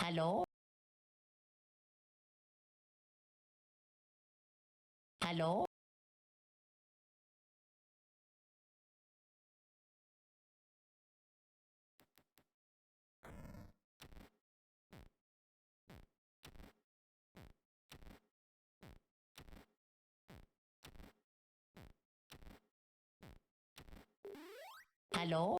الو الو الو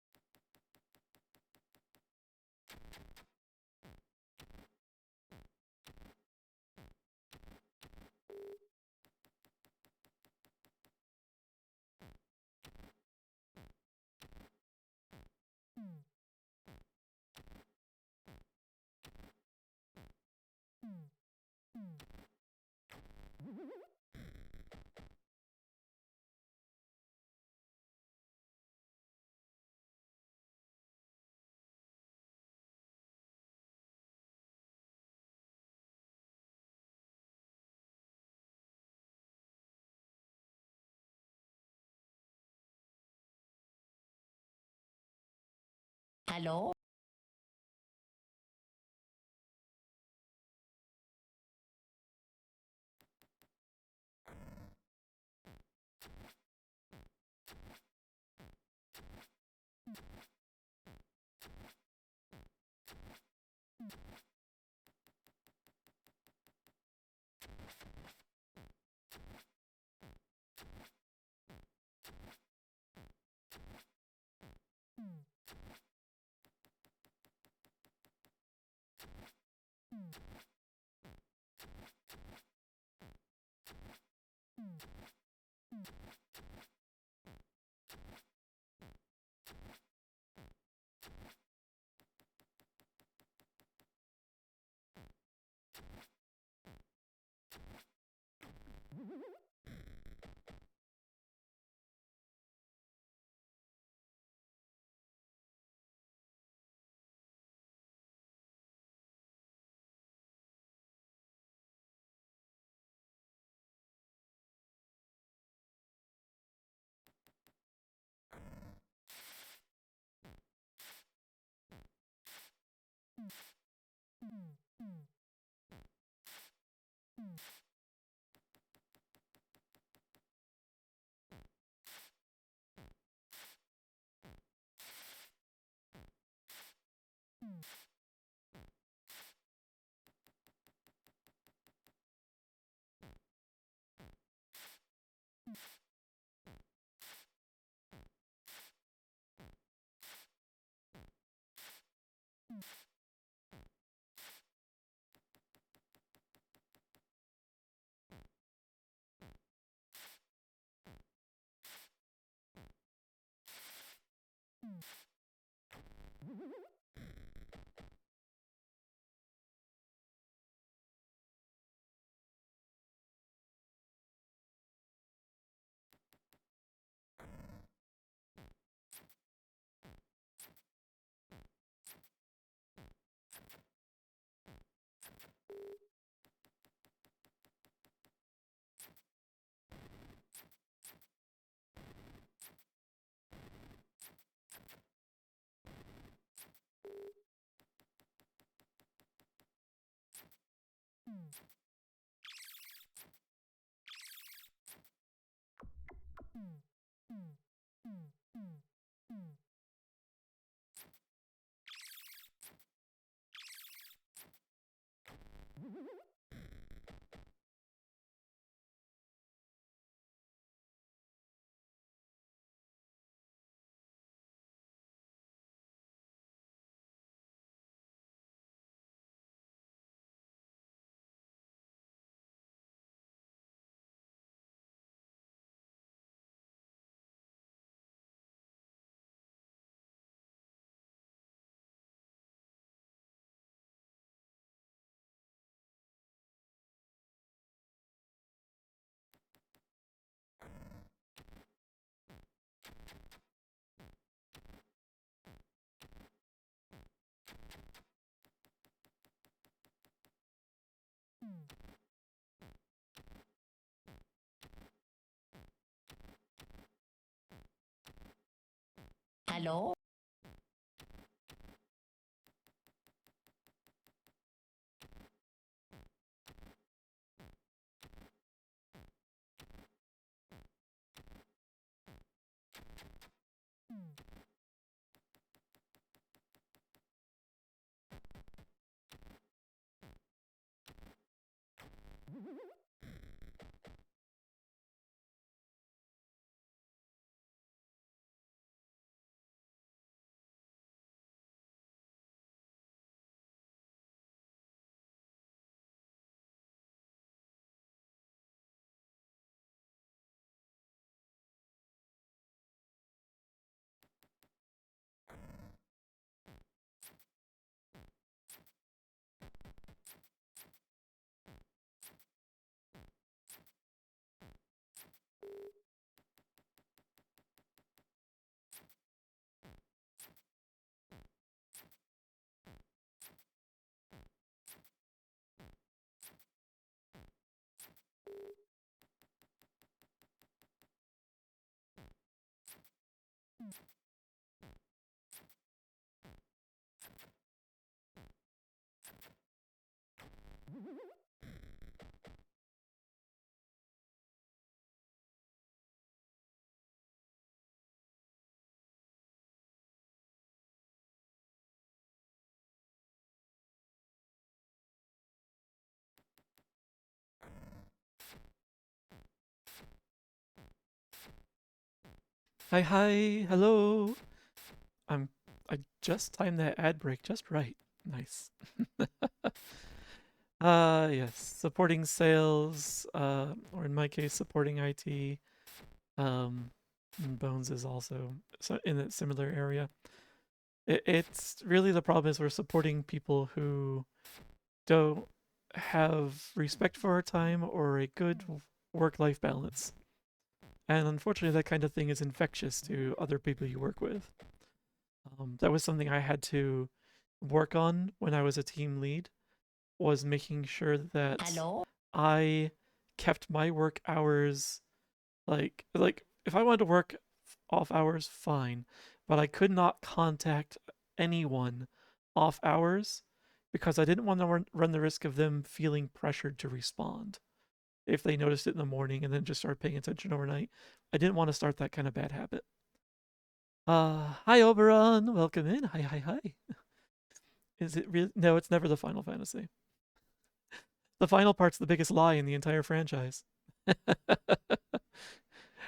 الو الو Hi, hi, hello. I just timed that ad break just right. Nice. Yes, supporting sales, or in my case, supporting IT. And Bones is also in a similar area. It's really the problem is we're supporting people who don't have respect for our time or a good work-life balance. And unfortunately, that kind of thing is infectious to other people you work with. That was something I had to work on when I was a team lead, was making sure that Hello? I kept my work hours like if I wanted to work off hours, fine, but I could not contact anyone off hours because I didn't want to run the risk of them feeling pressured to respond if they noticed it in the morning and then just start paying attention overnight. I didn't want to start that kind of bad habit. Hi Oberon, welcome in. Hi, hi, hi. Is it real? No, it's never the Final Fantasy. The final part's the biggest lie in the entire franchise.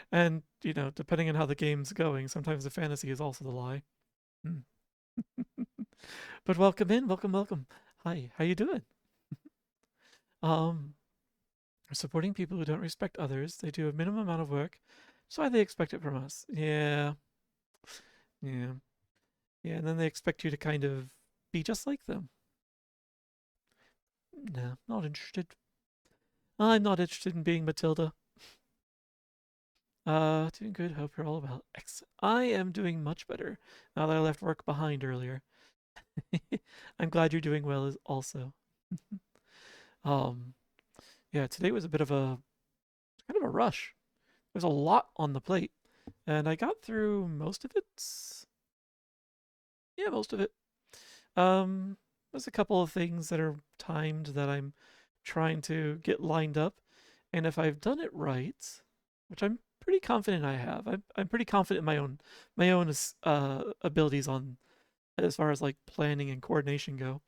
And, depending on how the game's going, sometimes the fantasy is also the lie. Hmm. But welcome in, welcome, welcome. Hi, how you doing? Um, Supporting people who don't respect others. They do a minimum amount of work. That's why they expect it from us. Yeah, yeah, yeah. And then they expect you to kind of be just like them. No, not interested. I'm not interested in being Matilda. Doing good. Hope you're all well. Excellent. I am doing much better now that I left work behind earlier. I'm glad you're doing well as also. um, yeah, today was a bit of a kind of a rush. There's a lot on the plate, and I got through most of it. Yeah, most of it. There's a couple of things that are timed that I'm trying to get lined up, and if I've done it right, which I'm pretty confident I have, I'm pretty confident in my own abilities on as far as like planning and coordination go.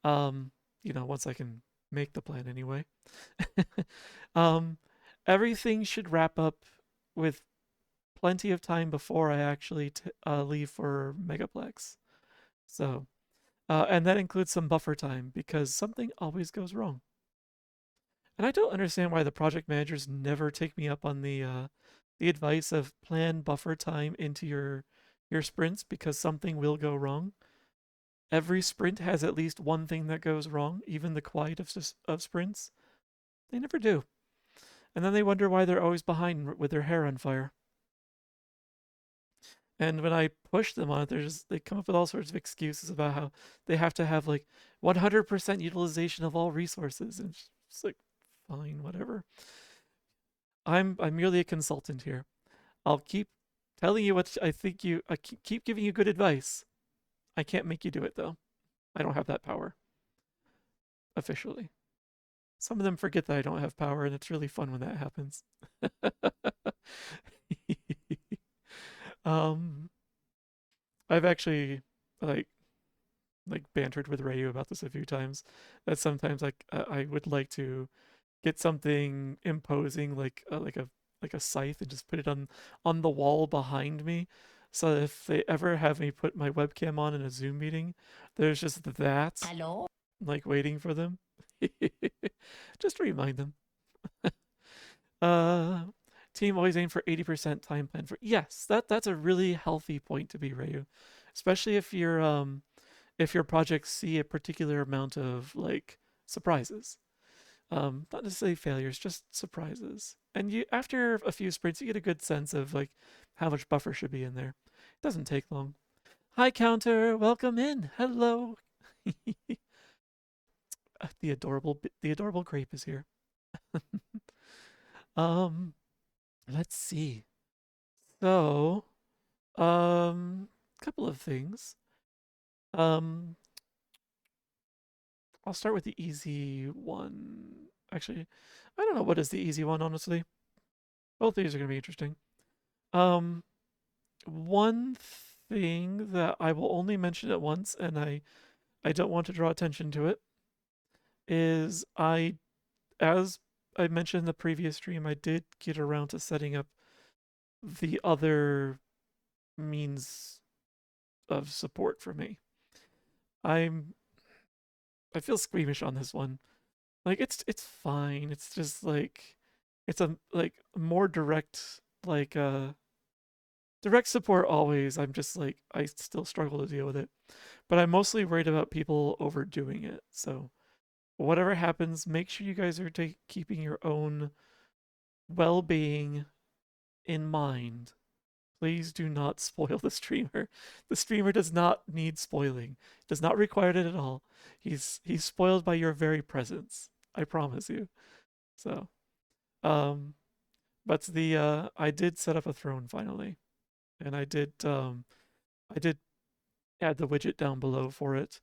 Um, once I can make the plan anyway. um, Everything should wrap up with plenty of time before I actually leave for Megaplex. So, and that includes some buffer time because something always goes wrong. And I don't understand why the project managers never take me up on the advice of plan buffer time into your sprints because something will go wrong. Every sprint has at least one thing that goes wrong, even the quiet of sprints. They never do. And then they wonder why they're always behind with their hair on fire. And when I push them on it, they come up with all sorts of excuses about how they have to have like 100% utilization of all resources. And it's like, fine, whatever. I'm merely a consultant here. I'll keep telling you what I think you. I keep giving you good advice. I can't make you do it though. I don't have that power officially. Some of them forget that I don't have power, and it's really fun when that happens. um, I've actually like bantered with Reyu about this a few times. That sometimes I would like to get something imposing like a scythe and just put it on the wall behind me. So if they ever have me put my webcam on in a Zoom meeting, there's just that Hello? like waiting for them. Just to remind them. Uh, Team always aim for 80% time plan for. Yes, that's a really healthy point to be, Reyu. Especially if your projects see a particular amount of like surprises. Not necessarily failures, just surprises. And you after a few sprints you get a good sense of like how much buffer should be in there. It doesn't take long. Hi counter, welcome in. Hello. The adorable grape is here. um let's see. So, couple of things. Um, I'll start with the easy one. Actually, I don't know what is the easy one, honestly. Both of these are going to be interesting. Um, One thing that I will only mention at once, and I don't want to draw attention to it, is as I mentioned in the previous stream, I did get around to setting up the other means of support for me. I'm I feel squeamish on this one. Like it's fine. It's just like it's a like more direct like direct support always. I'm just like I still struggle to deal with it. But I'm mostly worried about people overdoing it. So whatever happens, make sure you guys are keeping your own well-being in mind. Please do not spoil the streamer. The streamer does not need spoiling. Does not require it at all. He's spoiled by your very presence. I promise you. So, um, but the I did set up a throne finally, and I did add the widget down below for it,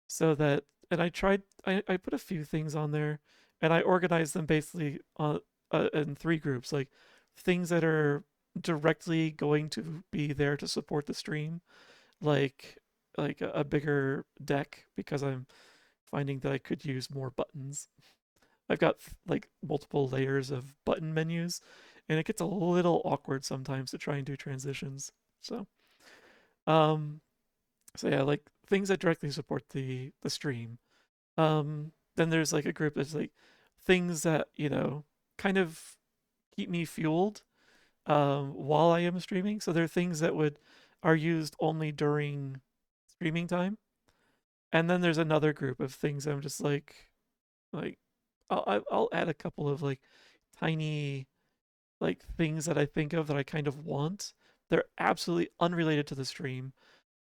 so that and I put a few things on there, and I organized them basically in three groups, like things that are directly going to be there to support the stream, like a bigger deck because I'm finding that I could use more buttons. I've got like multiple layers of button menus, and it gets a little awkward sometimes to try and do transitions. So, um, so yeah, like things that directly support the stream. Then there's like a group that's like things that kind of keep me fueled while I am streaming. So there are things that would are used only during streaming time, and then there's another group of things I'm just like I'll add a couple of like tiny like things that I think of that I kind of want. They're absolutely unrelated to the stream.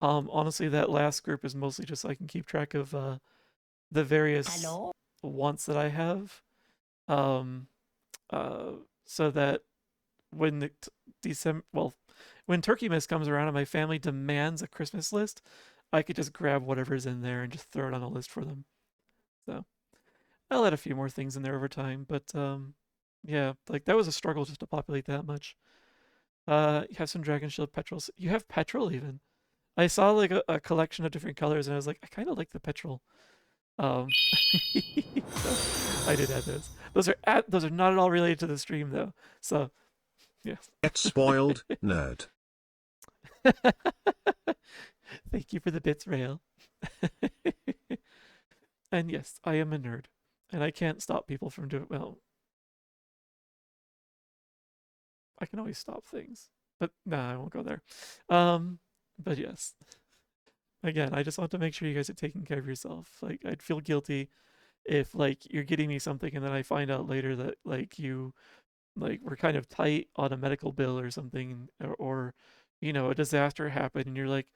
Honestly, that last group is mostly just so I can keep track of the various Hello? wants that I have. Um, uh, so that when the December, well, when Turkey Mist comes around and my family demands a Christmas list, I could just grab whatever's in there and just throw it on a list for them. So I'll add a few more things in there over time, but yeah, like that was a struggle just to populate that much. You have some Dragon Shield petrels. You have petrol even. I saw like a collection of different colors, and I was like, I kind of like the petrol. Um, so I did add those. Those are not at all related to the stream though. So yeah. Get spoiled, nerd. Thank you for the bits, Rail. And yes, I am a nerd, and I can't stop people from doing well. I can always stop things, but nah, I won't go there. But yes, again, I just want to make sure you guys are taking care of yourself. Like, I'd feel guilty if like you're getting me something and then I find out later that like you like we're kind of tight on a medical bill or something, or a disaster happened and you're like,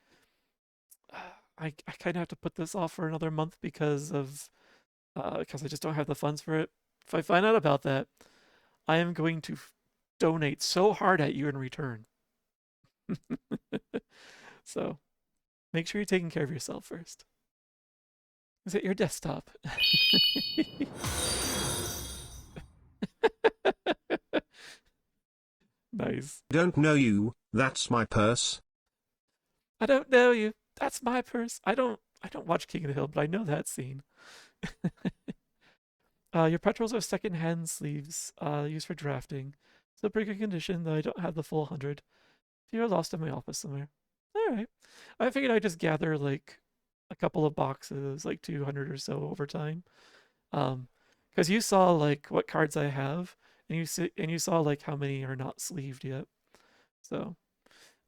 I kind of have to put this off for another month because I just don't have the funds for it. If I find out about that, I am going to donate so hard at you in return. So make sure you're taking care of yourself first. Is it your desktop? Nice. Don't know you, that's my purse. I don't know you. That's my purse. I don't watch King of the Hill, but I know that scene. Your petrols are second-hand sleeves, used for drafting. Still pretty good condition, though I don't have the full 100. You're lost in my office somewhere. All right. I figured I'd just gather like a couple of boxes, like 200 or so over time. Because you saw like what cards I have, and you saw like how many are not sleeved yet. So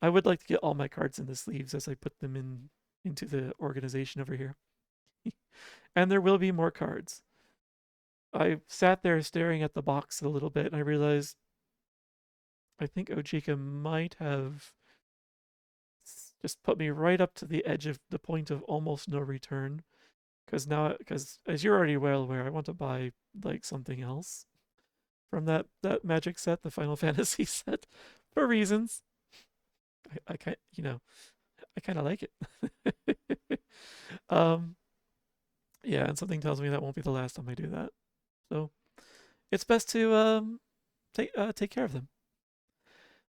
I would like to get all my cards in the sleeves as I put them into the organization over here. And there will be more cards. I sat there staring at the box a little bit, and I realized I think Ojika might have just put me right up to the edge of the point of almost no return. Because as you're already well aware, I want to buy like something else from that Magic set, the Final Fantasy set, for reasons. I kind I kind of like it. um, yeah, and something tells me that won't be the last time I do that. So it's best to take care of them.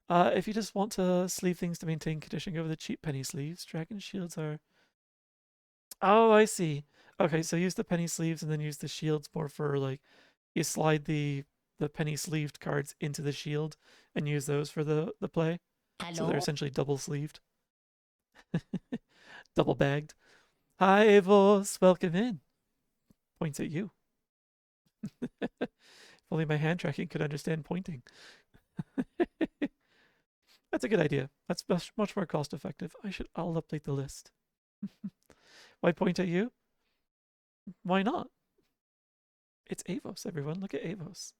If you just want to sleeve things to maintain condition, go with the cheap penny sleeves. Dragon shields are. Oh, I see. Okay, so use the penny sleeves and then use the shields more for like you slide the penny sleeved cards into the shield and use those for the play. So they're Hello? essentially double sleeved, double bagged. Hi, Avos, welcome in. Points at you. If only my hand tracking could understand pointing. That's a good idea. That's much more cost effective. I'll update the list. Why point at you? Why not? It's Avos, everyone. Look at Avos.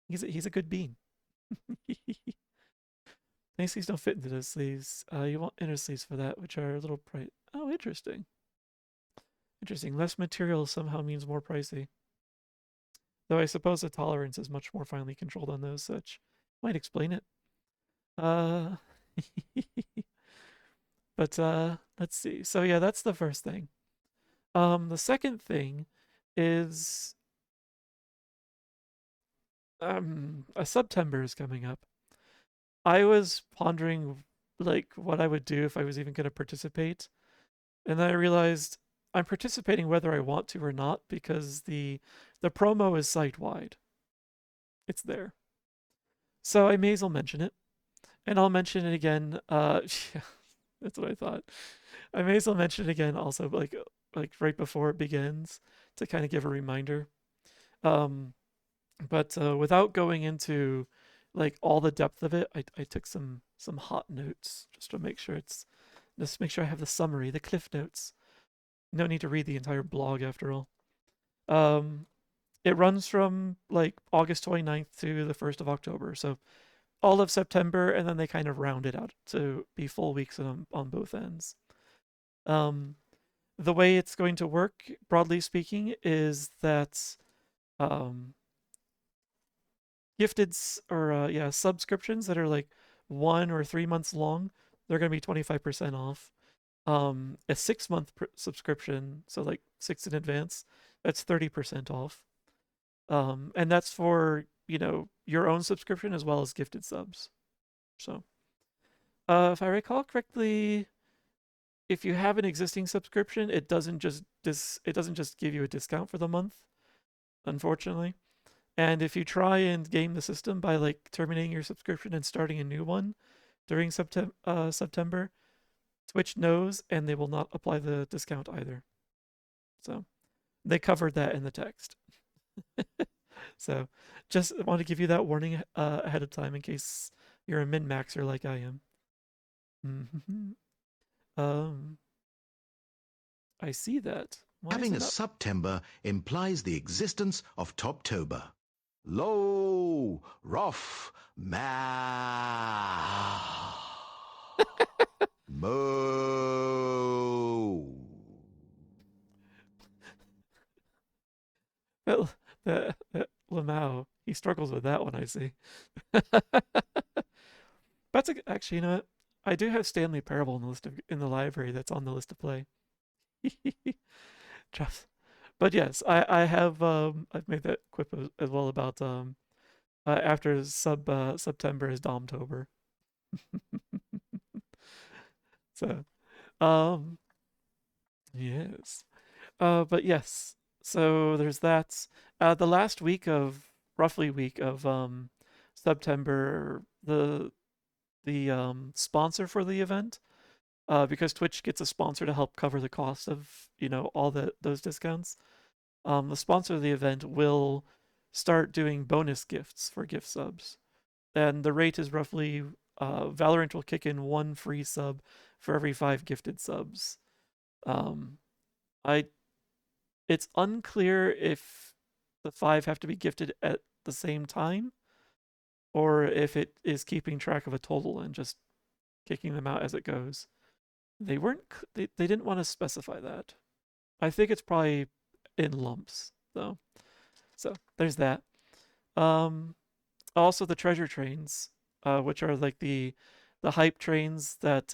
He's a good bean. Nice sleeves don't fit into those sleeves. You want inner sleeves for that, which are a little price. Oh, interesting. Interesting. Less material somehow means more pricey. Though I suppose the tolerance is much more finely controlled on those, such might explain it. Uh, but let's see. So yeah, that's the first thing. The second thing is a September is coming up. I was pondering like what I would do if I was even going to participate, and then I realized I'm participating whether I want to or not because the promo is site wide. It's there, so I may as well mention it, and I'll mention it again. Yeah, that's what I thought. I may as well mention it again, also like right before it begins to kind of give a reminder. Um, but without going into like all the depth of it, I took some hot notes just to make sure I have the summary, the cliff notes. No need to read the entire blog after all. It runs from like August 29th to the 1st of October, so all of September, and then they kind of round it out to be full weeks on both ends. The way it's going to work, broadly speaking, is that gifted subscriptions that are like 1 or 3 months long, they're going to be 25% off. A 6-month subscription, so like 6 in advance, that's 30% off. And that's for your own subscription as well as gifted subs. So if I recall correctly, if you have an existing subscription, it doesn't just give you a discount for the month, unfortunately. And if you try and game the system by like terminating your subscription and starting a new one during September, Twitch knows and they will not apply the discount either. So they covered that in the text. So just want to give you that warning ahead of time in case you're a min-maxer like I am. I see that. Why Having a is it up? September implies the existence of Toptober. Lo, Roff, Ma, Mo. That Lamau, he struggles with that one, I see. Actually, you know what? I do have Stanley Parable in the library that's on the list to play. Just, but yes, I have I've made that quip as well about after September is Domtober. So yes. But yes. So there's that. The last roughly week of September, the sponsor for the event, because Twitch gets a sponsor to help cover the cost of all those discounts. The sponsor of the event will start doing bonus gifts for gift subs, and the rate is roughly Valorant will kick in 1 free sub for every 5 gifted subs. It's unclear if the 5 have to be gifted at the same time, or if it is keeping track of a total and just kicking them out as it goes. They didn't want to specify that. I think it's probably in lumps though. So there's that. Also the treasure trains, which are like the hype trains that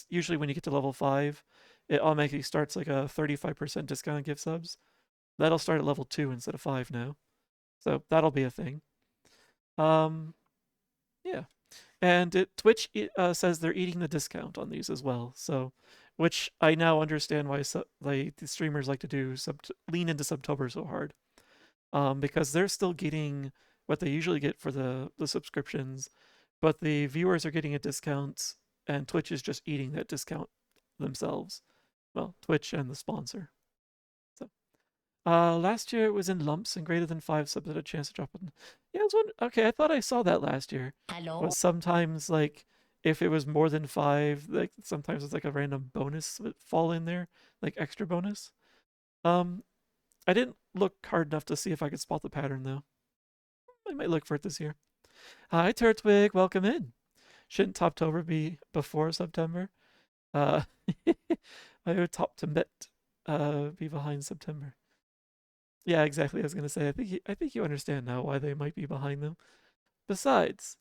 usually when you get to level 5, it automatically starts like a 35% discount on gift subs. That'll start at level 2 instead of 5 now. So that'll be a thing. Yeah. And Twitch says they're eating the discount on these as well. So, which I now understand why the streamers like to do lean into Subtober so hard, because they're still getting what they usually get for the subscriptions, but the viewers are getting a discount, and Twitch is just eating that discount themselves. Well, Twitch and the sponsor. So, last year it was in lumps, and greater than 5 subs had a chance to drop it. Yeah, I was wondering, okay, I thought I saw that last year. Hello? Was sometimes like if it was more than 5, like sometimes it's like a random bonus would fall in there, like extra bonus. I didn't look hard enough to see if I could spot the pattern though. I might look for it this year. Hi, Turtwig, welcome in. Shouldn't Toptober be before September? Why would Toptober be behind September? Yeah, exactly. I was gonna say. I think you understand now why they might be behind them. Besides,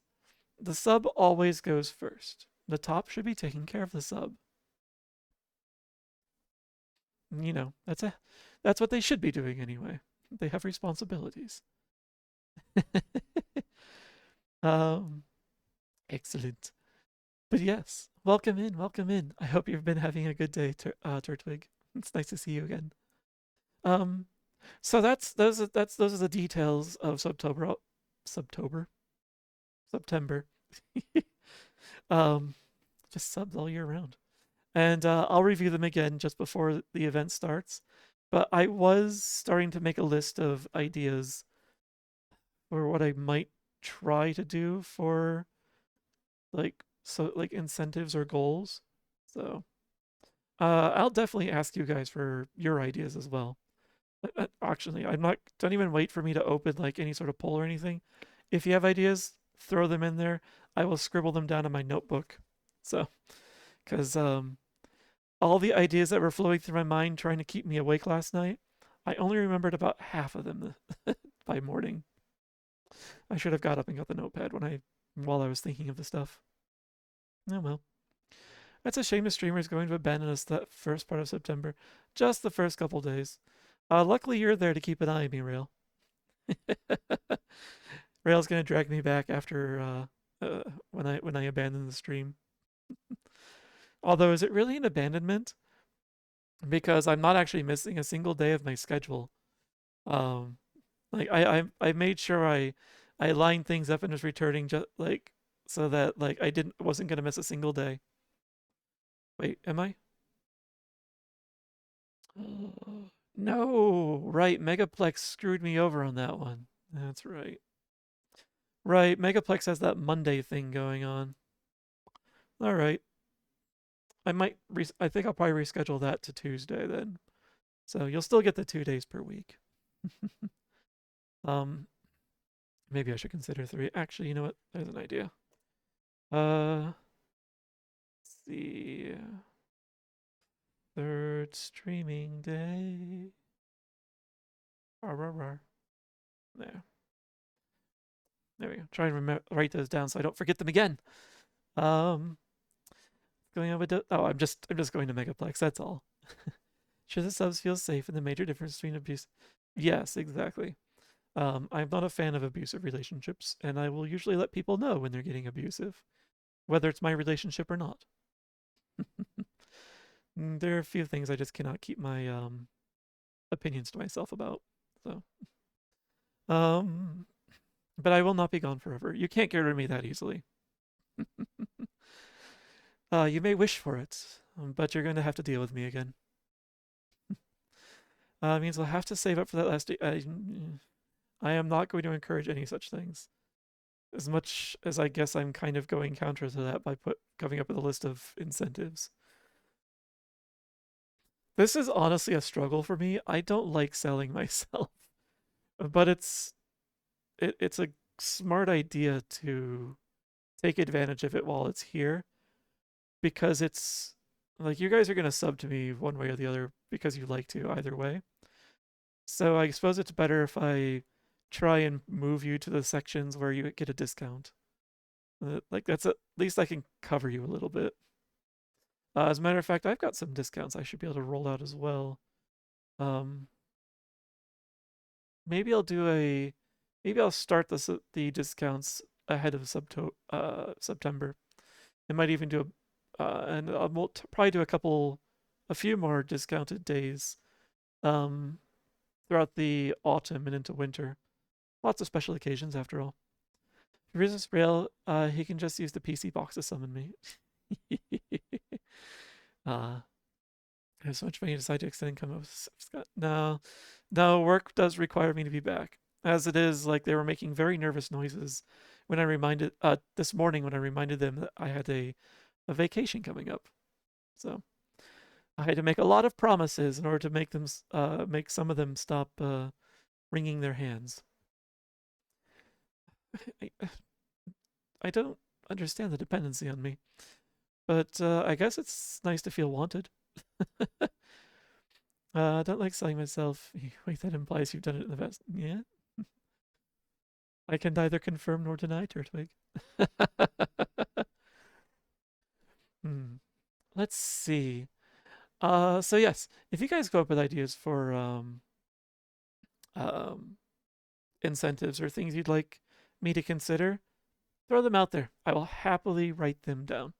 the sub always goes first. The top should be taking care of the sub. You know, that's what they should be doing anyway. They have responsibilities. Excellent. But yes, welcome in, welcome in. I hope you've been having a good day, Turtwig. It's nice to see you again. So those are the details of September. Just subs all year round. And I'll review them again just before the event starts. But I was starting to make a list of ideas for what I might try to do for like incentives or goals. So I'll definitely ask you guys for your ideas as well. Actually, don't even wait for me to open like any sort of poll or anything. If you have ideas, throw them in there. I will scribble them down in my notebook. So, because all the ideas that were flowing through my mind trying to keep me awake last night, I only remembered about half of them by morning. I should have got up and got the notepad while I was thinking of the stuff. Oh well. That's a shame the streamer is going to abandon us that first part of September. Just the first couple days. Luckily you're there to keep an eye on me, Rail. Rail's gonna drag me back after when I abandon the stream. Although, is it really an abandonment? Because I'm not actually missing a single day of my schedule. Like I made sure I lined things up and was returning just like so that like wasn't gonna miss a single day. Wait, am I? No, right. Megaplex screwed me over on that one. That's right. Right, Megaplex has that Monday thing going on. All right. I think I'll probably reschedule that to Tuesday then. So you'll still get the 2 days per week. Maybe I should consider 3. Actually, you know what? There's an idea. Let's see. 3rd streaming day. There. There we go. Try and write those down so I don't forget them again. Going on with I'm just going to Megaplex. That's all. Should the subs feel safe in the major difference between abuse? Yes, exactly. I'm not a fan of abusive relationships, and I will usually let people know when they're getting abusive, whether it's my relationship or not. There are a few things I just cannot keep my opinions to myself about. So, but I will not be gone forever. You can't get rid of me that easily. You may wish for it, but you're going to have to deal with me again. Means I'll have to save up for that last day. I am not going to encourage any such things. As much as I guess I'm kind of going counter to that by coming up with a list of incentives. This is honestly a struggle for me. I don't like selling myself, but it's a smart idea to take advantage of it while it's here, because it's like you guys are going to sub to me one way or the other because you like to either way. So I suppose it's better if I try and move you to the sections where you get a discount. Like that's at least I can cover you a little bit. As a matter of fact, I've got some discounts I should be able to roll out as well. Maybe I'll start the discounts ahead of September. I might even do and I'll probably do a few more discounted days throughout the autumn and into winter. Lots of special occasions after all. To resist Rail, he can just use the PC box to summon me. I have so much money to decide to extend income. No, no, work does require me to be back. As it is, like they were making very nervous noises when I reminded this morning when I reminded them that I had a vacation coming up. So I had to make a lot of promises in order to make them make some of them stop wringing their hands. I don't understand the dependency on me, but I guess it's nice to feel wanted. I don't like selling myself. Wait, that implies you've done it in the past. Yeah. I can neither confirm nor deny, Turtwig. Let's see. So yes, if you guys go up with ideas for incentives or things you'd like me to consider, throw them out there. I will happily write them down.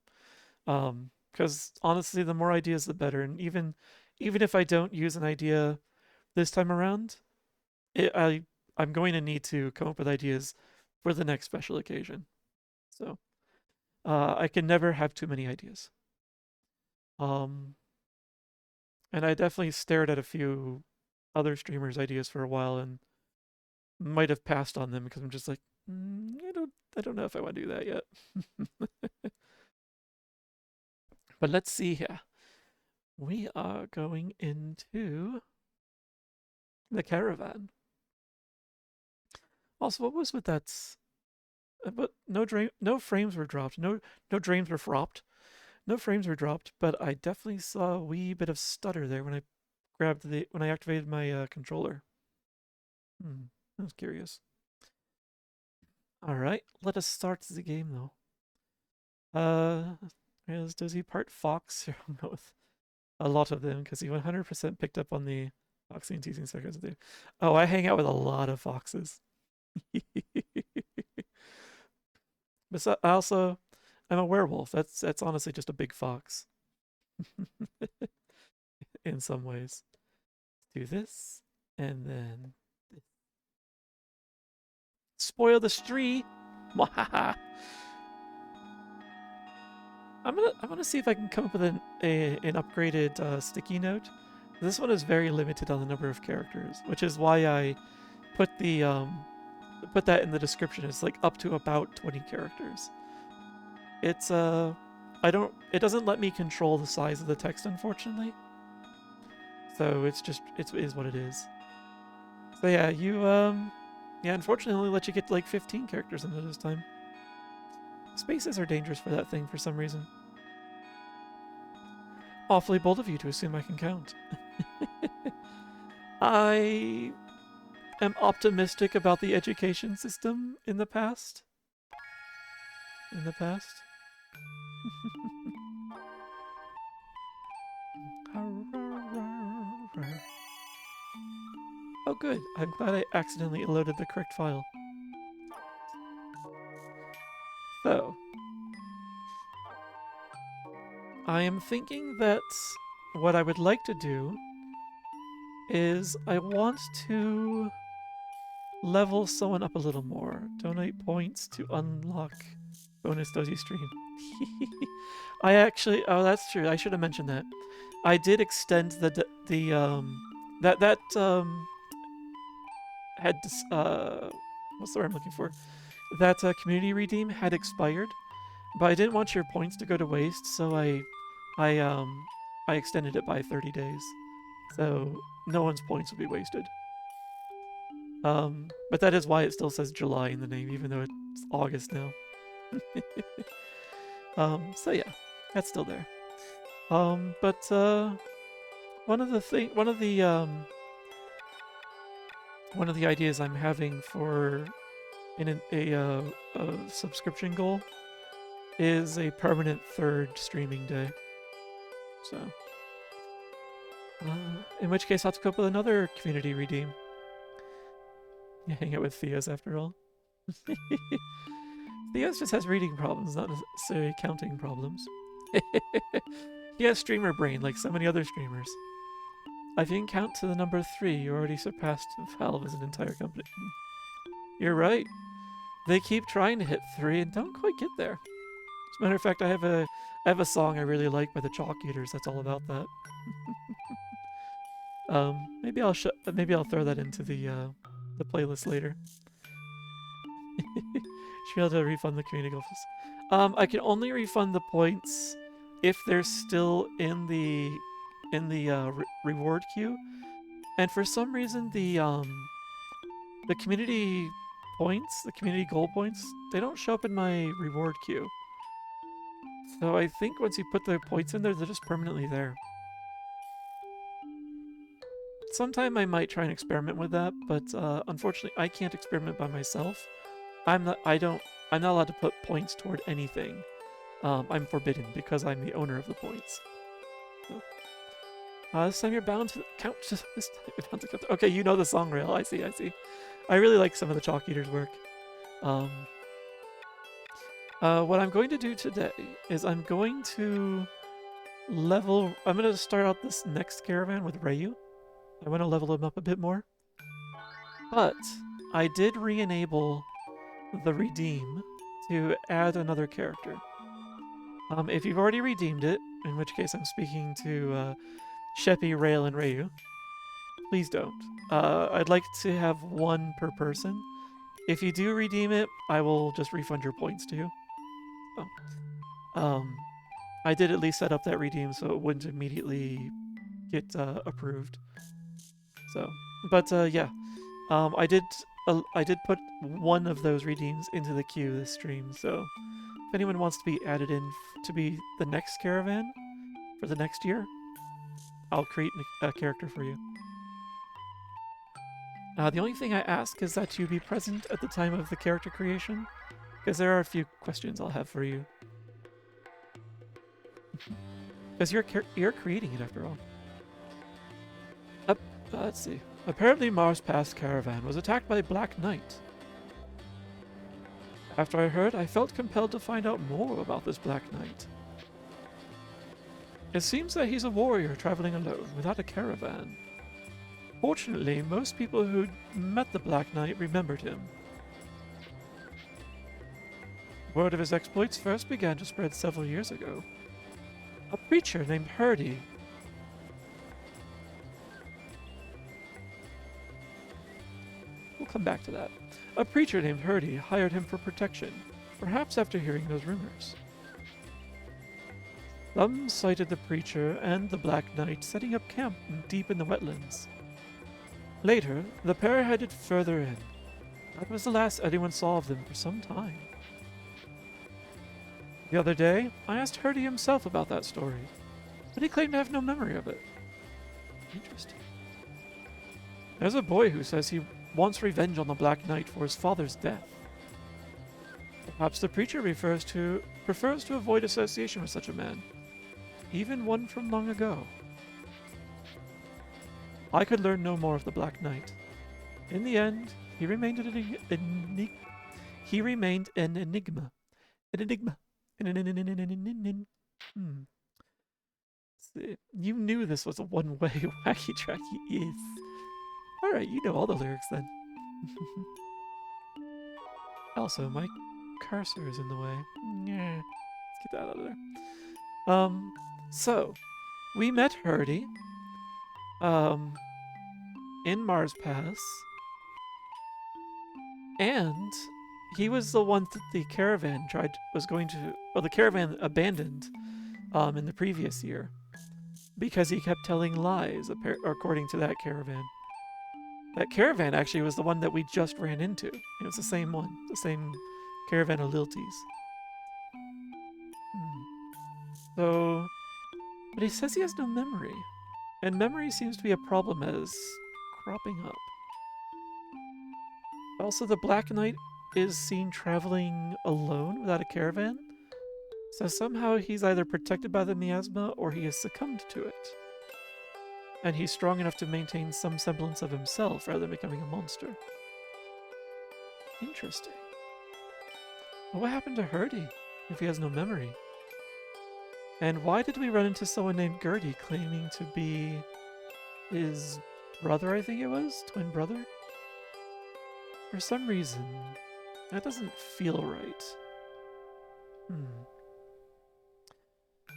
Because honestly, the more ideas, the better. And even if I don't use an idea this time around, I'm going to need to come up with ideas for the next special occasion. So I can never have too many ideas. And I definitely stared at a few other streamers' ideas for a while and might have passed on them because I'm just like, I don't know if I want to do that yet. But let's see here. We are going into the caravan. Also, what was with that? But no frames were dropped. No drains were fropped. No frames were dropped, but I definitely saw a wee bit of stutter there when I activated my controller. I was curious. All right, let us start the game though. Does he part fox? I'm going with a lot of them because he 100% picked up on the foxing and teasing seconds. Oh, I hang out with a lot of foxes. But I'm a werewolf. That's honestly just a big fox. In some ways. Let's do this and then spoil the street. I'm gonna see if I can come up with an upgraded sticky note. This one is very limited on the number of characters, which is why I put that in the description. It's like up to about 20 characters. It's it doesn't let me control the size of the text, unfortunately. So it is what it is. So yeah, unfortunately only let you get like 15 characters into this time. Spaces are dangerous for that thing for some reason. Awfully bold of you to assume I can count. I am optimistic about the education system in the past. Oh good, I'm glad I accidentally loaded the correct file. So, I am thinking that what I would like to do is I want to level someone up a little more. Donate points to unlock bonus Dozy stream. Oh, that's true. I should have mentioned that. I did extend what's the word I'm looking for? That community redeem had expired, but I didn't want your points to go to waste, so I extended it by 30 days. So no one's points will be wasted. But that is why it still says July in the name, even though it's August now. So yeah, that's still there. But one of the ideas I'm having for a subscription goal is a permanent third streaming day. So, in which case I'll have to come up with another community redeem. You hang out with Theos after all. Theos just has reading problems, not necessarily counting problems. He has streamer brain like so many other streamers. If you can count to the number 3, you already surpassed Valve as an entire company. You're right. They keep trying to hit 3 and don't quite get there. As a matter of fact, I have a song I really like by the Chalk Eaters that's all about that. Maybe I'll throw that into the playlist later. Should be able to refund the community goals. I can only refund the points if they're still in the reward queue, and for some reason the community points, the community goal points, they don't show up in my reward queue. So I think once you put the points in there, they're just permanently there. Sometime I might try and experiment with that, but unfortunately I can't experiment by myself. I'm not allowed to put points toward anything. I'm forbidden because I'm the owner of the points. So, this time you're bound to count. This time you're bound to count. Okay, you know the song rail. I see. I really like some of the Chalk Eaters' work. What I'm going to do today is I'm going to start out this next caravan with Reyu. I want to level him up a bit more. But I did re-enable the redeem to add another character. If you've already redeemed it, in which case I'm speaking to Sheppy, Rail, and Reyu, please don't. I'd like to have one per person. If you do redeem it, I will just refund your points to you. Oh. I did at least set up that redeem so it wouldn't immediately get approved. So, but yeah, I did put one of those redeems into the queue this stream. So, if anyone wants to be added in to be the next caravan for the next year, I'll create a character for you. The only thing I ask is that you be present at the time of the character creation, because there are a few questions I'll have for you. Because you're creating it after all. Let's see. Apparently Mars Pass caravan was attacked by Black Knight. After I heard, I felt compelled to find out more about this Black Knight. It seems that he's a warrior traveling alone, without a caravan. Fortunately, most people who met the Black Knight remembered him. Word of his exploits first began to spread several years ago. A preacher named Hurdy. We'll come back to that. A preacher named Hurdy hired him for protection, perhaps after hearing those rumors. Some sighted the preacher and the Black Knight setting up camp deep in the wetlands. Later, the pair headed further in. That was the last anyone saw of them for some time. The other day, I asked Hurdy himself about that story, but he claimed to have no memory of it. Interesting. There's a boy who says he wants revenge on the Black Knight for his father's death. Perhaps the preacher prefers to avoid association with such a man, even one from long ago. I could learn no more of the Black Knight. In the end, he remained an enigma. See. You knew this was a one-way wacky tracky is. Alright, you know all the lyrics then. Also, my cursor is in the way. Yeah, let's get that out of there. So, we met Hurdy, in Mars Pass, and he was the one that the caravan the caravan abandoned, in the previous year, because he kept telling lies, according to that caravan. That caravan actually was the one that we just ran into. It was the same one, the same caravan of Lilties. So, but he says he has no memory, and memory seems to be a problem as cropping up. Also, the Black Knight is seen traveling alone without a caravan, so somehow he's either protected by the miasma or he has succumbed to it. And he's strong enough to maintain some semblance of himself rather than becoming a monster. Interesting. Well, what happened to Hurdy if he has no memory? And why did we run into someone named Gertie claiming to be his brother, I think it was? Twin brother? For some reason, That doesn't feel right.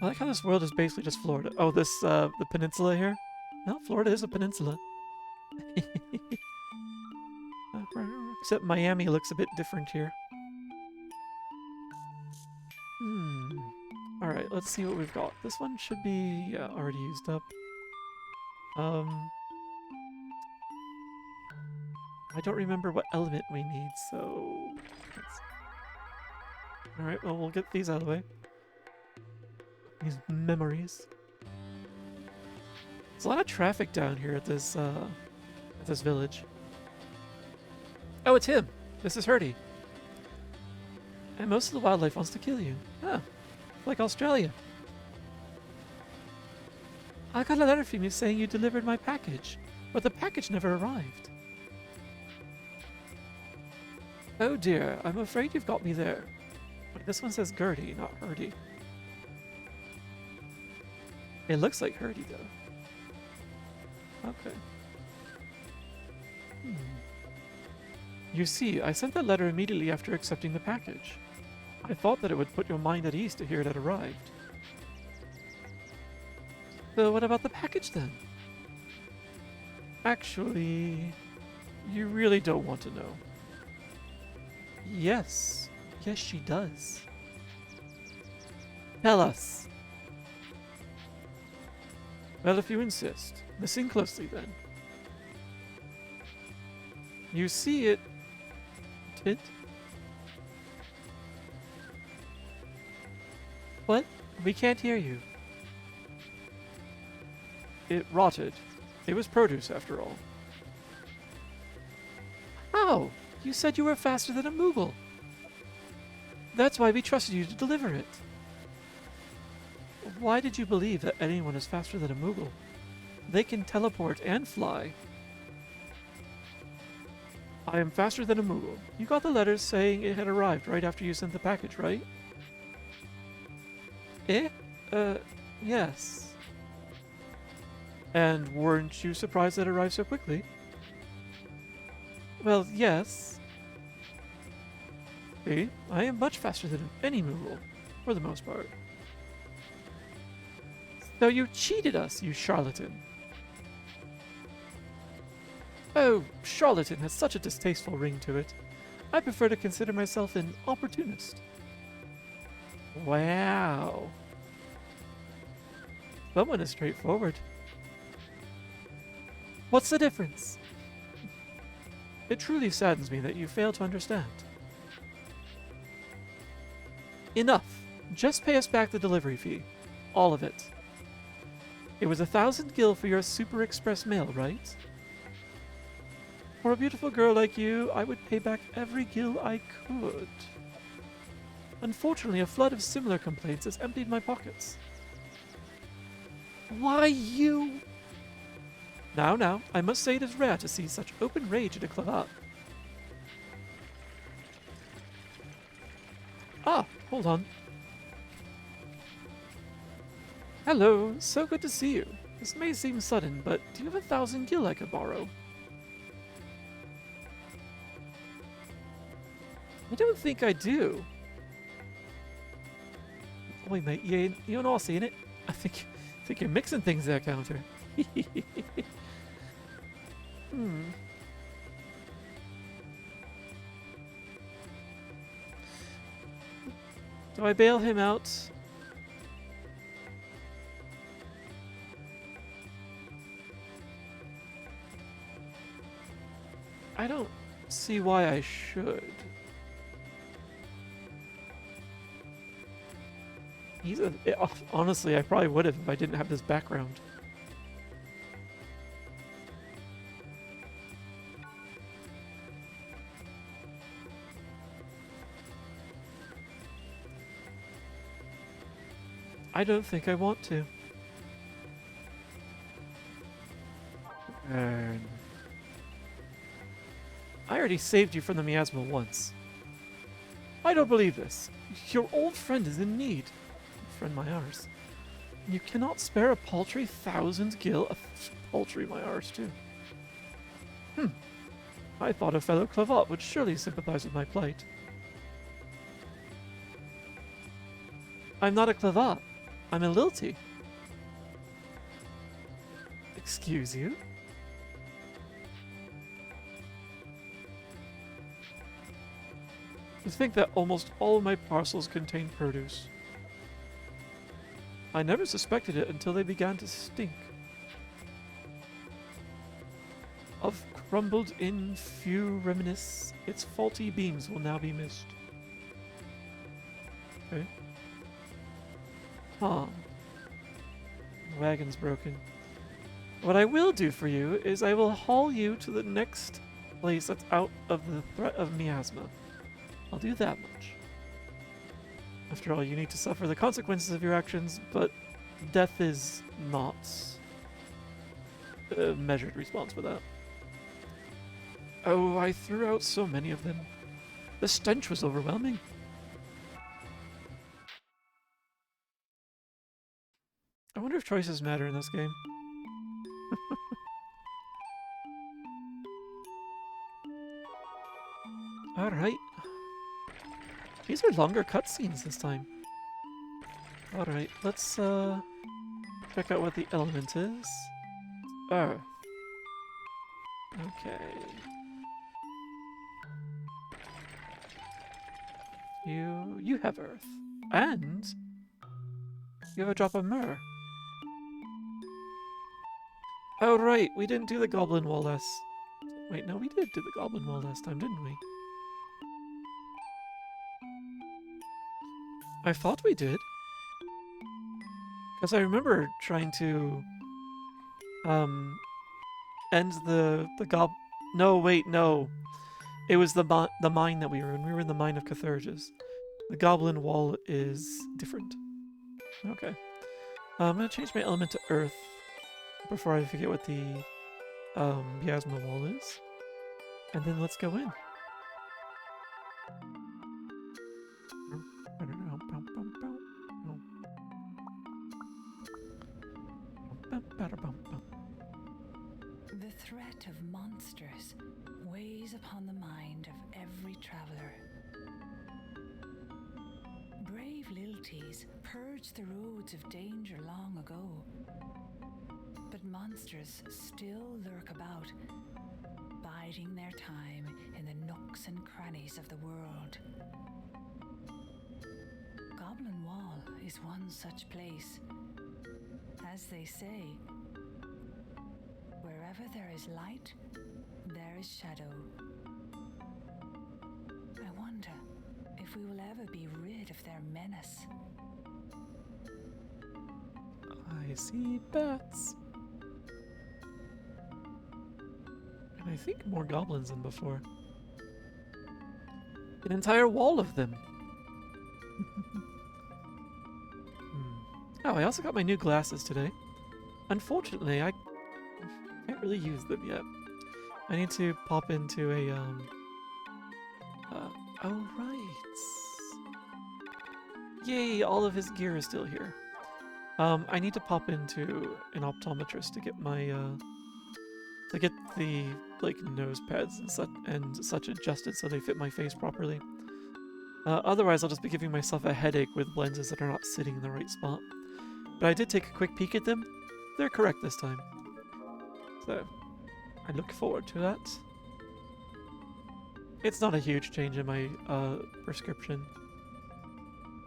I like how this world is basically just Florida. Oh, this, the peninsula here? No, Florida is a peninsula. Except Miami looks a bit different here. Alright, let's see what we've got. This one should be, yeah, already used up. I don't remember what element we need, so... Alright, well, we'll get these out of the way. These memories. There's a lot of traffic down here at this village. Oh, it's him! This is Hurdy. And most of the wildlife wants to kill you. Ah, like Australia. I got a letter from you saying you delivered my package, but the package never arrived. Oh dear, I'm afraid you've got me there. Wait, this one says Gertie, not Hurdy. It looks like Hurdy, though. Okay. You see, I sent that letter immediately after accepting the package. I thought that it would put your mind at ease to hear it had arrived. So what about the package, then? Actually, you really don't want to know. Yes. Yes, she does. Tell us. Well, if you insist. Listen closely, then. You see it... What? We can't hear you. It rotted. It was produce, after all. How? You said you were faster than a Moogle. That's why we trusted you to deliver it. Why did you believe that anyone is faster than a Moogle? They can teleport and fly. I am faster than a Moogle. You got the letter saying it had arrived right after you sent the package, right? Eh? Yes. And weren't you surprised that it arrived so quickly? Well, yes. See, I am much faster than any Moogle, for the most part. So you cheated us, you charlatan. Oh, charlatan has such a distasteful ring to it. I prefer to consider myself an opportunist. Wow. Someone is straightforward. What's the difference? It truly saddens me that you fail to understand. Enough. Just pay us back the delivery fee. All of it. It was 1,000 gil for your Super Express mail, right? For a beautiful girl like you, I would pay back every gil I could. Unfortunately, a flood of similar complaints has emptied my pockets. Why, you... Now, I must say it is rare to see such open rage at a cravat. Ah, hold on. Hello, so good to see you. This may seem sudden, but do you have 1,000 gil I could borrow? I don't think I do. Wait, mate, you don't know what's in it? I think you're mixing things there, Counter. Do I bail him out? I don't see why I should. Honestly, I probably would have if I didn't have this background. I don't think I want to. I already saved you from the miasma once. I don't believe this. Your old friend is in need. Friend my arse. You cannot spare a paltry 1,000 gil. Paltry my arse too. I thought a fellow cravat would surely sympathize with my plight. I'm not a clavat. I'm a lilty. Excuse you? To think that almost all of my parcels contain produce. I never suspected it until they began to stink. Of crumbled in few reminisce, its faulty beams will now be missed. Okay. Huh. The wagon's broken. What I will do for you is I will haul you to the next place that's out of the threat of miasma. I'll do that much. After all, you need to suffer the consequences of your actions, but death is not a measured response for that. Oh, I threw out so many of them. The stench was overwhelming. I wonder if choices matter in this game. Alright. These are longer cutscenes this time. Alright, let's check out what the element is. Earth. Okay. You have earth. And you have a drop of myrrh. Oh right, we didn't do the goblin wall last... Wait, no, we did do the goblin wall last time, didn't we? I thought we did. Because I remember trying to end the No, wait, no. It was the mine that we were in. We were in the mine of Carthages. The goblin wall is different. Okay. I'm gonna change my element to earth before I forget what the miasma wall is. And then let's go in. The threat of monsters weighs upon the mind of every traveler. Brave lilties purged the roads of danger long ago, but monsters still lurk about, biding their time in the nooks and crannies of the world. Goblin Wall is one such place. As they say, wherever there is light, there is shadow. I wonder if we will ever be rid of their menace. I see bats. And I think more goblins than before. An entire wall of them. Oh, I also got my new glasses today. Unfortunately, I can't really use them yet. I need to pop into a, oh, right. Yay, all of his gear is still here. I need to pop into an optometrist to get my, to get the, like, nose pads and such adjusted so they fit my face properly. Otherwise, I'll just be giving myself a headache with lenses that are not sitting in the right spot. But I did take a quick peek at them. They're correct this time. So, I look forward to that. It's not a huge change in my prescription.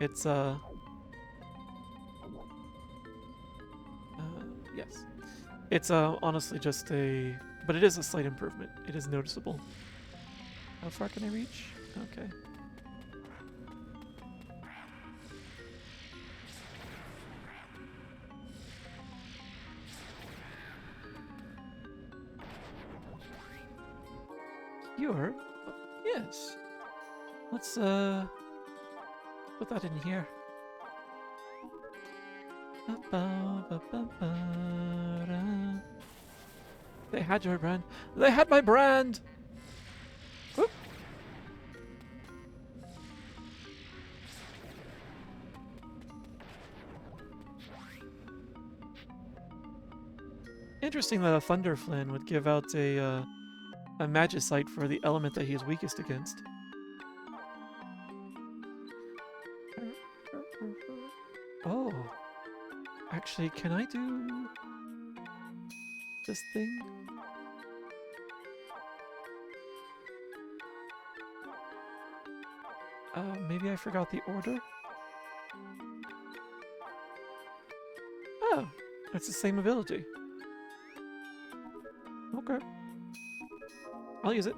It's yes. It's honestly just a, but it is a slight improvement. It is noticeable. How far can I reach? Okay. You're... yes. Let's, put that in here. They had your brand. They had my brand! Whoop. Interesting that a Thunder Flan would give out a Magicite for the element that he is weakest against. Oh. Actually, can I do this thing? Maybe I forgot the order? Oh, it's the same ability. Okay. I'll use it.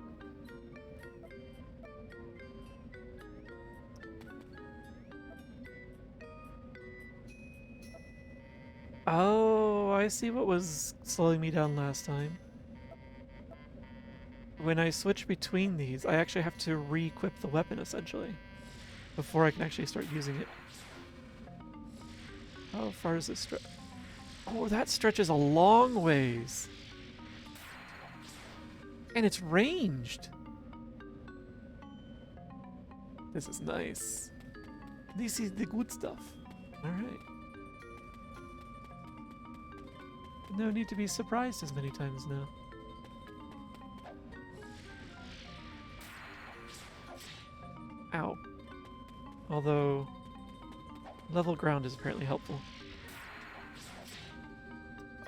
Oh, I see what was slowing me down last time. When I switch between these, I actually have to re-equip the weapon, essentially, before I can actually start using it. How far does this stretch? Oh, that stretches a long ways. And it's ranged. This is nice. This is the good stuff. Alright. No need to be surprised as many times now. Ow. Although, level ground is apparently helpful.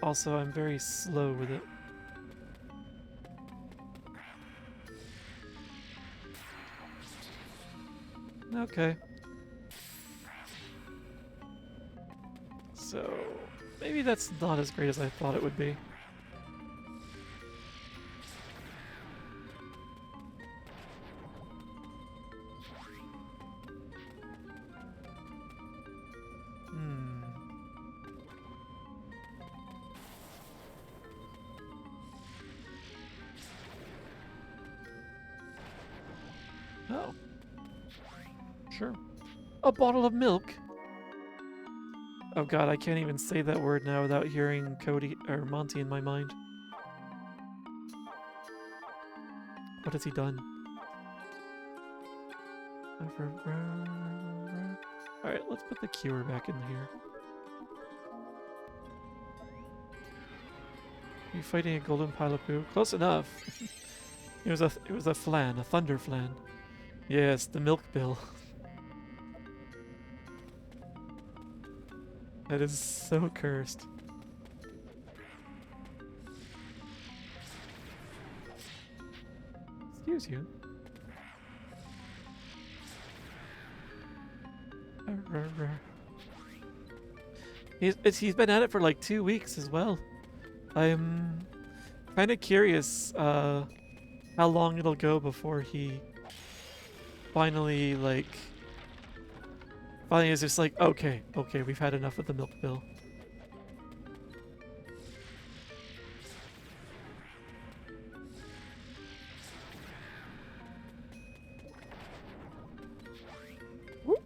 Also, I'm very slow with it. Okay. So, maybe that's not as great as I thought it would be. Oh. Sure. A bottle of milk? Oh god, I can't even say that word now without hearing Cody or Monty in my mind. What has he done? Alright, let's put the cure back in here. Are you fighting a golden pile of poo? Close enough. It was a flan, a thunder flan. Yes, the milk bill. That is so cursed. Excuse you. He's been at it for like 2 weeks as well. I'm kind of curious how long it'll go before he finally is just like, okay, we've had enough of the milk bill. Whoop.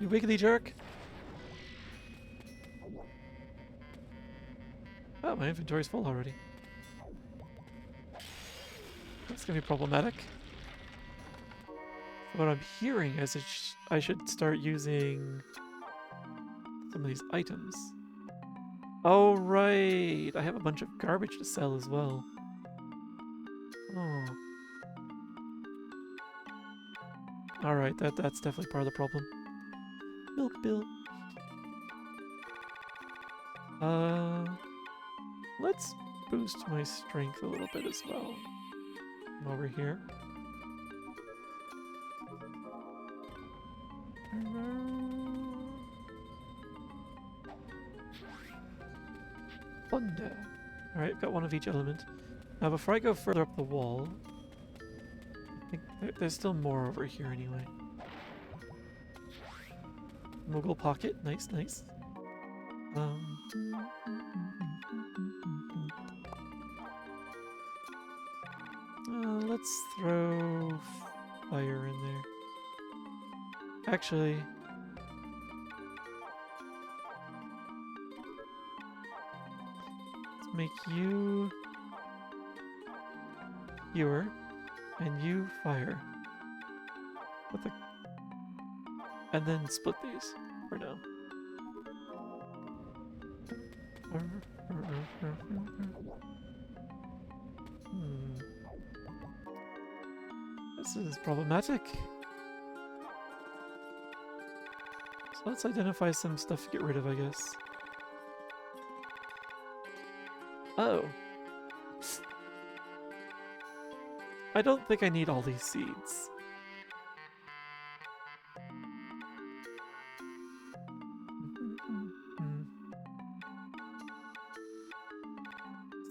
You wiggly jerk. Oh, my inventory's full already. That's gonna be problematic. What I'm hearing is I should start using some of these items. Oh, right. I have a bunch of garbage to sell as well. Oh. Alright, that's definitely part of the problem. Milk bill. Let's boost my strength a little bit as well. I'm over here. Thunder. Alright, got one of each element. Now before I go further up the wall, I think there's still more over here anyway. Moogle pocket, nice, nice. Let's throw fire in there. Actually, let's make you fewer and you fire. And then split these for now. This is problematic. So let's identify some stuff to get rid of, I guess. Oh. I don't think I need all these seeds.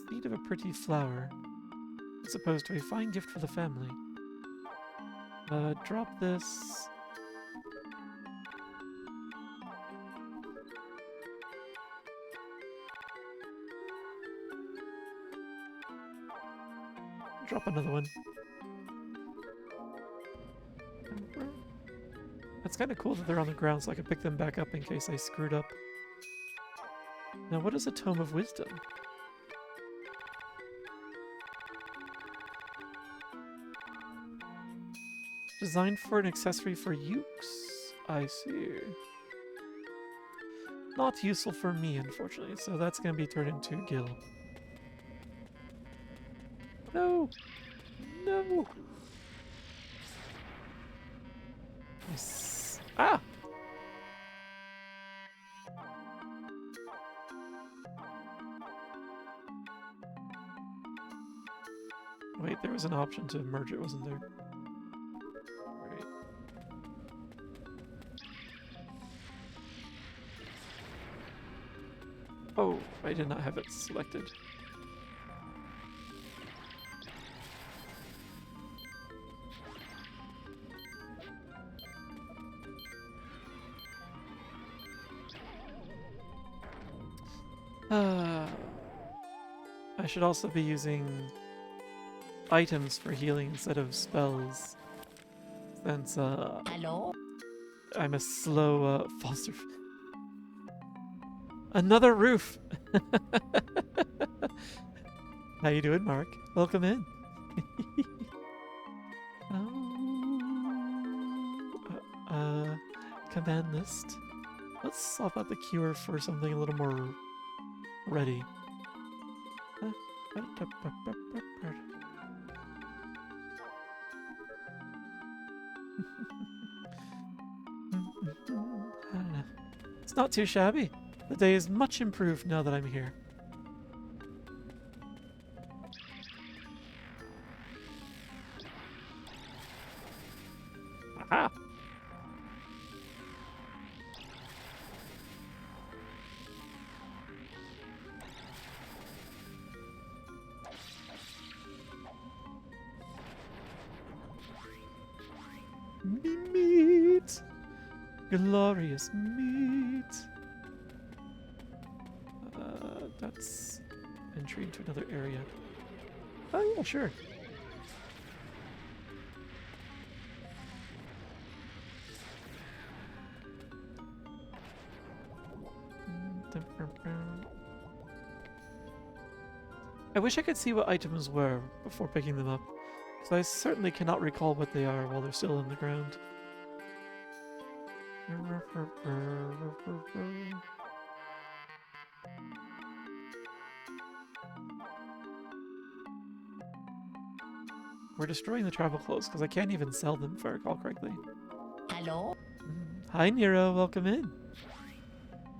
Seed of a pretty flower. As opposed to a fine gift for the family. Drop this. Drop another one. That's kind of cool that they're on the ground so I can pick them back up in case I screwed up. Now, what is a Tome of Wisdom? Designed for an accessory for Ukes. I see. Not useful for me, unfortunately, so that's going to be turned into Gil. No! No! Yes. Ah! Wait, there was an option to merge it, wasn't there? Right. Oh, I did not have it selected. I should also be using items for healing instead of spells, since Hello? I'm a slow foster. Another roof. How you doing, Mark? Welcome in. Command list. Let's swap out the cure for something a little more ready. It's not too shabby. The day is much improved now that I'm here. Aha! Meat! Glorious meat! That's entry into another area. Oh yeah, sure. I wish I could see what items were before picking them up, because I certainly cannot recall what they are while they're still in the ground. We're destroying the travel clothes because I can't even sell them if I recall correctly. Hello? Hi Nero, welcome in.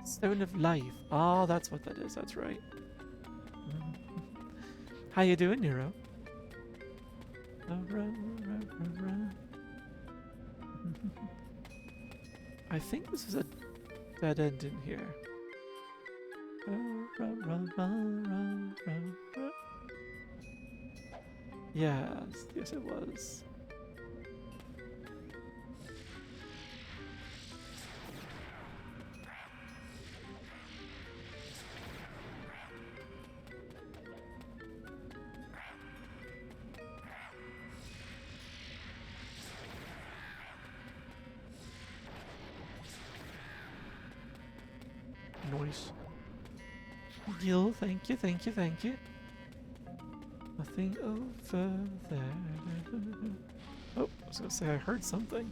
Stone of Life. Oh, that's what that is, that's right. How you doing, Nero? I think this is a dead end in here. Yes, it was. Nice. Gil, thank you, thank you, thank you. Nothing over there. Oh, I was gonna say I heard something.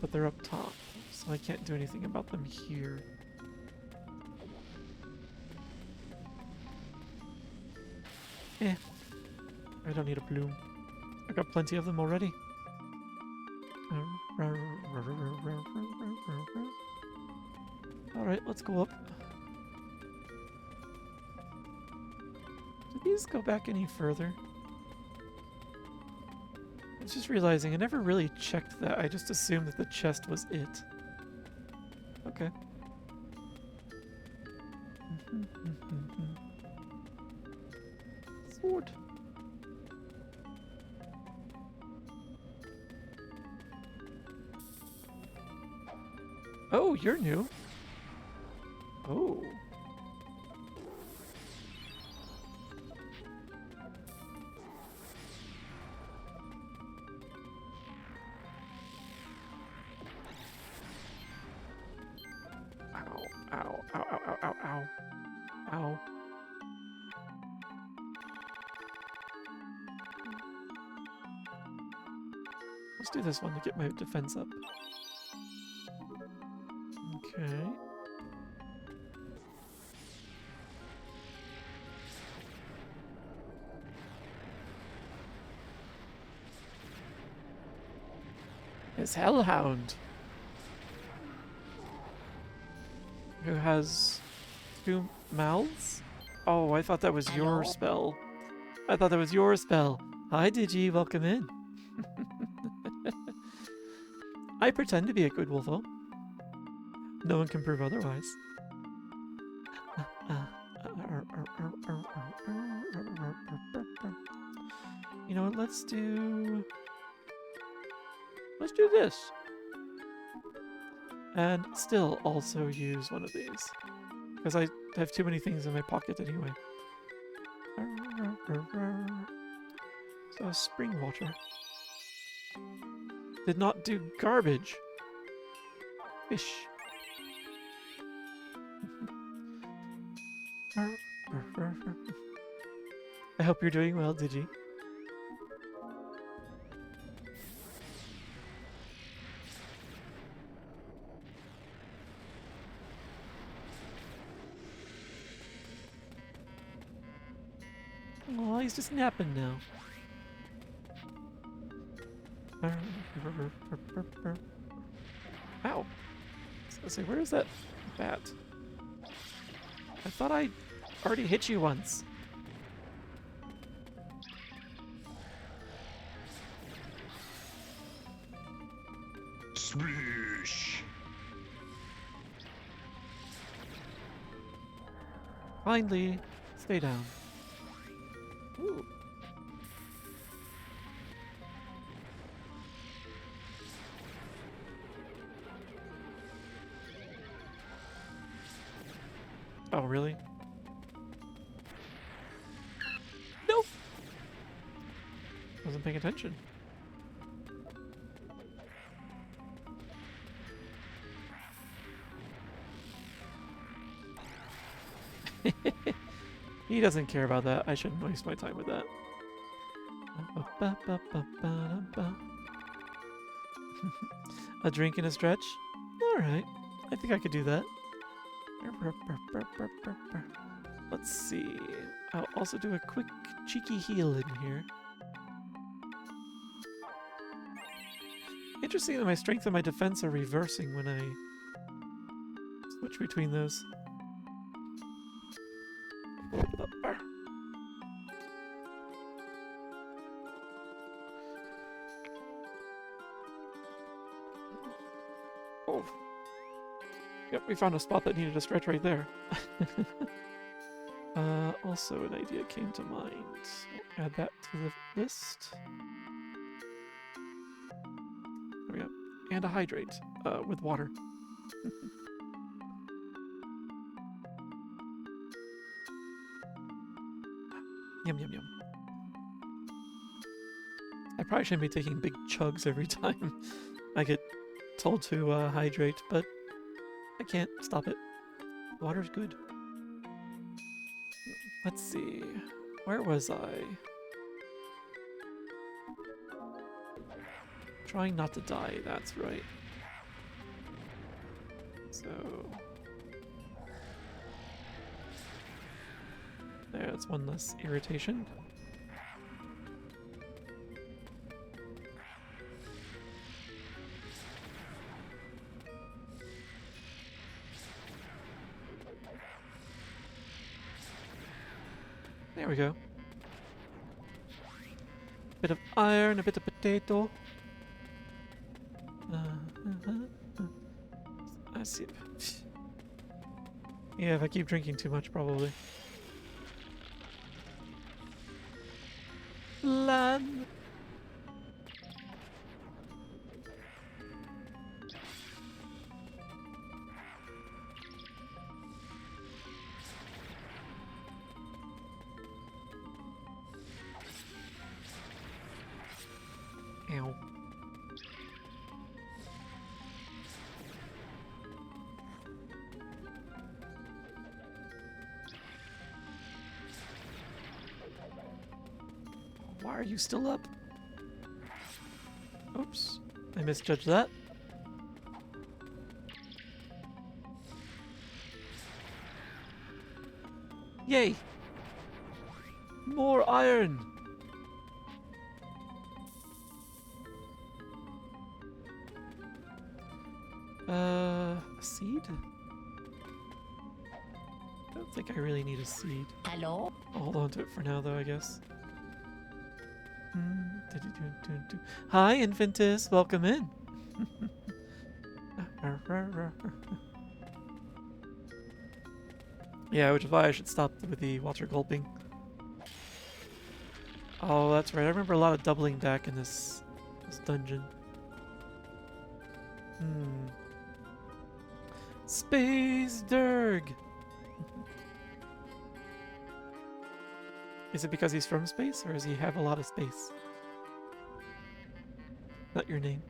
But they're up top, so I can't do anything about them here. I don't need a bloom. I got plenty of them already. Alright, let's go up. Did these go back any further? I was just realizing I never really checked that. I just assumed that the chest was it. Okay. Sword. Oh, you're new. Oh. Ow, ow, ow, ow, ow, ow, ow. Ow. Let's do this one to get my defense up. Okay. It's Hellhound, who has 2 mouths. Oh, I thought that was your Hello? spell. I thought that was your spell. Hi, Digi. Welcome in. I pretend to be a good wolfo. No one can prove otherwise. You know what? Let's do this. And still also use one of these. Because I have too many things in my pocket anyway. So spring water. Did not do garbage. Fish. I hope you're doing well, Digi. Oh, he's just napping now. Ow. Let's see, where is that bat? I thought I already hit you once. Sploosh. Finally, stay down. Ooh. Oh, really? Nope. Wasn't paying attention. He doesn't care about that. I shouldn't waste my time with that. A drink and a stretch? Alright. I think I could do that. Let's see. I'll also do a quick cheeky heal in here. Interesting that my strength and my defense are reversing when I switch between those. Oh. Yep, we found a spot that needed a stretch right there. Also, an idea came to mind. Add that to the list. There we go. And a hydrate with water. Yum, yum, yum. I probably shouldn't be taking big chugs every time I get told to hydrate, but I can't stop it. Water's good. Let's see. Where was I? Trying not to die, that's right. So... there's one less irritation. There we go. Bit of iron, a bit of potato. I see. Yeah, if I keep drinking too much, probably. Land. Ow. Why are you still up? Oops. I misjudged that. Yay! More iron! A seed? I don't think I really need a seed. Hello? I'll hold on to it for now, though, I guess. Hi, Infantis. Welcome in. Yeah, which is why I should stop with the water gulping. Oh, that's right. I remember a lot of doubling back in this dungeon. Space Durg! Is it because he's from space, or does he have a lot of space? Not your name.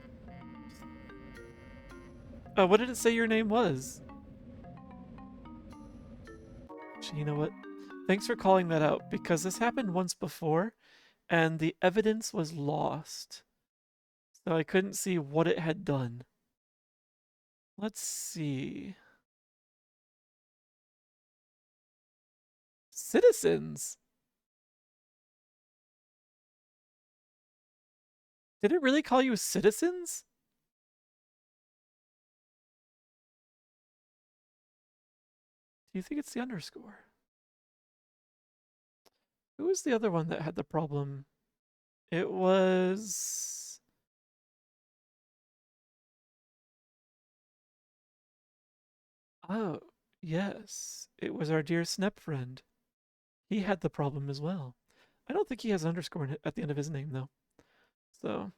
Oh, what did it say your name was? Actually, you know what? Thanks for calling that out, because this happened once before, and the evidence was lost. So I couldn't see what it had done. Let's see. Citizens! Did it really call you citizens? Do you think it's the underscore? Who was the other one that had the problem? It was... Oh, yes. It was our dear Snep friend. He had the problem as well. I don't think he has an underscore at the end of his name, though. So...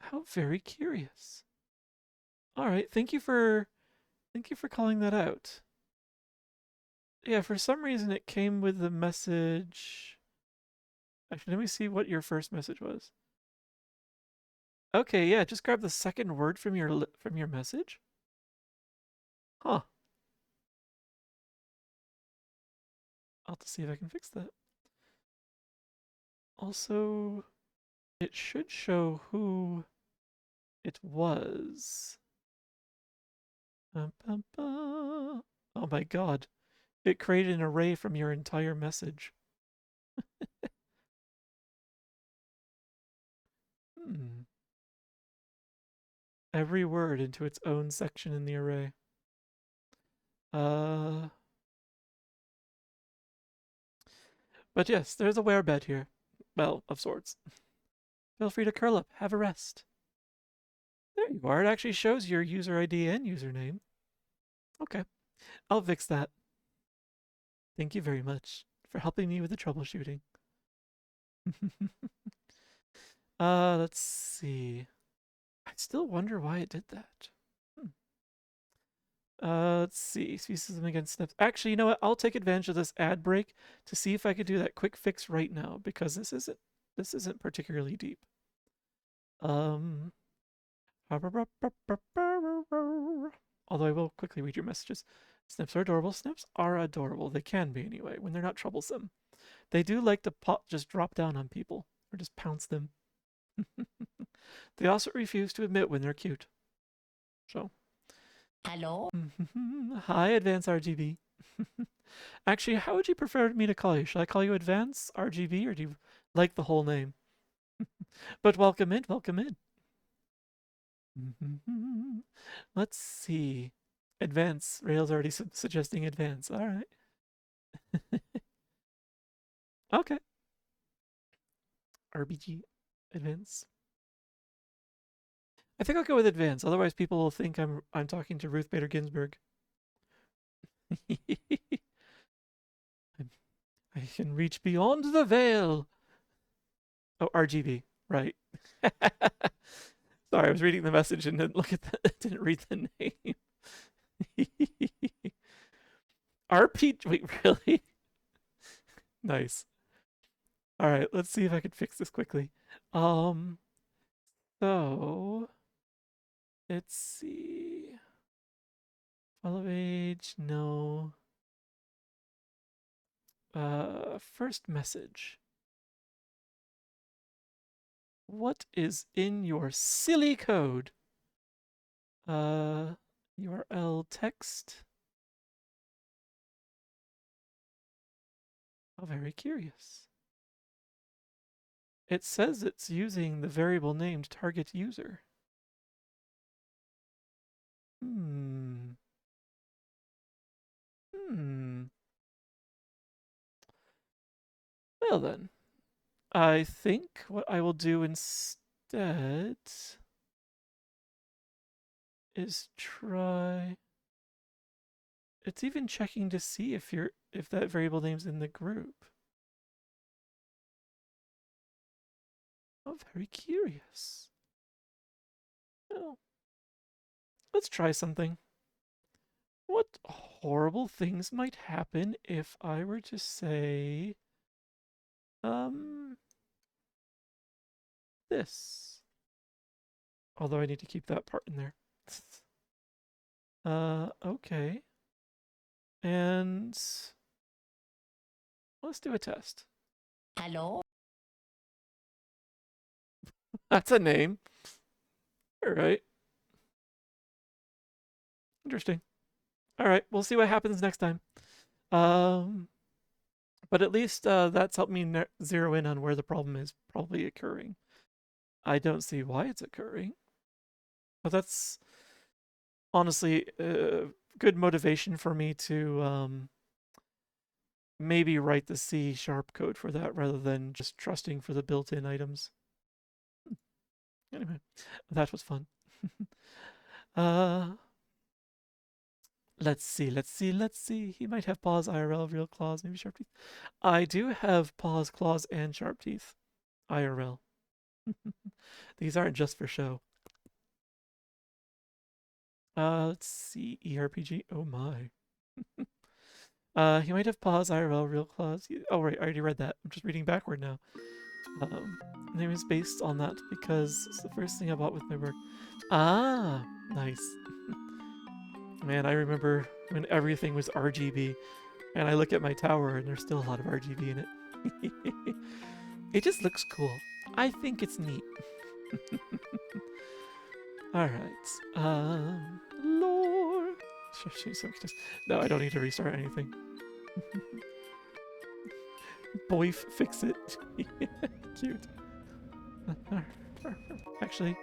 How very curious. Alright, thank you for calling that out. Yeah, for some reason it came with the message... Actually, let me see what your first message was. Okay, yeah, just grab the second word from your message. Huh. I'll have to see if I can fix that. Also, it should show who it was. Oh my god. It created an array from your entire message. Every word into its own section in the array. But yes, there's a werebed here. Well, of sorts. Feel free to curl up, have a rest. There you are. It actually shows your user ID and username. Okay, I'll fix that. Thank you very much for helping me with the troubleshooting. Let's see. I still wonder why it did that. Let's see. Species against snips. Actually, you know what? I'll take advantage of this ad break to see if I could do that quick fix right now, because this isn't particularly deep. Although I will quickly read your messages. Snips are adorable. Snips are adorable. They can be anyway, when they're not troublesome. They do like to just drop down on people or just pounce them. They also refuse to admit when they're cute. So. Hello? Hi, Advance RGB. Actually, how would you prefer me to call you? Should I call you Advance RGB, or do you like the whole name? But welcome in, welcome in. Let's see. Advance. Rail's already suggesting advance. All right. Okay. RBG advance. I think I'll go with advance. Otherwise, people will think I'm talking to Ruth Bader Ginsburg. I can reach beyond the veil. Oh, RGB, right. Sorry, I was reading the message and didn't look at didn't read the name. RPG, wait, really? Nice. All right, let's see if I can fix this quickly. So let's see. Fall of age, no. First message. What is in your silly code? URL text. Oh, very curious. It says it's using the variable named target user. Hmm. Well then, I think what I will do instead is try. It's even checking to see if that variable name's in the group. Oh, very curious. Well, let's try something. What horrible things might happen if I were to say, this? Although I need to keep that part in there. Okay. And let's do a test. Hello? That's a name. All right. Interesting. All right, we'll see what happens next time. But at least that's helped me zero in on where the problem is probably occurring. I don't see why it's occurring, but that's honestly good motivation for me to maybe write the C# code for that rather than just trusting for the built-in items. Anyway, that was fun. Let's see. He might have paws, IRL, real claws, maybe sharp teeth. I do have paws, claws, and sharp teeth. IRL. These aren't just for show. Let's see. ERPG. Oh my. He might have paws, IRL, real claws. Oh, right. I already read that. I'm just reading backward now. Name is based on that because it's the first thing I bought with my work. Ah, nice. Man, I remember when everything was RGB, and I look at my tower and there's still a lot of RGB in it. It just looks cool. I think it's neat. Alright. Lore. No, I don't need to restart anything. Boyf, fix it. Cute. Actually,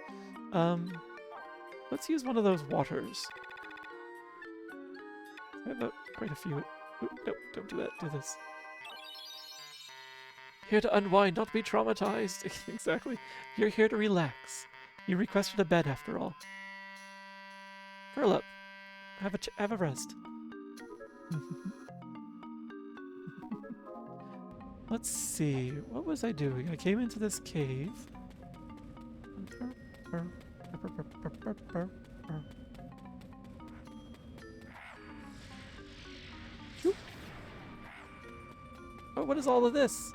let's use one of those waters. I have quite a few. Ooh, no, don't do that. Do this. Here to unwind, not be traumatized. Exactly. You're here to relax. You requested a bed after all. Curl up. Have a rest. Let's see. What was I doing? I came into this cave. Oh, what is all of this?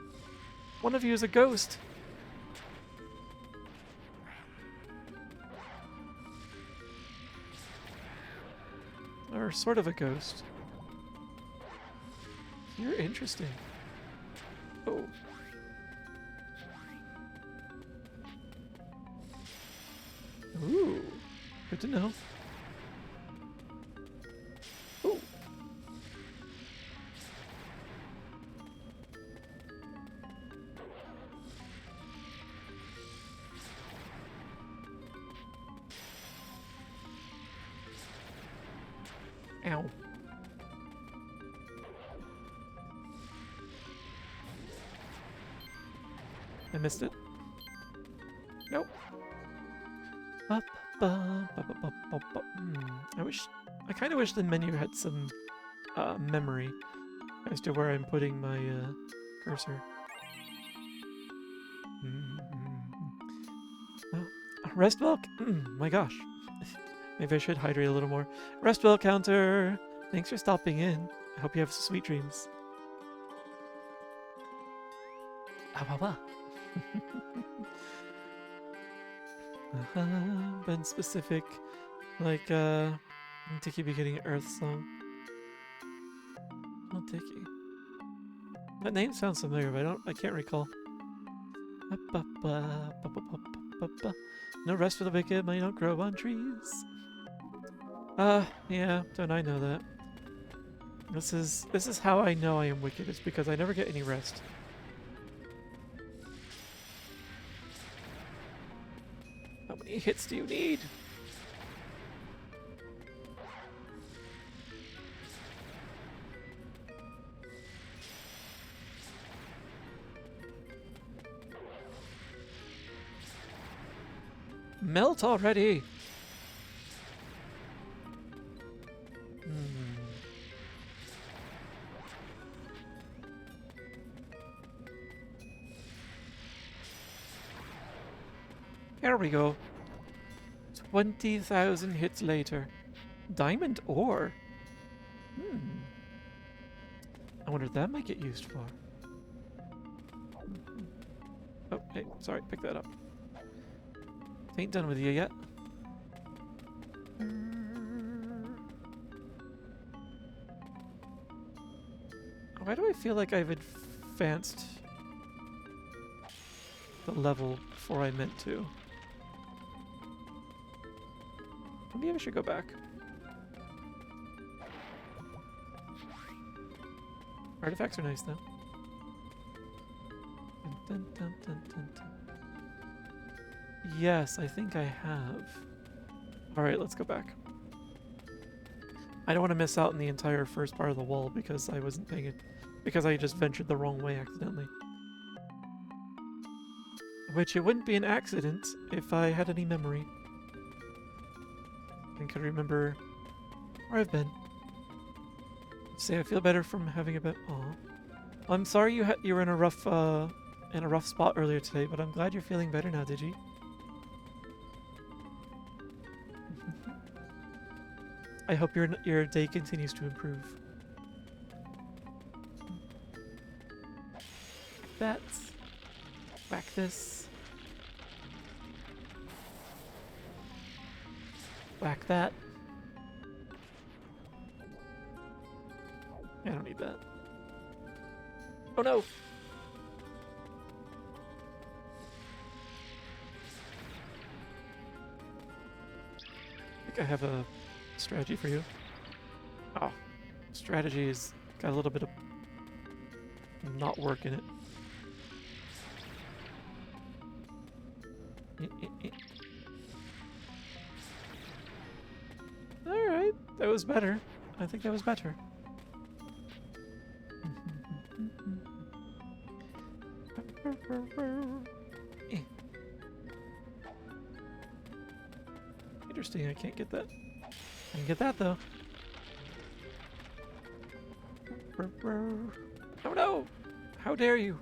One of you is a ghost. Or sort of a ghost. You're interesting. Oh. Ooh. Good to know. Ooh. Ow. I missed it. Nope. I kind of wish the menu had some memory as to where I'm putting my cursor. Rest milk? My gosh. Maybe I should hydrate a little more. Rest milk counter! Thanks for stopping in. I hope you have sweet dreams. Been specific. Like, Tiki be getting Earth Song. Oh, Tiki. That name sounds familiar, but I can't recall. No rest for the wicked, money don't grow on trees. Yeah, don't I know that? This is how I know I am wicked. It's because I never get any rest. How many hits do you need? Melt already! There we go. 20,000 hits later. Diamond ore? I wonder what that might get used for. Oh, hey, sorry, pick that up. Ain't done with you yet. Why do I feel like I've advanced the level before I meant to? Maybe I should go back. Artifacts are nice though. Dun, dun, dun, dun, dun. Yes, I think I have. Alright, let's go back. I don't want to miss out on the entire first part of the wall because I wasn't paying it. Because I just ventured the wrong way accidentally. Which it wouldn't be an accident if I had any memory. And could remember where I've been. Say I feel better from having a bit. Aw, I'm sorry you were in a rough spot earlier today, but I'm glad you're feeling better now, Digi. I hope your day continues to improve. That. Whack this. Whack that. I don't need that. Oh no! I think I have a strategy for you. Oh, strategy has got a little bit of not work in it. Alright, that was better. I think that was better. Interesting, I can't get that. I can get that though. Oh no! How dare you!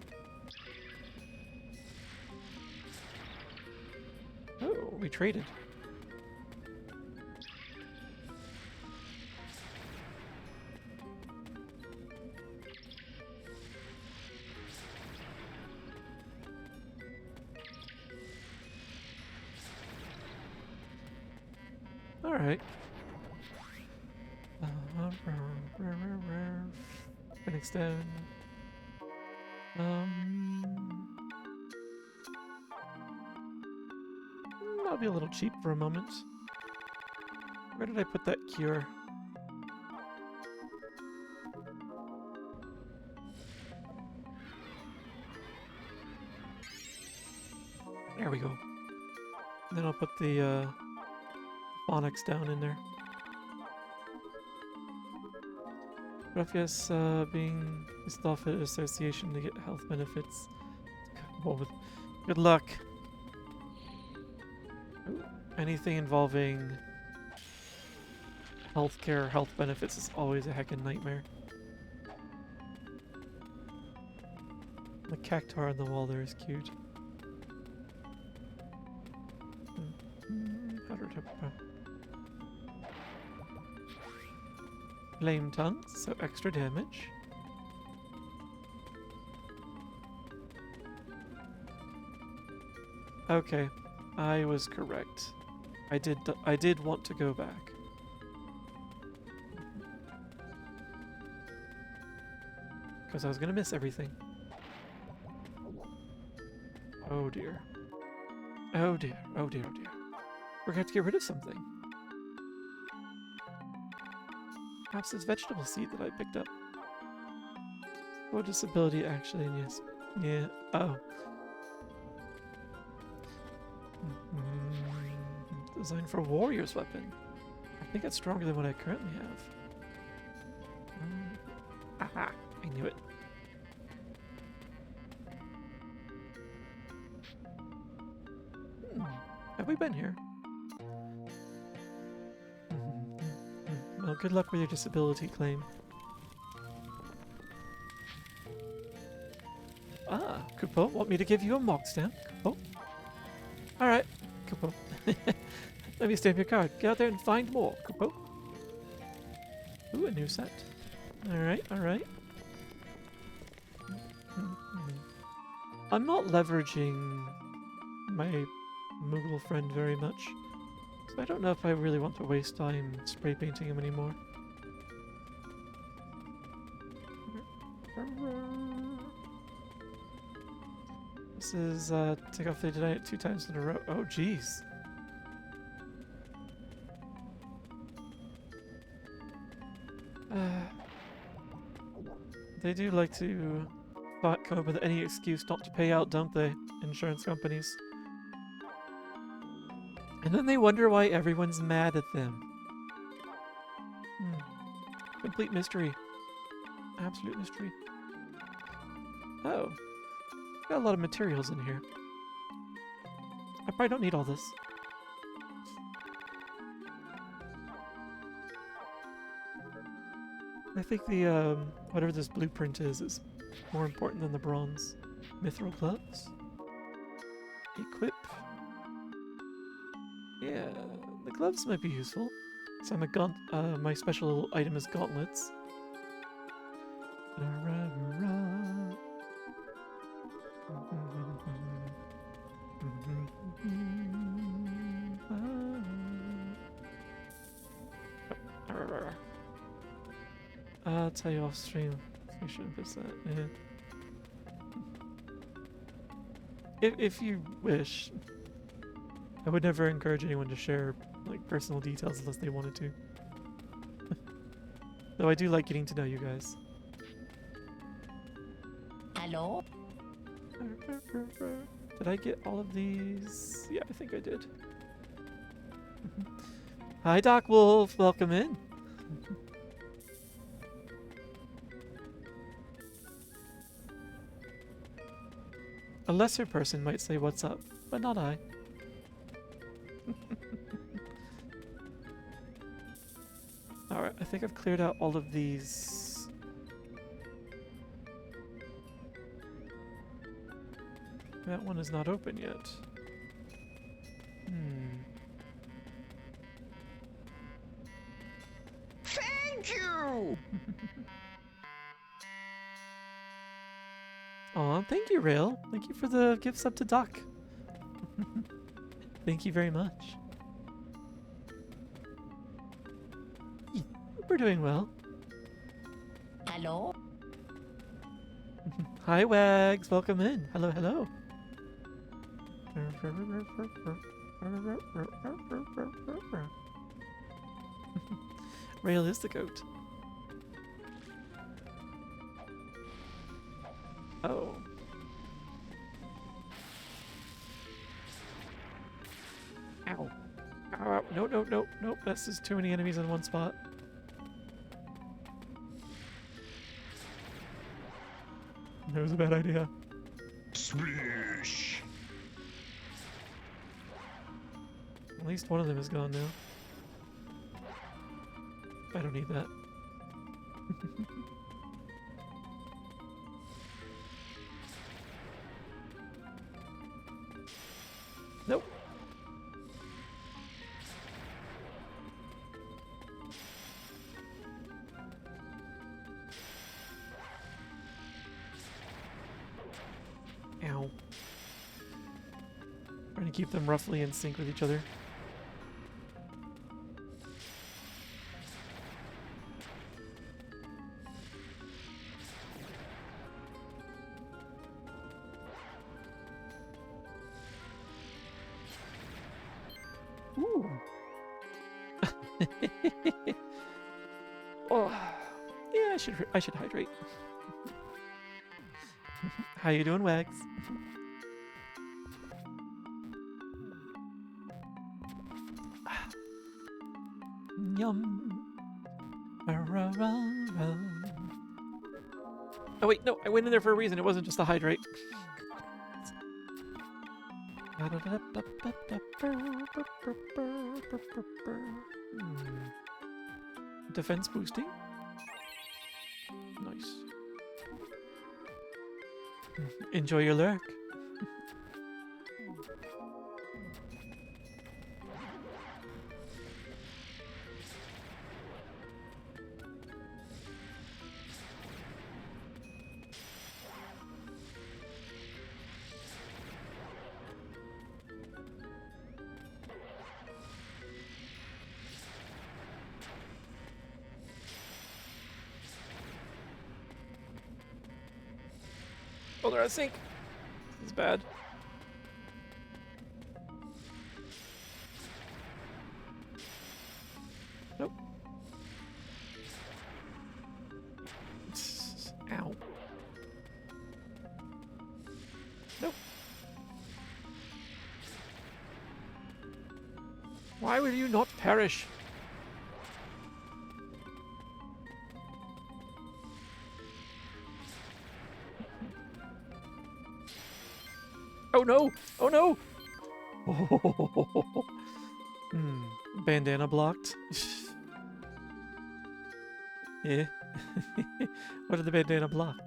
Oh, we traded. All right. Phoenix down. I'll be a little cheap for a moment. Where did I put that cure? There we go. And then I'll put the phonics down in there. Ruffius being pissed off at association to get health benefits. Well, Good luck. Ooh, anything involving healthcare or health benefits is always a heckin' nightmare. The cactar on the wall there is cute. Flame tongues, so extra damage. Okay, I was correct. I did want to go back. Because I was gonna miss everything. Oh dear. Oh dear, oh dear, oh dear. We're gonna have to get rid of something. Perhaps this vegetable seed that I picked up. What disability actually, and yes. Yeah, oh. Designed for a warrior's weapon. I think it's stronger than what I currently have. Aha! I knew it. Have we been here? Well, good luck with your disability claim. Ah, Kupo, want me to give you a mock stamp? Kupo? Alright, Kupo. Let me stamp your card. Get out there and find more, Kupo. Ooh, a new set. Alright, alright. I'm not leveraging my Moogle friend very much. So I don't know if I really want to waste time spray painting him anymore. This is take off the tonight 2 times in a row. Oh jeez. They do like to come up with any excuse not to pay out, don't they? Insurance companies. And then they wonder why everyone's mad at them. Complete mystery. Absolute mystery. Oh. Got a lot of materials in here. I probably don't need all this. I think the, whatever this blueprint is more important than the bronze. Mithril gloves. Equip. Yeah, the gloves might be useful. So my special item is gauntlets. I'll tell you off stream. I shouldn't miss that. Yeah. If you wish, I would never encourage anyone to share like personal details unless they wanted to. Though I do like getting to know you guys. Hello? Did I get all of these? Yeah, I think I did. Hi, Doc Wolf. Welcome in. A lesser person might say what's up, but not I. Alright, I think I've cleared out all of these. That one is not open yet. Thank you! Aw, thank you, Rail. Thank you for the gift sub to Doc. Thank you very much. We're doing well. Hello? Hi, Wags. Welcome in. Hello, hello. Rail is the goat. Oh. Ow. Ow, ow. No, no, no, nope. That's just too many enemies in one spot. That was a bad idea. Splish! At least one of them is gone now. I don't need that. Nope. Ow. Trying to keep them roughly in sync with each other. Ooh. Oh, yeah, I should hydrate. How you doing, Wags? Yum. Oh wait, no, I went in there for a reason. It wasn't just to hydrate. Defense boosting. Nice. Enjoy your lurk. Oh, they're out of sync. This is bad. Nope. Ow. Nope. Why will you not perish? Oh no! Oh no! Oh. Bandana blocked. Yeah. What did the bandana block?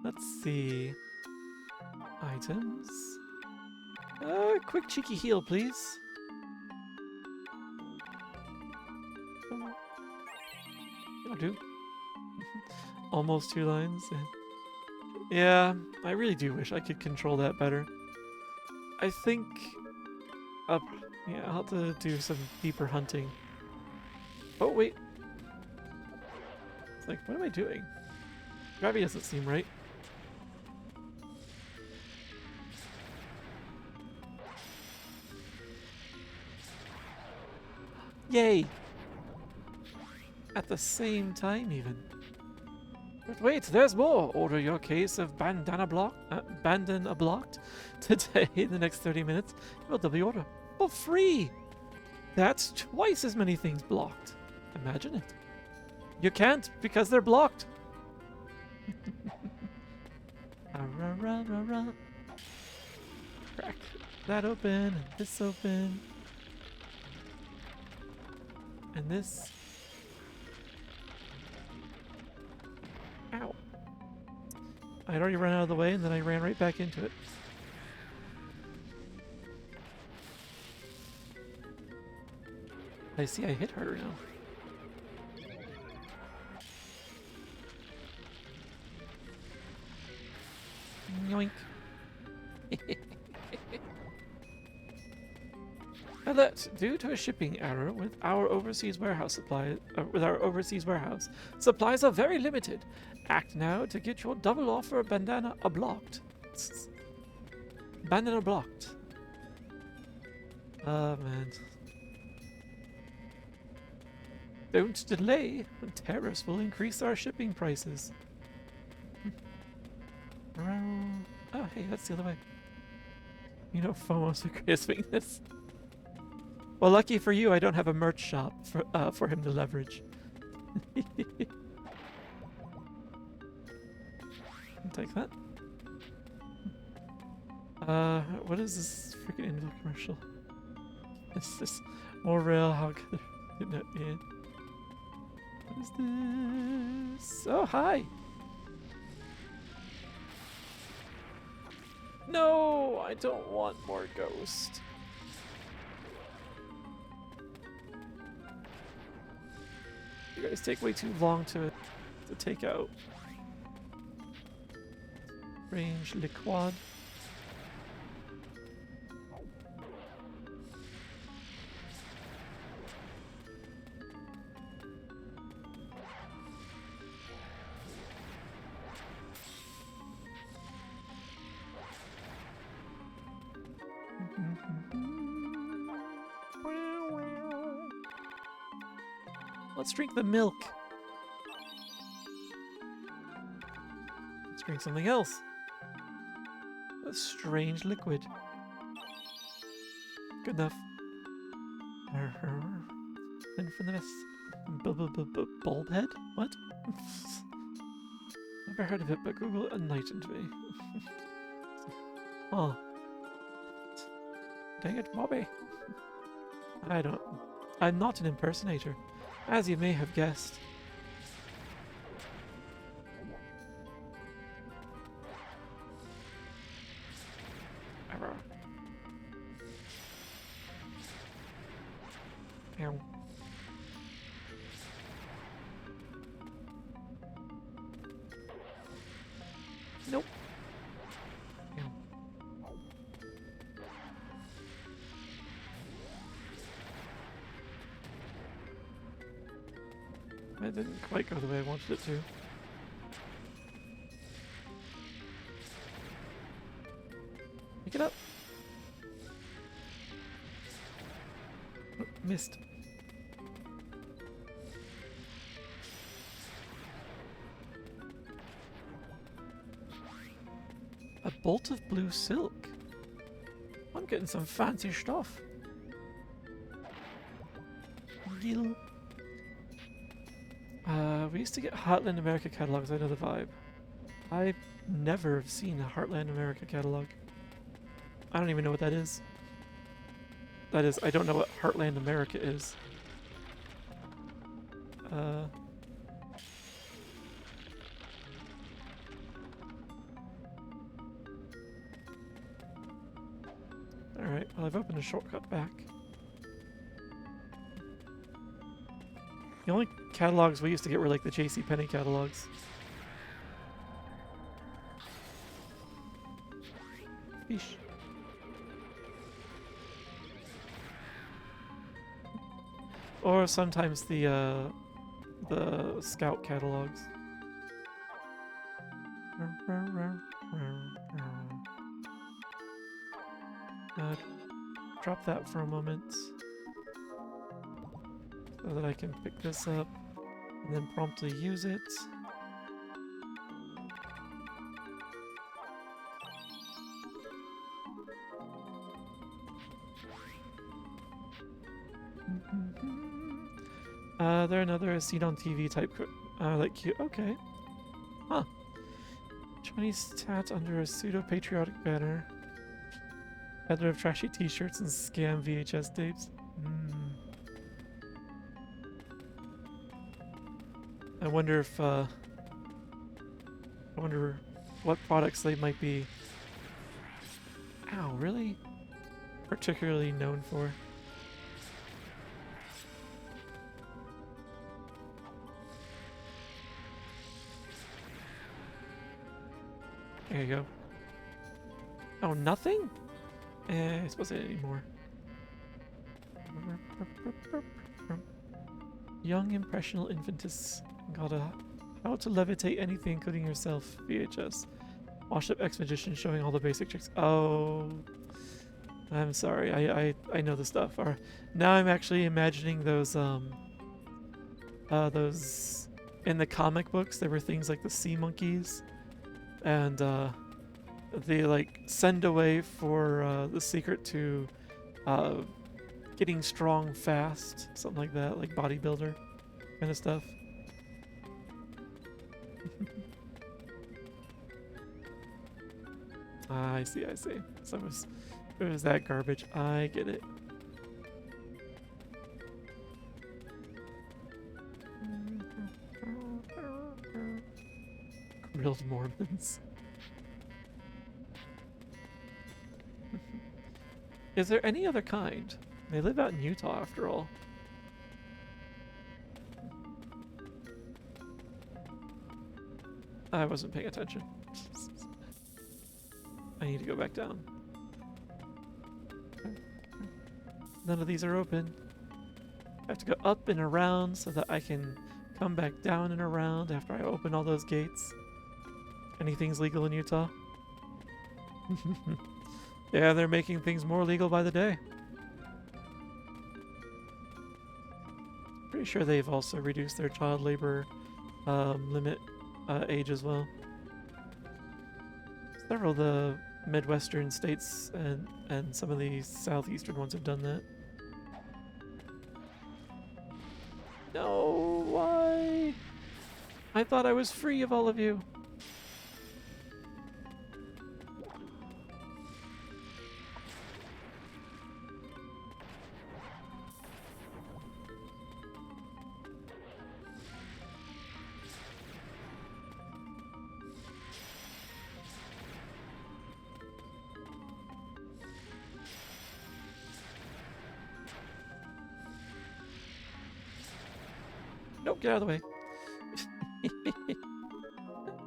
Let's see. Items. Quick cheeky heal, please. That'll do. Almost 2 lines. Yeah, I really do wish I could control that better. I think... yeah, I'll have to do some deeper hunting. Oh, wait. It's like, what am I doing? Gravity doesn't seem right. Yay! At the same time, even. But wait, there's more! Order your case of bandana blocked today in the next 30 minutes. We'll double the order. For free! That's twice as many things blocked. Imagine it. You can't because they're blocked. Crack that open, and this open. And this. Ow. I had already run out of the way and then I ran right back into it. I see I hit harder now. Yoink. Alert! Due to a shipping error with our overseas warehouse supplies are very limited. Act now to get your double offer bandana blocked. Bandana blocked. Oh man. Don't delay. Tariffs will increase our shipping prices. Oh, hey, that's the other way. You know, FOMO's the greatest weakness. Well, lucky for you, I don't have a merch shop for him to leverage. Take that. What is this freaking Inval commercial? Is this more real? How could it not be? What is this? Oh, hi! No, I don't want more ghost. You guys take way too long to take out. Range liquid. Let's drink the milk. Let's drink something else. A strange liquid. Good enough. And for the best. Bulb head? What? Never heard of it, but Google enlightened me. Oh. Dang it, Bobby. I'm not an impersonator, as you may have guessed. Ow. Nope. Ow. That didn't quite go the way I wanted it to. Pick it up. Oh, missed. A bolt of blue silk. I'm getting some fancy stuff. Gil. We used to get Heartland America catalogs. I know the vibe. I've never seen a Heartland America catalog. I don't even know what that is. That is, I don't know what Heartland America is. Alright, well I've opened a shortcut back. The only catalogs we used to get were like the JCPenney catalogs. Fish. Or sometimes the Scout catalogs. Drop that for a moment so that I can pick this up and then promptly use it. They're another seen on TV type, like cute. Okay. Huh. Chinese tat under a pseudo-patriotic banner. Peddler of trashy t-shirts and scam VHS tapes. I wonder if, I wonder what products they might be, ow, really? Particularly known for. There you go. Oh, nothing? I suppose I need more. Young impressional infantis. Got a how to levitate anything, including yourself. VHS. Washed up expedition showing all the basic tricks. Oh, I'm sorry. I know the stuff. Now I'm actually imagining those in the comic books. There were things like the sea monkeys, and they like send away for the secret to getting strong fast, something like that, like bodybuilder kind of stuff. Ah, I see, I see. So it was that garbage. I get it. Grilled Mormons. Is there any other kind? They live out in Utah after all. I wasn't paying attention. I need to go back down. None of these are open. I have to go up and around so that I can come back down and around after I open all those gates. Anything's legal in Utah? Yeah, they're making things more legal by the day. Pretty sure they've also reduced their child labor limit age as well. Several of the Midwestern states and some of the southeastern ones have done that. No, why? I thought I was free of all of you. Nope, get out of the way.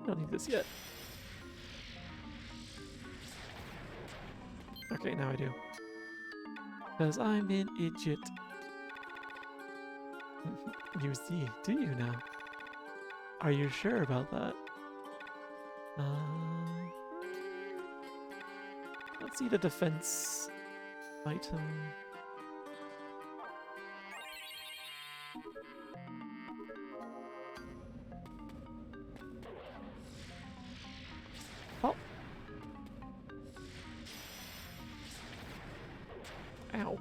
Don't need this yet. Okay, now I do. Because I'm an idiot. You see, do you now? Are you sure about that? Let's see the defense item. Oh. Ow.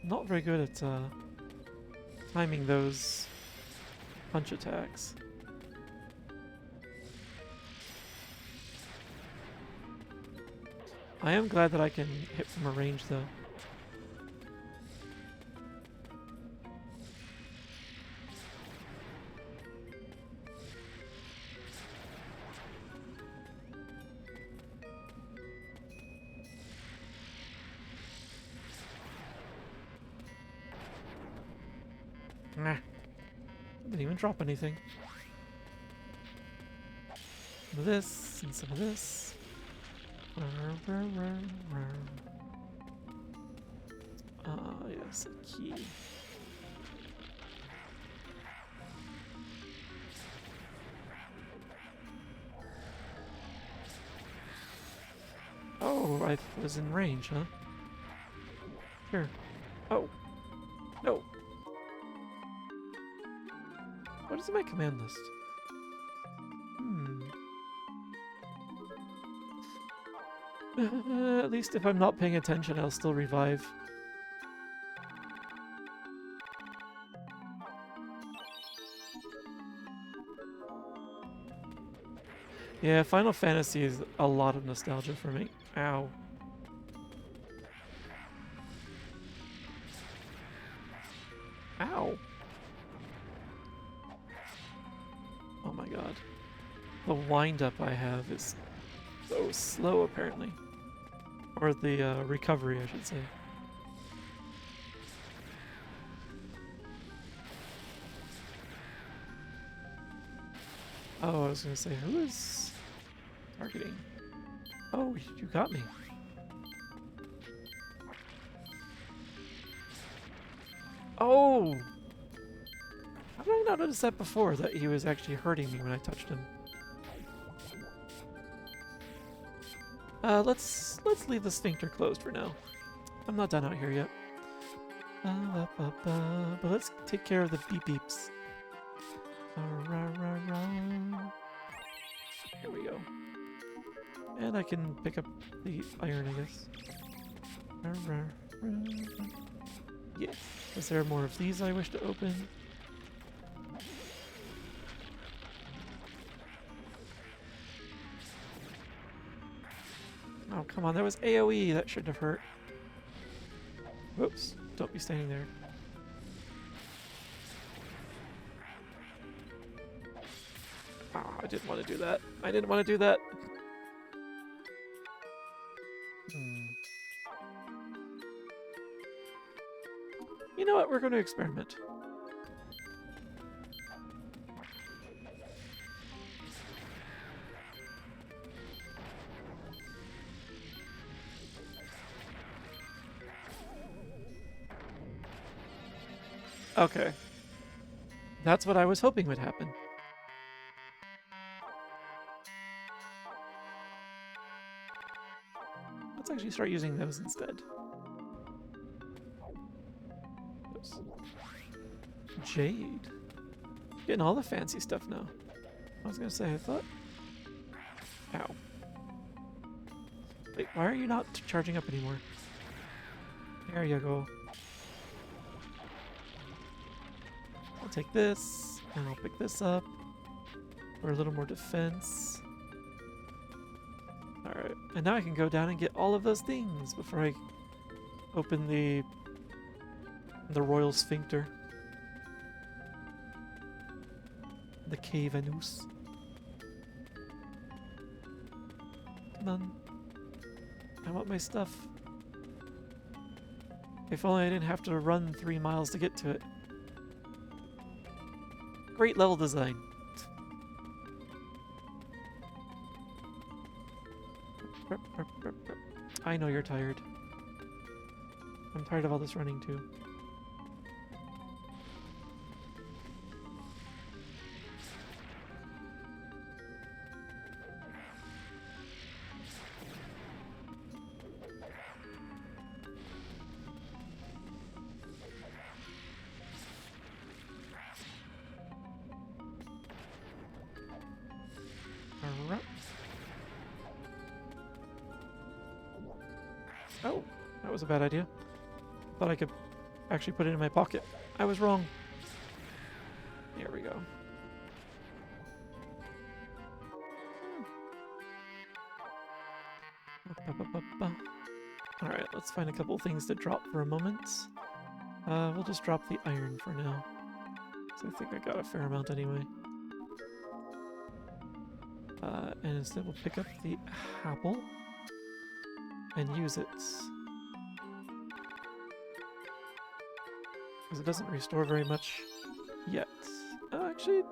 Not very good at timing those punch attacks. I am glad that I can hit from a range though. Nah. Didn't even drop anything. Some of this and some of this. Ah, yes, a key. Oh, I was in range, huh? Sure. Oh. No. What is in my command list? At least if I'm not paying attention, I'll still revive. Yeah, Final Fantasy is a lot of nostalgia for me. Ow. Ow. Oh my god. The wind-up I have is so slow, apparently. Or the recovery, I should say. Oh, I was gonna say, who is targeting? Oh, you got me. Oh! How did I not notice that before, that he was actually hurting me when I touched him? Let's leave the sphincter closed for now. I'm not done out here yet. But let's take care of the beep beeps. Here we go. And I can pick up the iron, I guess. Yes. Is there more of these I wish to open? Oh, come on. There was AoE. That shouldn't have hurt. Whoops. Don't be standing there. Oh, I didn't want to do that. I didn't want to do that. You know what? We're going to experiment. Okay. That's what I was hoping would happen. Let's actually start using those instead. Oops. Jade. Getting all the fancy stuff now. I was gonna say, I thought... Ow. Wait, why are you not charging up anymore? There you go. I'll take this, and I'll pick this up for a little more defense. Alright, and now I can go down and get all of those things before I open the Royal Sphincter. The Cave Anus. Come on. I want my stuff. If only I didn't have to run 3 miles to get to it. Great level design. I know you're tired. I'm tired of all this running too. Alright. Oh, that was a bad idea. Thought I could actually put it in my pocket. I was wrong. There we go. Alright, let's find a couple things to drop for a moment. We'll just drop the iron for now. So I think I got a fair amount anyway. And instead we'll pick up the apple and use it. Because it doesn't restore very much yet. Actually,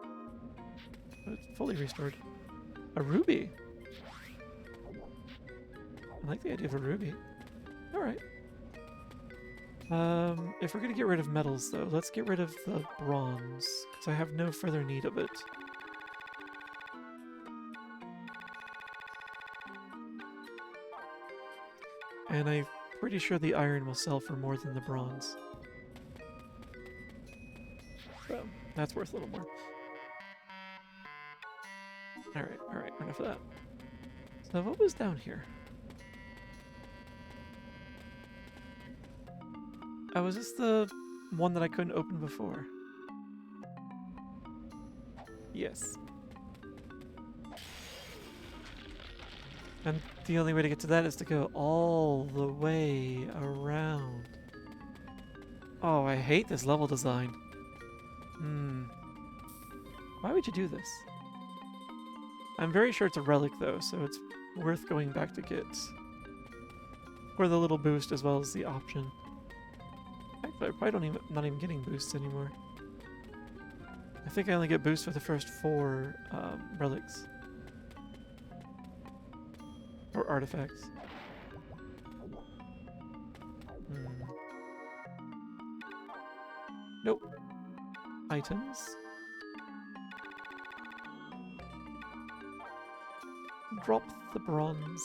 it's fully restored. A ruby! I like the idea of a ruby. Alright. If we're going to get rid of metals, though, let's get rid of the bronze, because I have no further need of it. And I'm pretty sure the iron will sell for more than the bronze. So, that's worth a little more. Alright, enough of that. So what was down here? Oh, was this the one that I couldn't open before? Yes. And the only way to get to that is to go all the way around. Oh, I hate this level design. Why would you do this? I'm very sure it's a relic though, so it's worth going back to get. For the little boost as well as the option. Actually, I probably not even getting boosts anymore. I think I only get boosts for the first 4 relics. Or artifacts. Nope. Items. Drop the bronze.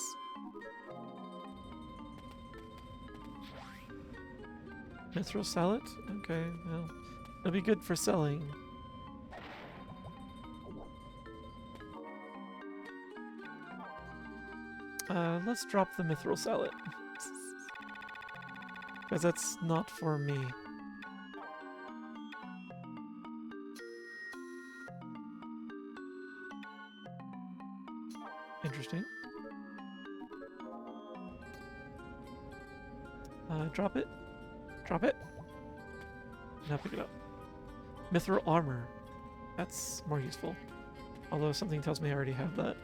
Mithril salad? Okay, well, it'll be good for selling. Let's drop the mithril salad. Because that's not for me. Interesting. Drop it. Drop it. Now pick it up. Mithril armor. That's more useful. Although something tells me I already have that.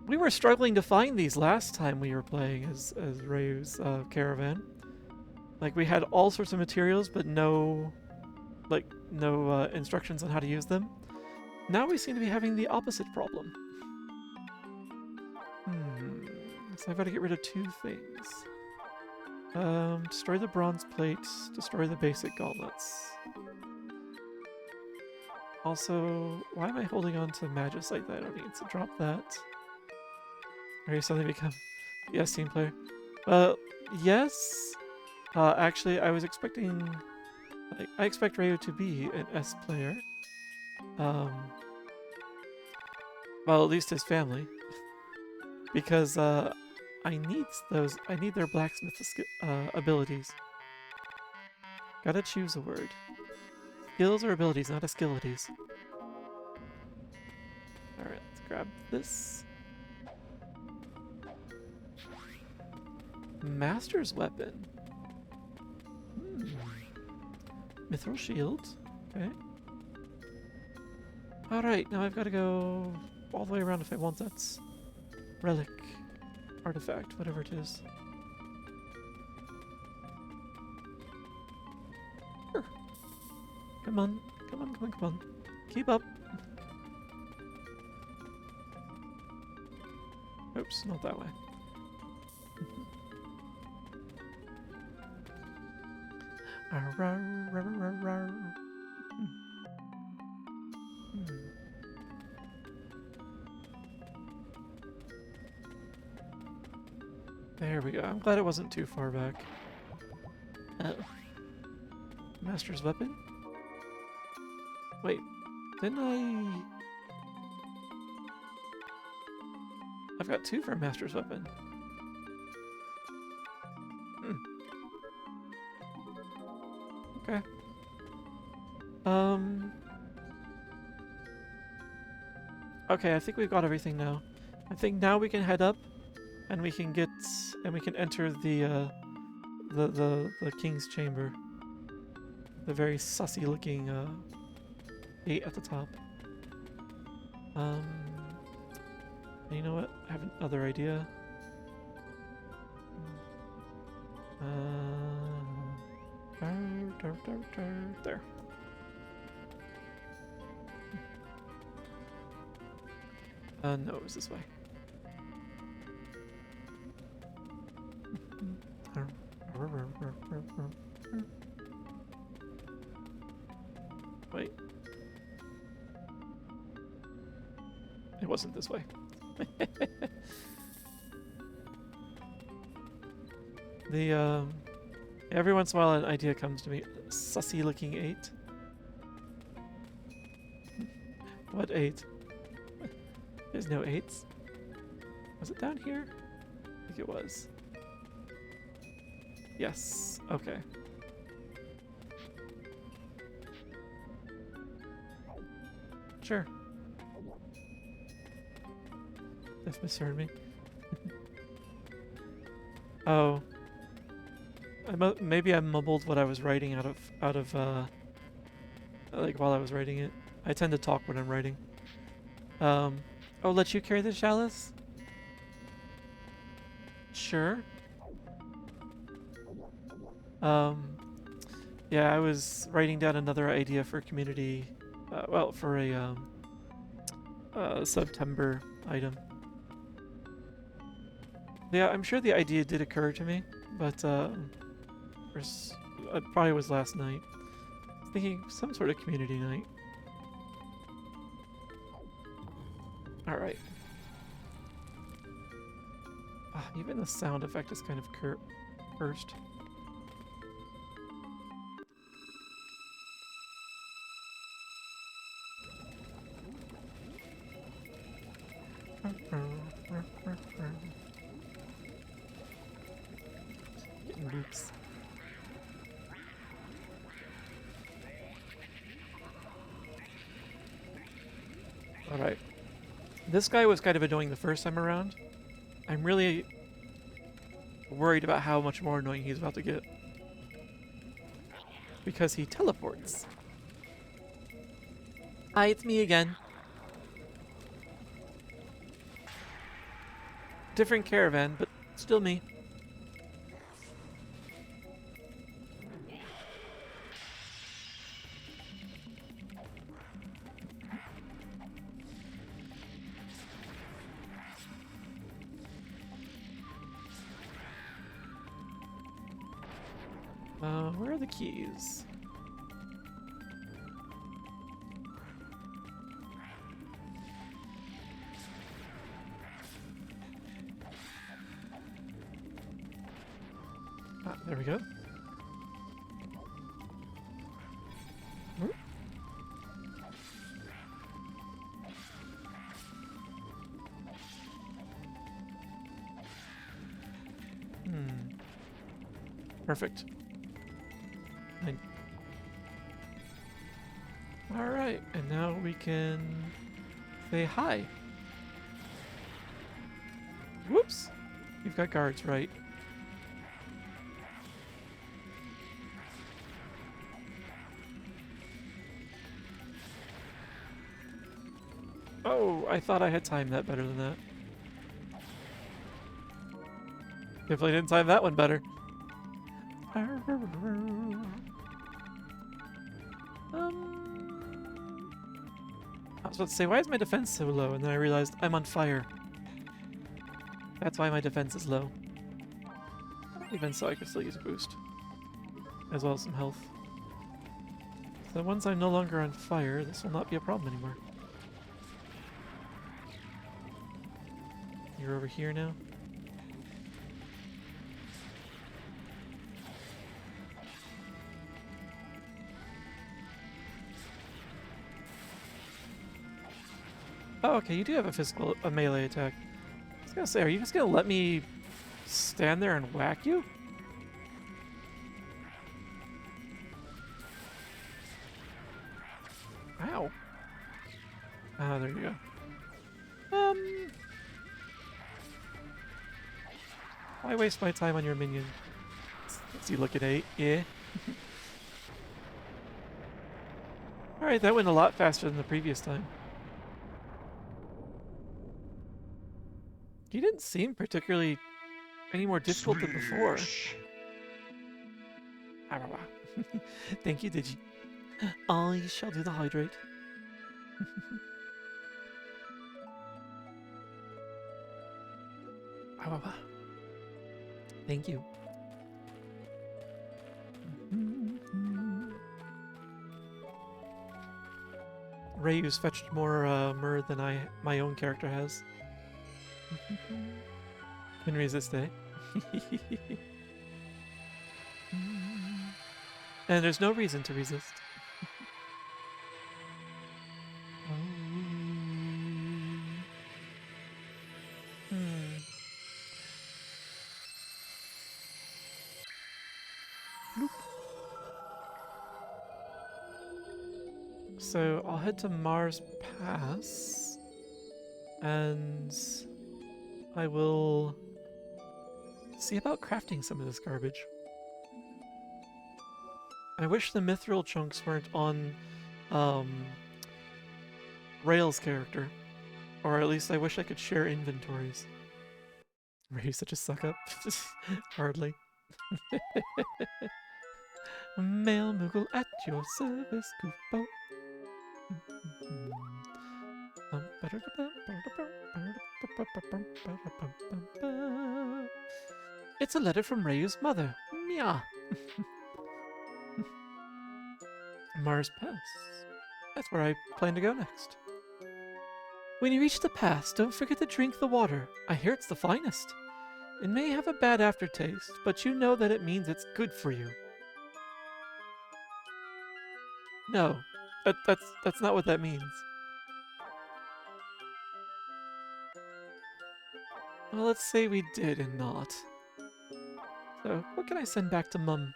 We were struggling to find these last time we were playing as Reyu's caravan. Like, we had all sorts of materials, but no instructions on how to use them. Now we seem to be having the opposite problem. So I've got to get rid of two things. Destroy the bronze plates, destroy the basic gauntlets. Also, why am I holding on to magicite that I don't need? So drop that. Are you suddenly become... Yes, team player. Yes. Actually, I was expecting... I expect Reyu to be an S player. Well, at least his family. Because, I need their blacksmith abilities. Gotta choose a word. Skills or abilities, not abilities. Alright, let's grab this. Master's weapon. Mithril shield. Okay. Alright, now I've got to go all the way around if I want that relic, artifact, whatever it is. Sure. Come on. Come on, come on, come on. Keep up. Oops, not that way. There we go. I'm glad it wasn't too far back. Master's weapon? Wait, didn't I... I've got two for Master's weapon. Okay. Okay, I think we've got everything now. I think now we can head up, and we can enter the king's chamber. The very sussy looking gate at the top. You know what? I have another idea. There. No, it was this way. Wait. It wasn't this way. Every once in a while an idea comes to me. Sussy looking 8. What 8? There's no 8s. Was it down here? I think it was. Yes. Okay. Sure. This misheard me. Oh. Maybe I mumbled what I was writing out of like while I was writing it. I tend to talk when I'm writing. Oh, let you carry the chalice? Sure. Yeah, I was writing down another idea for community, well, for a September item. Yeah, I'm sure the idea did occur to me, but it probably was last night. I was thinking some sort of community night. Alright. Even the sound effect is kind of cursed. Getting loops. Alright. This guy was kind of annoying the first time around. I'm really worried about how much more annoying he's about to get. Because he teleports. Hi, it's me again. Different caravan, but still me. Where are the keys? Ah, there we go. Hmm? Perfect. Alright, and now we can say hi. Whoops! You've got guards, right? Oh, I thought I had timed that better than that. Definitely didn't time that one better. I was about to say, why is my defense so low? And then I realized I'm on fire. That's why my defense is low. Even so, I could still use a boost. As well as some health. So once I'm no longer on fire, this will not be a problem anymore. You're over here now? Oh, okay, you do have a melee attack. I was gonna say, are you just gonna let me stand there and whack you? Ow. Ah, there you go. Why waste my time on your minion? Let's see, look at 8. Yeah. Alright, that went a lot faster than the previous time. He didn't seem particularly any more difficult than before. Thank you, Digi. I shall do the hydrate. Thank you. Reyu's fetched more myrrh than my own character has. Can resist, eh? And there's no reason to resist. So I'll head to Mars Pass, and I will see about crafting some of this garbage. I wish the mithril chunks weren't on Rail's character, or at least I wish I could share inventories. Rayu's such a suck up. Hardly. Mail Moogle at your service, Goofbo. It's a letter from Reyu's mother. Meow. Mars Pass. That's where I plan to go next. When you reach the pass, don't forget to drink the water. I hear it's the finest. It may have a bad aftertaste, but you know that it means it's good for you. No, that's not what that means. Well, let's say we did and not. So, what can I send back to Mum?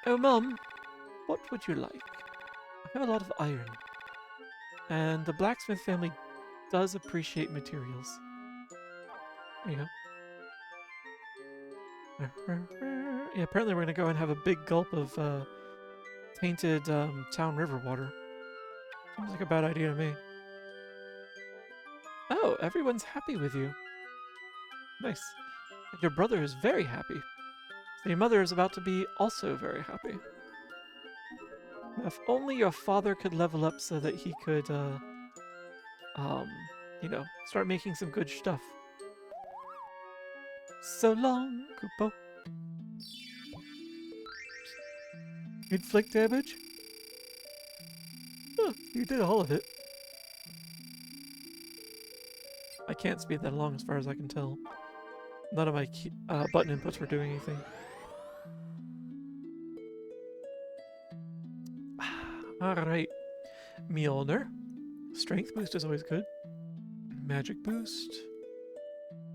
Oh, Mum, what would you like? I have a lot of iron. And the blacksmith family does appreciate materials. There you go. Yeah, apparently we're going to go and have a big gulp of tainted town river water. Seems like a bad idea to me. Oh, everyone's happy with you. Nice. And your brother is very happy. So your mother is about to be also very happy. If only your father could level up so that he could, you know, start making some good stuff. So long, Kupo. Inflict damage? Huh, you did all of it. I can't speed that along as far as I can tell. None of my button inputs were doing anything. Alright. Mjolnir. Strength boost is always good. Magic boost.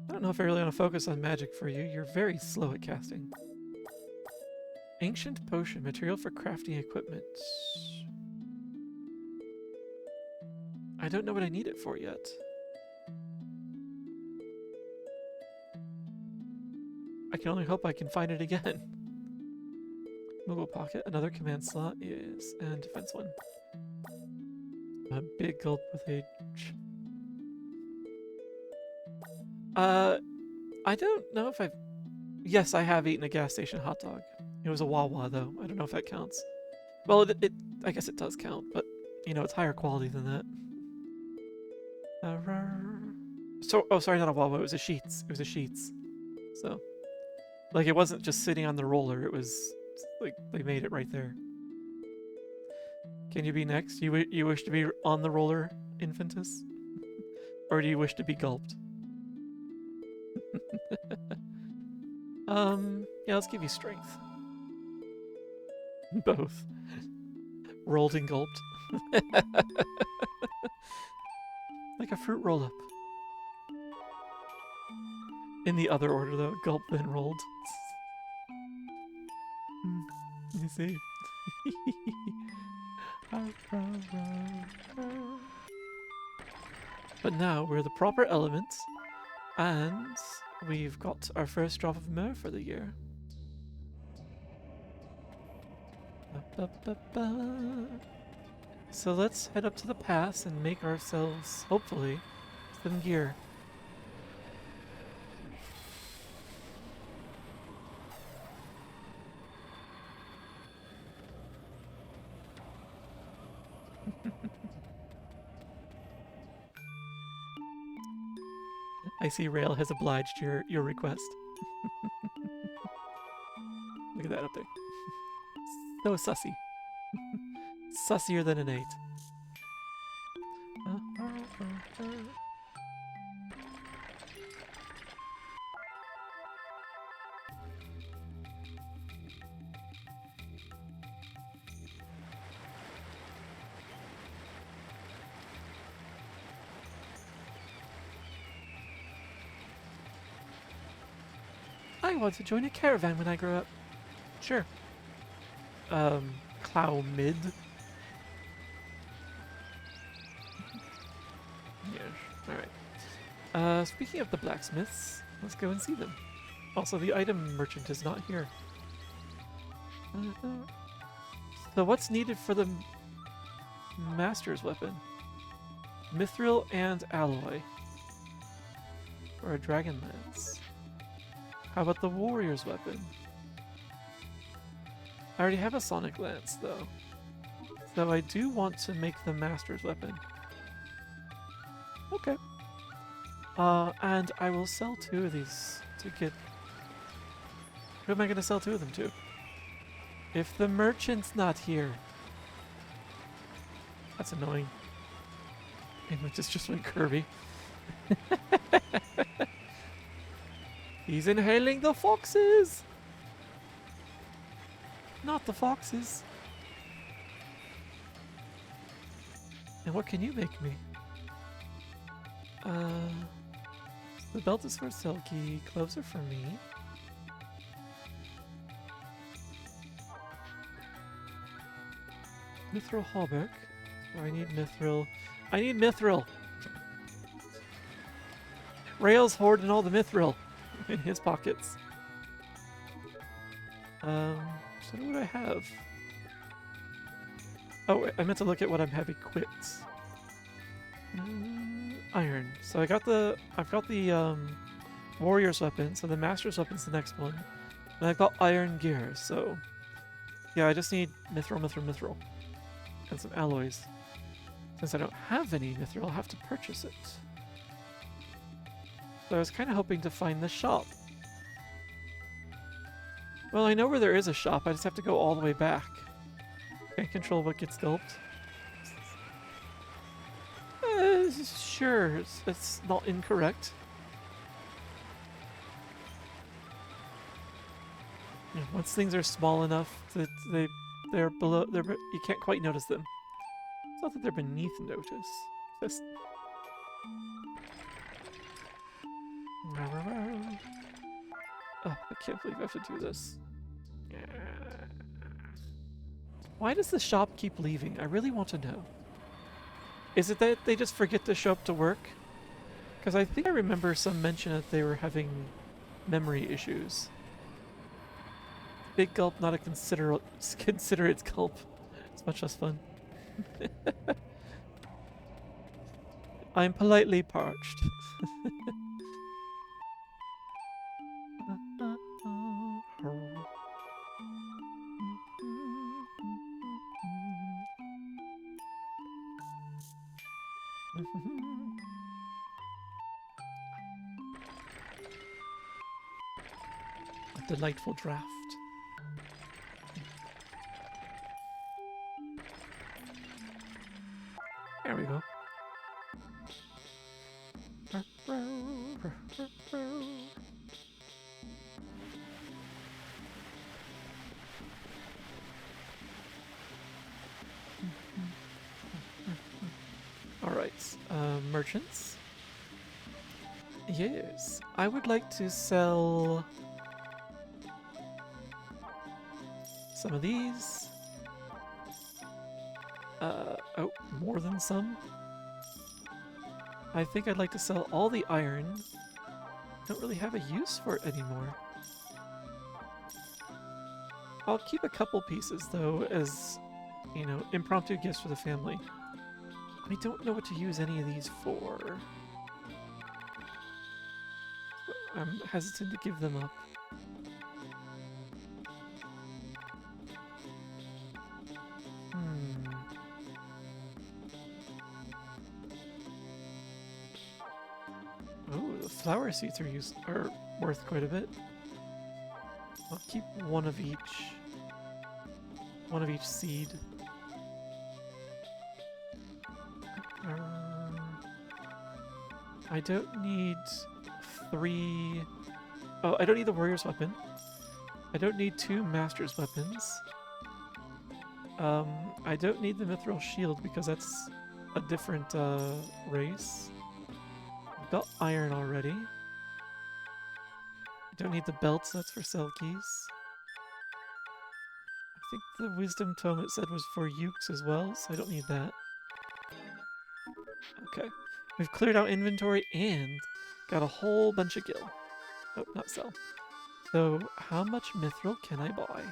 I don't know if I really want to focus on magic for you. You're very slow at casting. Ancient potion. Material for crafting equipment. I don't know what I need it for yet. I can only hope I can find it again. Mobile pocket. Another command slot is... and defense one. A big gulp with age. I don't know if I've... Yes, I have eaten a gas station hot dog. It was a Wawa, though. I don't know if that counts. Well, I guess it does count, but, you know, it's higher quality than that. So, oh, sorry, not a Wawa. It was a Sheets. It was a Sheets. So, like, it wasn't just sitting on the roller. It was, like, they made it right there. Can you be next? You wish to be on the roller, Infantus? Or do you wish to be gulped? Yeah, let's give you strength. Both. Rolled and gulped. Like a fruit roll-up. In the other order, though. Gulp, then rolled. Let me see. But now we're the proper elements, and we've got our first drop of myrrh for the year. So let's head up to the pass and make ourselves, hopefully, some gear. I see Rail has obliged your request. Look at that up there. So sussy. Sussier than an 8. I want to join a caravan when I grow up. Sure. Clow mid. Yes. Alright. Speaking of the blacksmiths, let's go and see them. Also, the item merchant is not here. So what's needed for the master's weapon? Mithril and alloy. Or a dragon lance. How about the warrior's weapon? I already have a sonic lance, though. So I do want to make the master's weapon. Okay. And I will sell 2 of these to get... Who am I going to sell 2 of them to? If the merchant's not here. That's annoying. And it just went Kirby. He's inhaling the foxes! Not the foxes. And what can you make me? The belt is for Silky, gloves are for me. Mithril hauberk. Oh, I need mithril. I need mithril! Rail's hoarding all the mithril in his pockets. So what do I have? Oh, I meant to look at what I have equipped. Iron. So I've got the warrior's weapon, so the master's weapon's the next one. And I've got iron gear, so yeah, I just need mithril. And some alloys. Since I don't have any mithril, I'll have to purchase it. So I was kind of hoping to find the shop. Well, I know where there is a shop, I just have to go all the way back. Can't control what gets gulped. Sure, it's not incorrect. Yeah, once things are small enough that they're below, you can't quite notice them. It's not that they're beneath notice. Just oh, I can't believe I have to do this. Why does the shop keep leaving? I really want to know. Is it that they just forget to show up to work? Because I think I remember some mention that they were having memory issues. Big gulp, not a considerate gulp. It's much less fun. I'm politely parched. A delightful draft. There we go. Alright, merchants. Yes, I would like to sell some of these. Oh, more than some. I think I'd like to sell all the iron. Don't really have a use for it anymore. I'll keep a couple pieces though as, you know, impromptu gifts for the family. I don't know what to use any of these for. I'm hesitant to give them up. Oh, the flower seeds are worth quite a bit. I'll keep one of each seed. I don't need 3... Oh, I don't need the warrior's weapon. I don't need 2 master's weapons. I don't need the mithril shield because that's a different race. I've got iron already. I don't need the belts, that's for Selkies. I think the wisdom tome it said was for Ukes as well, so I don't need that. Okay. We've cleared out inventory and got a whole bunch of gil. Oh, not sell. So, how much mithril can I buy?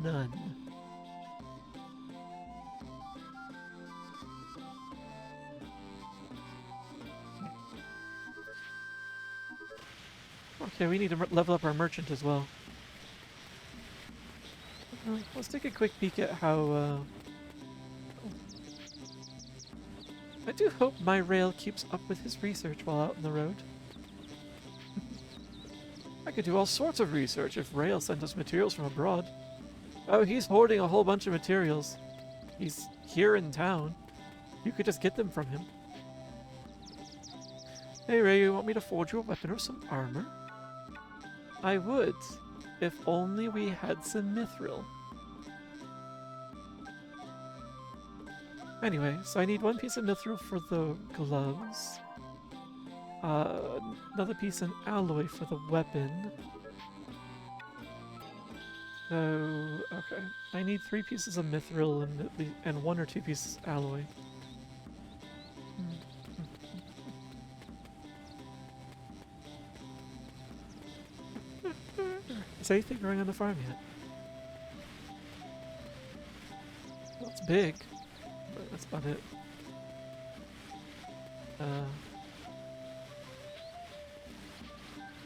None. Okay, we need to level up our merchant as well. Let's take a quick peek at how... I do hope my rail keeps up with his research while out on the road. I could do all sorts of research if Rail sent us materials from abroad. Oh, he's hoarding a whole bunch of materials. He's here in town. You could just get them from him. Hey Reyu, you want me to forge you a weapon or some armor? I would, if only we had some mithril. Anyway, so I need one piece of mithril for the gloves. Another piece of alloy for the weapon. So, okay. I need 3 pieces of mithril and 1 or 2 pieces of alloy. Is anything growing on the farm yet? Well, it's big, but that's about it.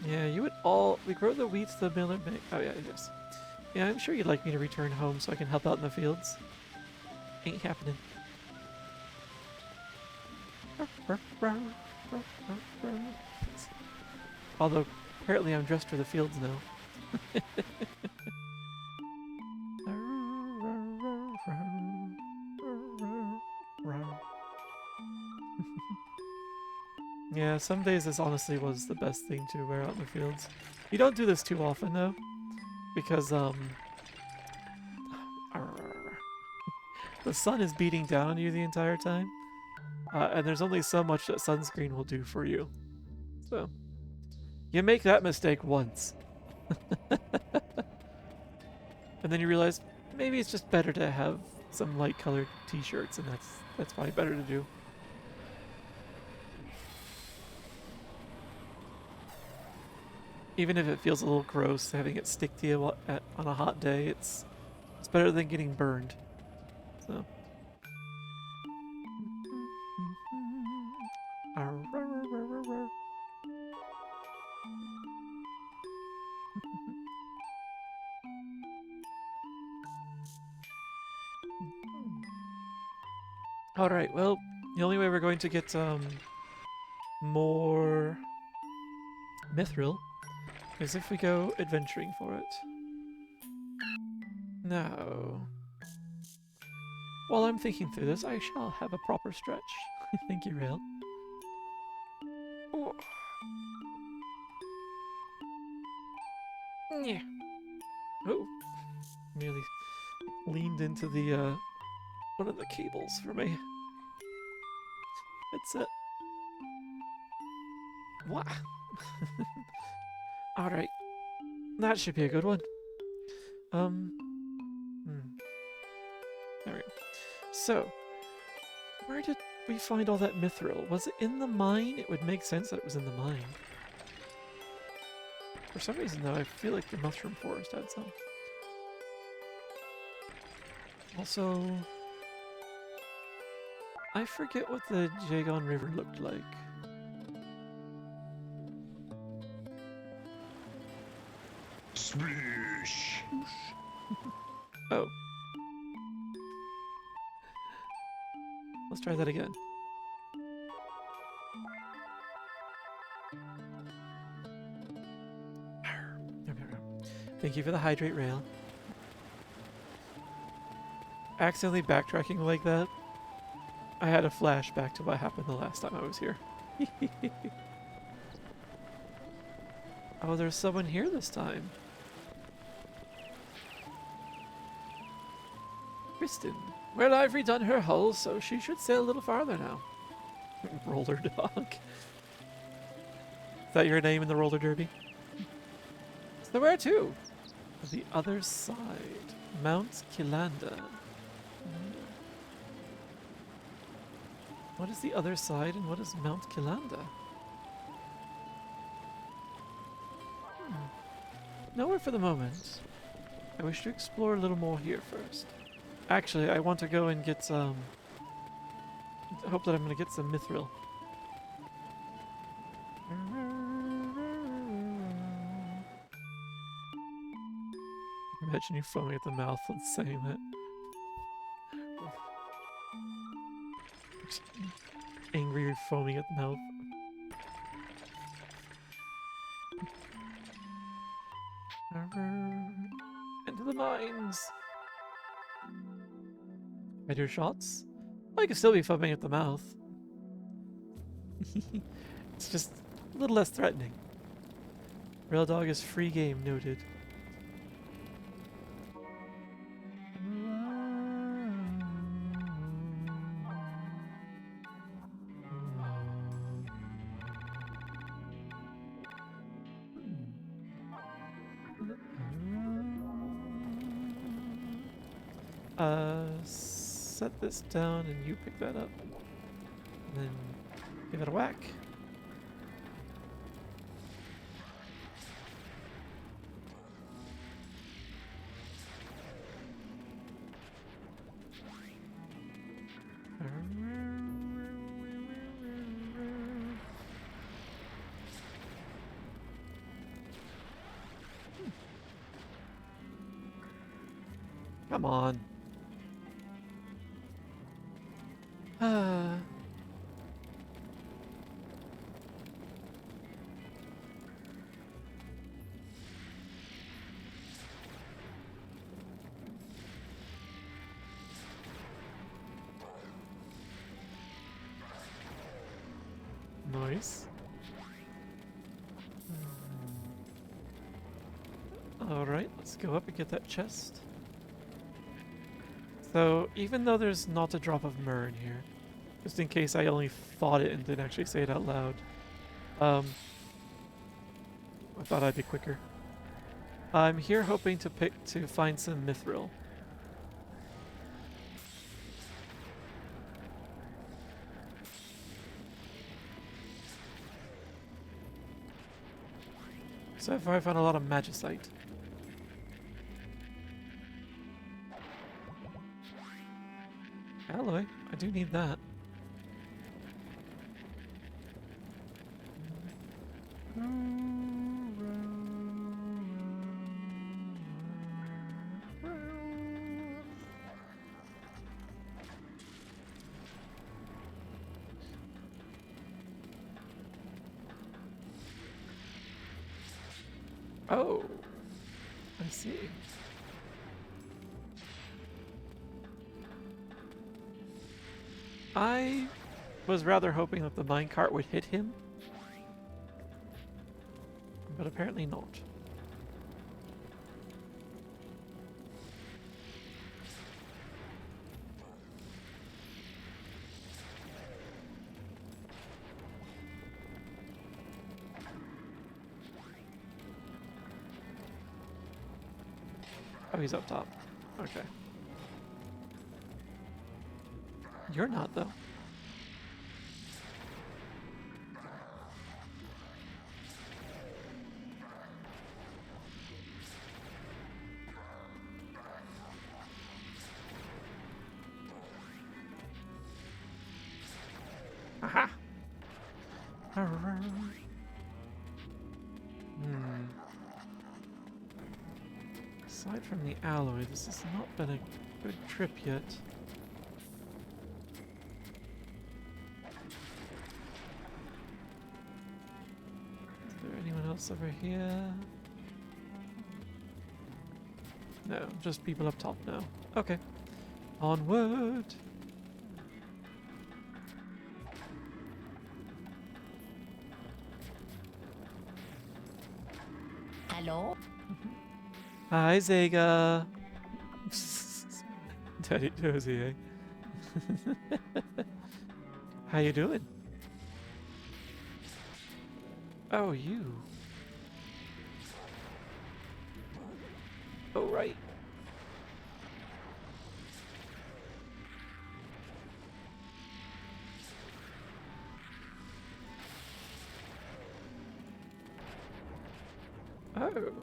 Yeah, you would all... We grow the wheat, the miller... Oh, yeah, yes. Yeah, I'm sure you'd like me to return home so I can help out in the fields. Ain't happening. Although, apparently I'm dressed for the fields now. Yeah, some days this honestly was the best thing to wear out in the fields. You don't do this too often though, because the sun is beating down on you the entire time, and there's only so much that sunscreen will do for you. So, you make that mistake once. And then you realize maybe it's just better to have some light colored t-shirts, and that's probably better to do. Even if it feels a little gross having it stick to you on a hot day, it's better than getting burned. So. Alright, well, the only way we're going to get more mithril is if we go adventuring for it. No. While I'm thinking through this, I shall have a proper stretch. Thank you, Rail. Oh. Yeah. Oh. Nearly leaned into the one of the cables for me. It's it. What? Alright. That should be a good one. There we go. So, where did we find all that mithril? Was it in the mine? It would make sense that it was in the mine. For some reason, though, I feel like the mushroom forest had some. Also, I forget what the Jagon River looked like. Splish. Oh. Let's try that again. Thank you for the hydrate rail. Accidentally backtracking like that, I had a flashback to what happened the last time I was here. Oh, there's someone here this time. Kristen. Well, I've redone her hull, so she should sail a little farther now. Roller dog. Is that your name in the roller derby? So where to? The other side. Mount Kilanda. What is the other side and what is Mount Kilanda? Nowhere for the moment. I wish to explore a little more here first. Actually, I want to go and get some... I hope that I'm going to get some mithril. Imagine you foaming at the mouth when saying that. Angry or foaming at the mouth. Into the mines! I do shots? I could still be foaming at the mouth. It's just a little less threatening. Rail dog is free game, noted. Set this down and you pick that up. And then give it a whack. Come on. Nice. Alright, let's go up and get that chest. So, even though there's not a drop of myrrh in here, just in case I only thought it and didn't actually say it out loud, I thought I'd be quicker. I'm here hoping to find some mithril. So far I found a lot of magicite. Alloy, I do need that. Oh, I see. I was rather hoping that the minecart would hit him, but apparently not. Oh, he's up top. Okay. You're not, though. Aha! Aside from the alloy, this has not been a good trip yet. Is there anyone else over here? No, just people up top now. Okay. Onward! Hello? Hi, Zega! Daddy Josie, eh? How you doing? Oh, you. Oh, right. Oh.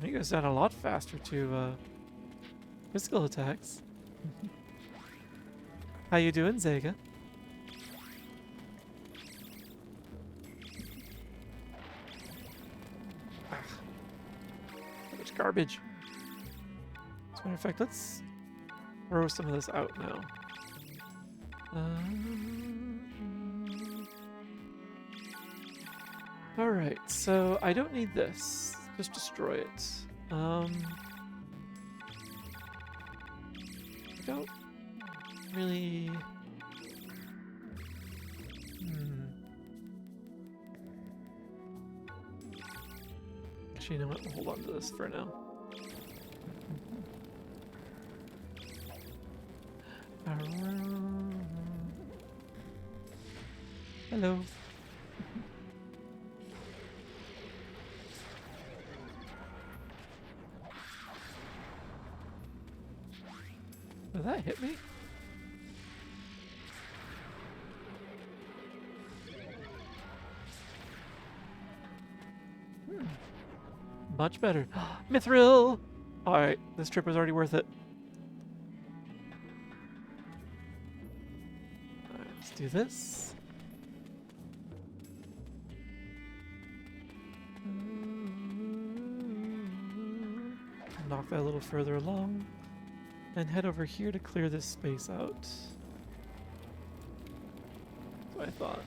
You guys sound a lot faster to physical attacks. How you doing, Zega? Ah, so much garbage. As a matter of fact, let's throw some of this out now. Alright, so I don't need this. Just destroy it. I don't really... Actually, you know what? We'll hold on to this for now. Hello. Did that hit me? Much better. Mithril! Alright, this trip was already worth it. Alright, let's do this. Knock that a little further along. And head over here to clear this space out. That's what I thought.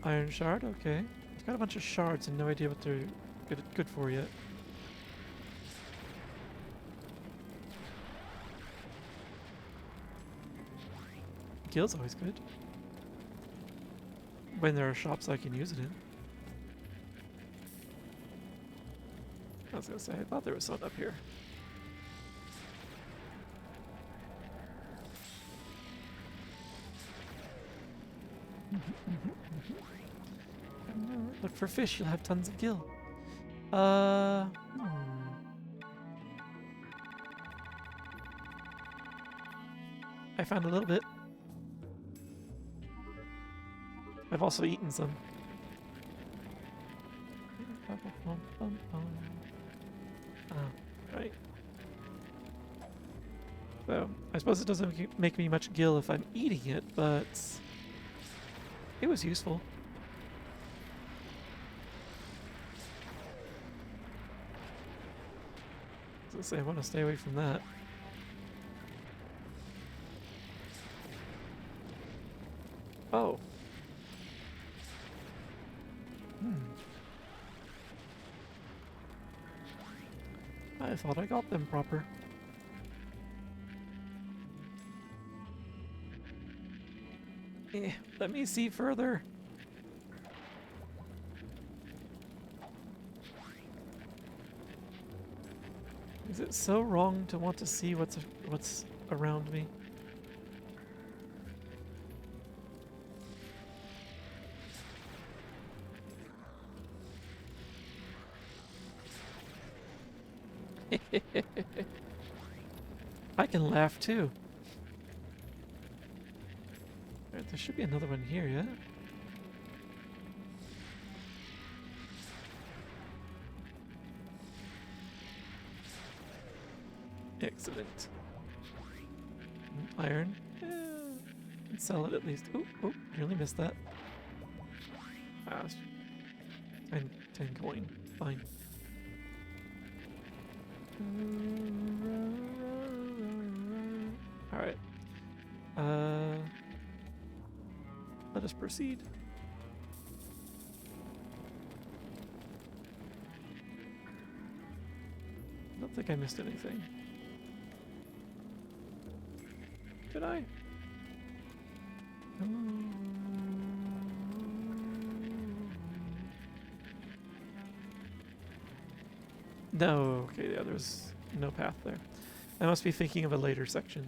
Iron shard, okay. I've got a bunch of shards and no idea what they're good for yet. Gil's always good. When there are shops I can use it in. I was gonna say, I thought there was something up here. Look for fish, you'll have tons of gil. I found a little bit. I've also eaten some. Right. So, I suppose it doesn't make me much gil if I'm eating it, but it was useful. I was gonna say, I want to stay away from that. Oh. I thought I got them proper. Let me see further. Is it so wrong to want to see what's around me? I can laugh too. Alright, there should be another one here, yeah? Excellent. Iron. Can sell it at least. Oh, nearly missed that. Ah, 10 coin. Fine. Alright. Let us proceed. I don't think I missed anything. Did I? No, okay, yeah, there's no path there. I must be thinking of a later section.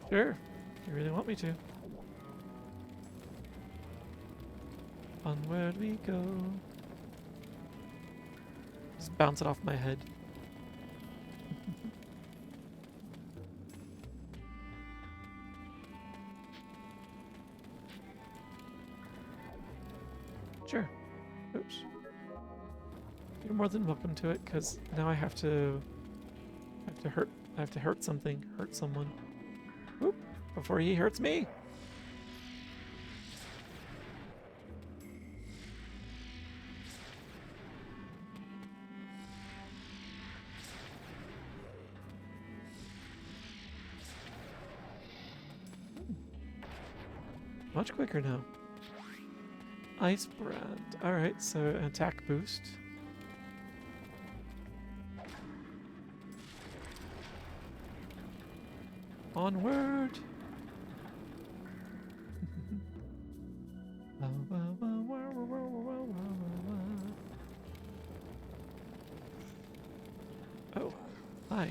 Sure, you really want me to. Onward we go. Just bounce it off my head. Sure. Oops. You're more than welcome to it, because now I have to hurt something, hurt someone. Whoop, before he hurts me. Much quicker now. Ice brand. Alright, so an attack boost. Onward! Hi.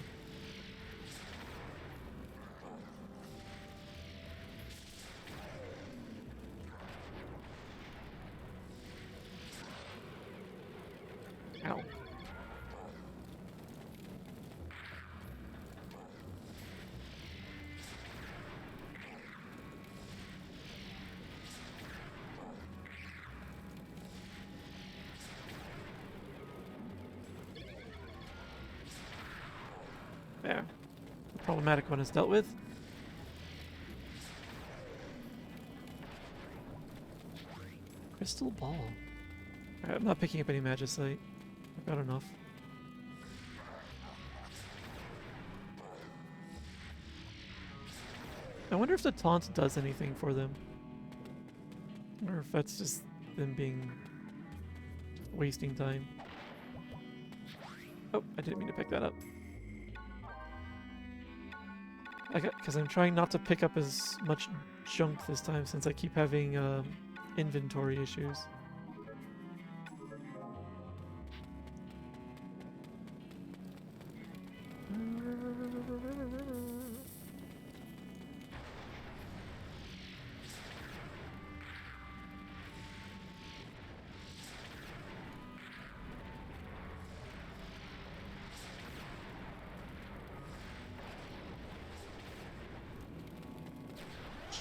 Ow. There. The problematic one is dealt with. Crystal ball. Alright, I'm not picking up any magicite. I've got enough. I wonder if the taunt does anything for them. Or if that's just them being... wasting time. Oh, I didn't mean to pick that up. Because I'm trying not to pick up as much junk this time since I keep having inventory issues.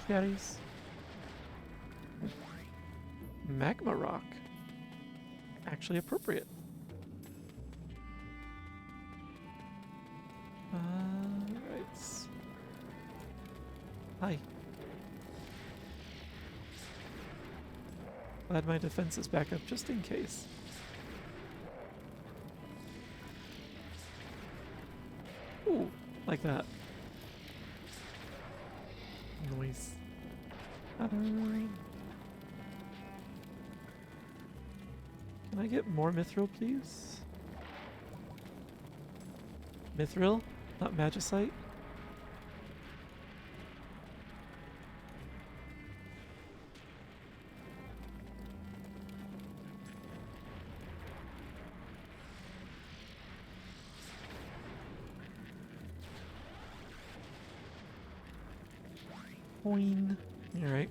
Cherries. Magma rock. Actually appropriate. Right. Hi. Glad my defense is back up just in case. Ooh, like that. Noise. Can I get more mithril, please? Mithril, not magicite? Boing. Alright.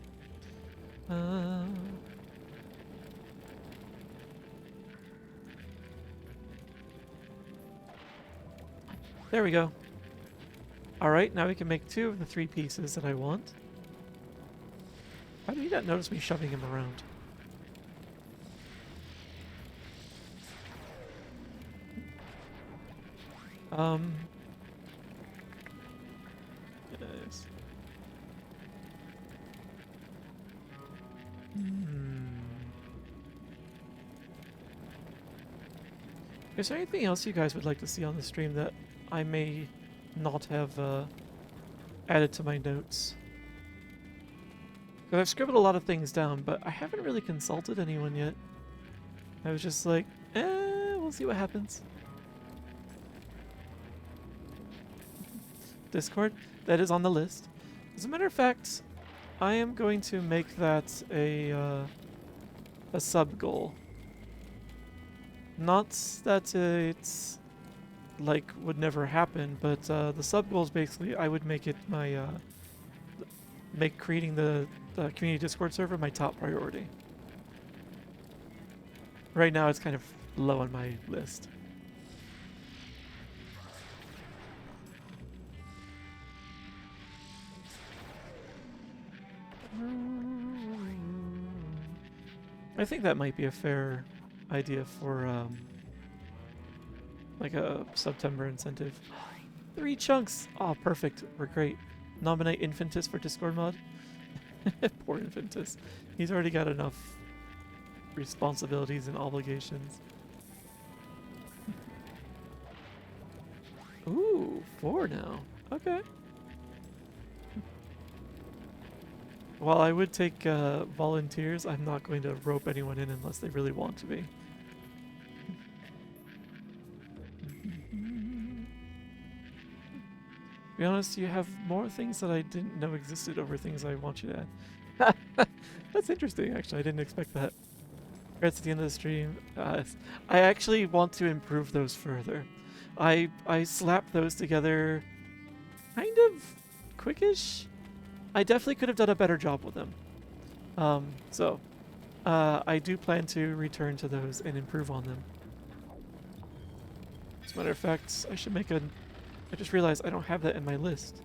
There we go. Alright, now we can make 2 of the 3 pieces that I want. How did he not notice me shoving him around? Yes. Is there anything else you guys would like to see on the stream that I may not have added to my notes? Because I've scribbled a lot of things down, but I haven't really consulted anyone yet. I was just like, we'll see what happens. Discord, that is on the list. As a matter of fact, I am going to make that a sub goal. Not that it's like would never happen, but the sub goals basically I would make it my make creating the community Discord server my top priority. Right now it's kind of low on my list. I think that might be a fair idea for like a September incentive. 3 chunks! Oh, perfect. We're great. Nominate Infantis for Discord mod. Poor Infantis. He's already got enough responsibilities and obligations. Ooh, 4 now. Okay. While I would take volunteers, I'm not going to rope anyone in unless they really want to be. To be honest, you have more things that I didn't know existed over things I want you to add. That's interesting, actually. I didn't expect that. Congrats at the end of the stream. I actually want to improve those further. I slapped those together kind of quickish. I definitely could have done a better job with them. So I do plan to return to those and improve on them. As a matter of fact, I should make a... I just realized I don't have that in my list.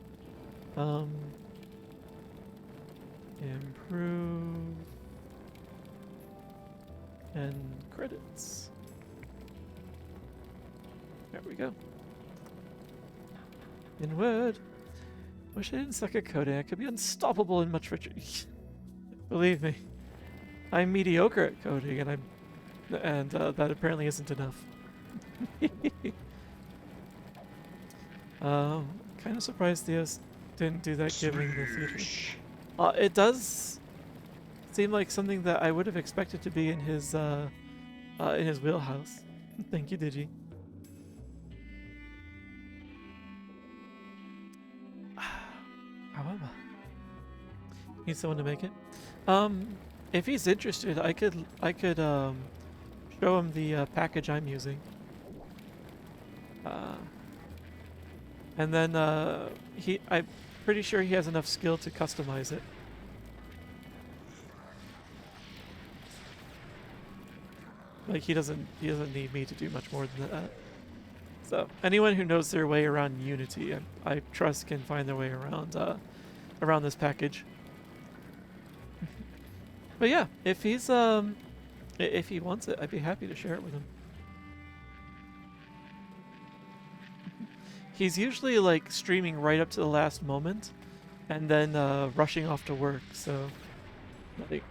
Improve... and credits. There we go. In Word. Wish I didn't suck at coding. I could be unstoppable and much richer. Believe me, I'm mediocre at coding, and that apparently isn't enough. Kind of surprised Theos didn't do that given the theater. It does seem like something that I would have expected to be in his wheelhouse. Thank you, Digi. However, need someone to make it. If he's interested, I could show him the package I'm using. And then I'm pretty sure he has enough skill to customize it. Like he doesn't need me to do much more than that. So anyone who knows their way around Unity, I trust can find their way around around this package. But yeah, if he's if he wants it, I'd be happy to share it with him. He's usually like streaming right up to the last moment, and then rushing off to work. So like,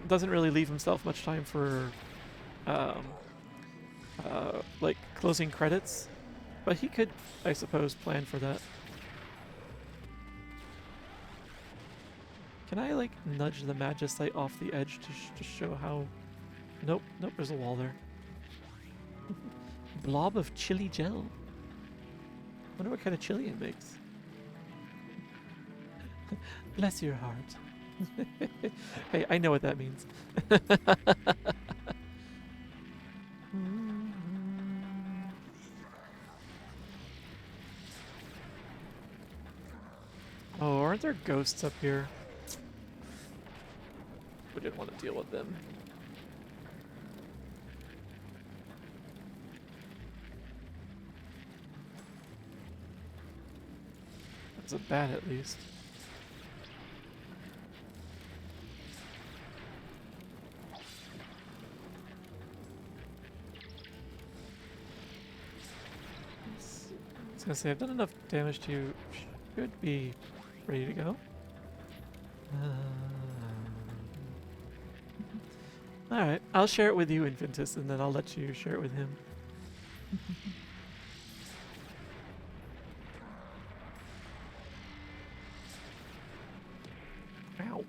doesn't really leave himself much time for like closing credits. But he could, I suppose, plan for that. Can I like nudge the Magicite off the edge to show how? Nope, nope. There's a wall there. Blob of chili gel. Wonder what kind of chili it makes. Bless your heart. Hey, I know what that means. Oh, aren't there ghosts up here? We didn't want to deal with them. That's a bat at least. I was gonna say, I've done enough damage to... should be ready to go. Alright, I'll share it with you, Infantis, and then I'll let you share it with him. Ow.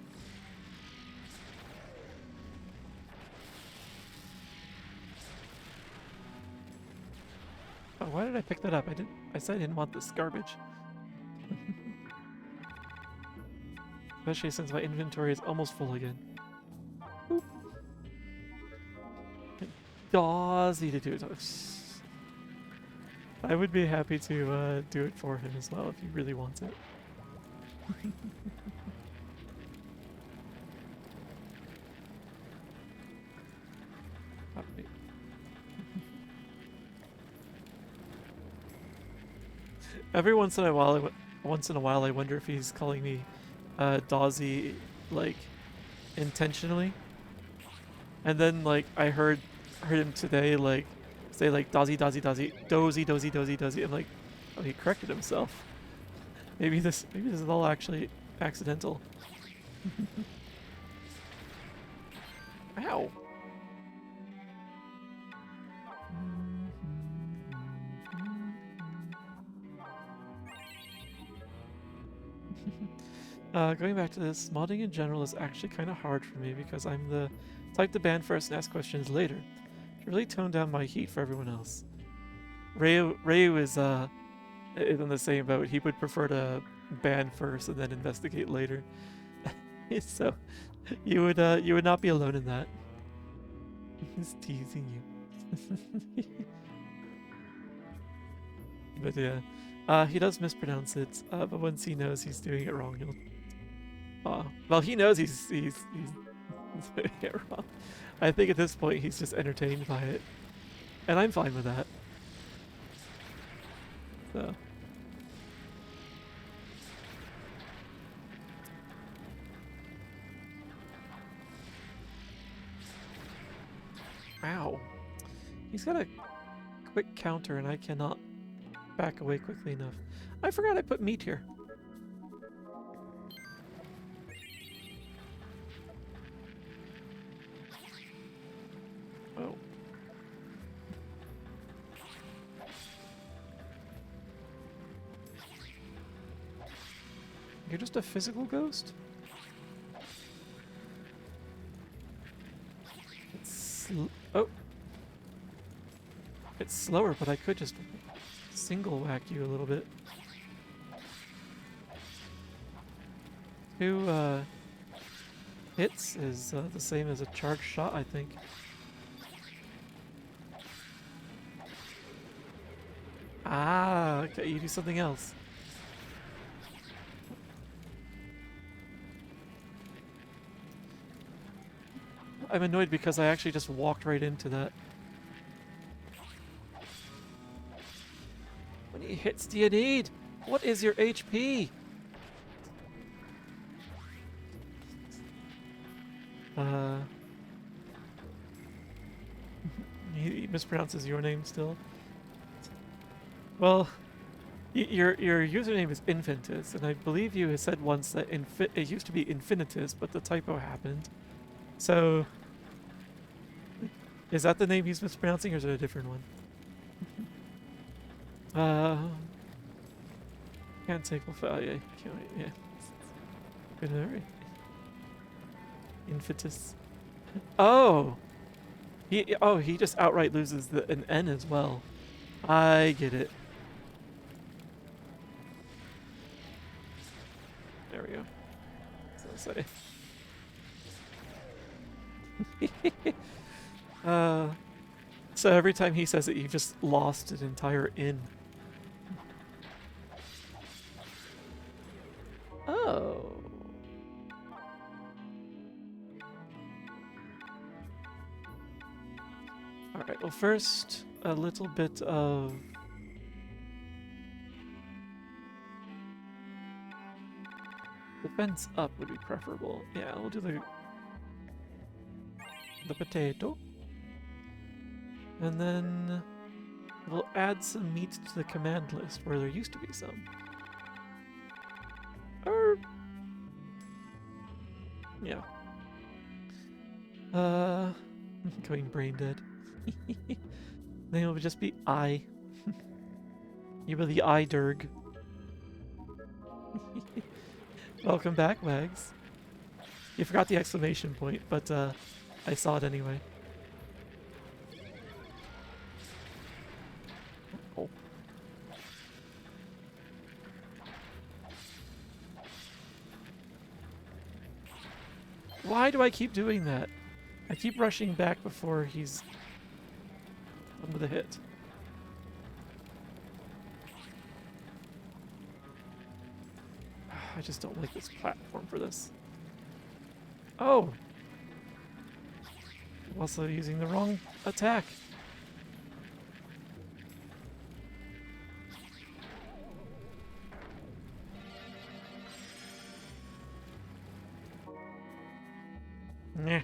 Oh, why did I pick that up? I said I didn't want this garbage. Especially since my inventory is almost full again. Boop. Dawsy to do it. I would be happy to do it for him as well if he really wants it. Every once in a while, I wonder if he's calling me Dawsy, like, intentionally. And then, like, I heard him today, like, say, like, Dawsy, Dawsy, Dawsy, Dozy, Dozy, Dozy, Dozy. I'm like, oh, he corrected himself. Maybe this is all actually accidental. Ow. Going back to this, modding in general is actually kind of hard for me because I'm the type to ban first and ask questions later. To really tone down my heat for everyone else. Reyu is in the same boat. He would prefer to ban first and then investigate later. So you would not be alone in that. He's teasing you. But yeah, he does mispronounce it. But once he knows he's doing it wrong, he'll. Well, he knows he's doing it wrong. I think at this point he's just entertained by it, and I'm fine with that. So. Ow. He's got a quick counter and I cannot back away quickly enough. I forgot I put meat here. Oh. You're just a physical ghost? Oh. It's slower, but I could just single whack you a little bit. 2 hits is the same as a charged shot, I think. Ah, okay, you do something else. I'm annoyed because I actually just walked right into that. How many hits do you need? What is your HP? He mispronounces your name still. Well, your username is Infintus, and I believe you had said once that it used to be Infinitus, but the typo happened. So, is that the name he's mispronouncing, or is it a different one? Can't take yeah, can't wait, yeah. Good memory. Infitus. Oh! He just outright loses an N as well. I get it. There we go. So say. So every time he says it, you just lost an entire N. Oh. Alright, well first, a little bit of... defense up would be preferable. Yeah, we'll do the potato. And then we'll add some meat to the command list where there used to be some. Or... yeah. Going brain dead. Then it would just be I. You were the I Durg. Welcome back, Wags. You forgot the exclamation point, but I saw it anyway. Oh. Why do I keep doing that? I keep rushing back before he's done with a hit. I just don't like this platform for this. Oh! I'm also using the wrong attack. Nah.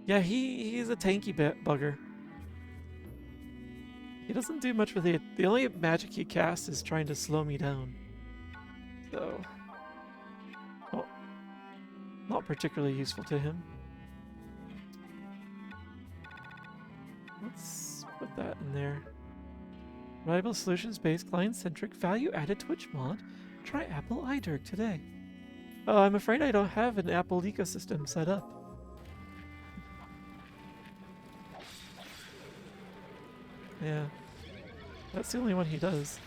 Yeah, he's a tanky bugger. He doesn't do much with it. The only magic he casts is trying to slow me down. So... well, not particularly useful to him. Let's put that in there. Reliable solutions-based, client-centric, value-added Twitch mod. Try Apple iDurg today. Oh, I'm afraid I don't have an Apple ecosystem set up. Yeah. That's the only one he does.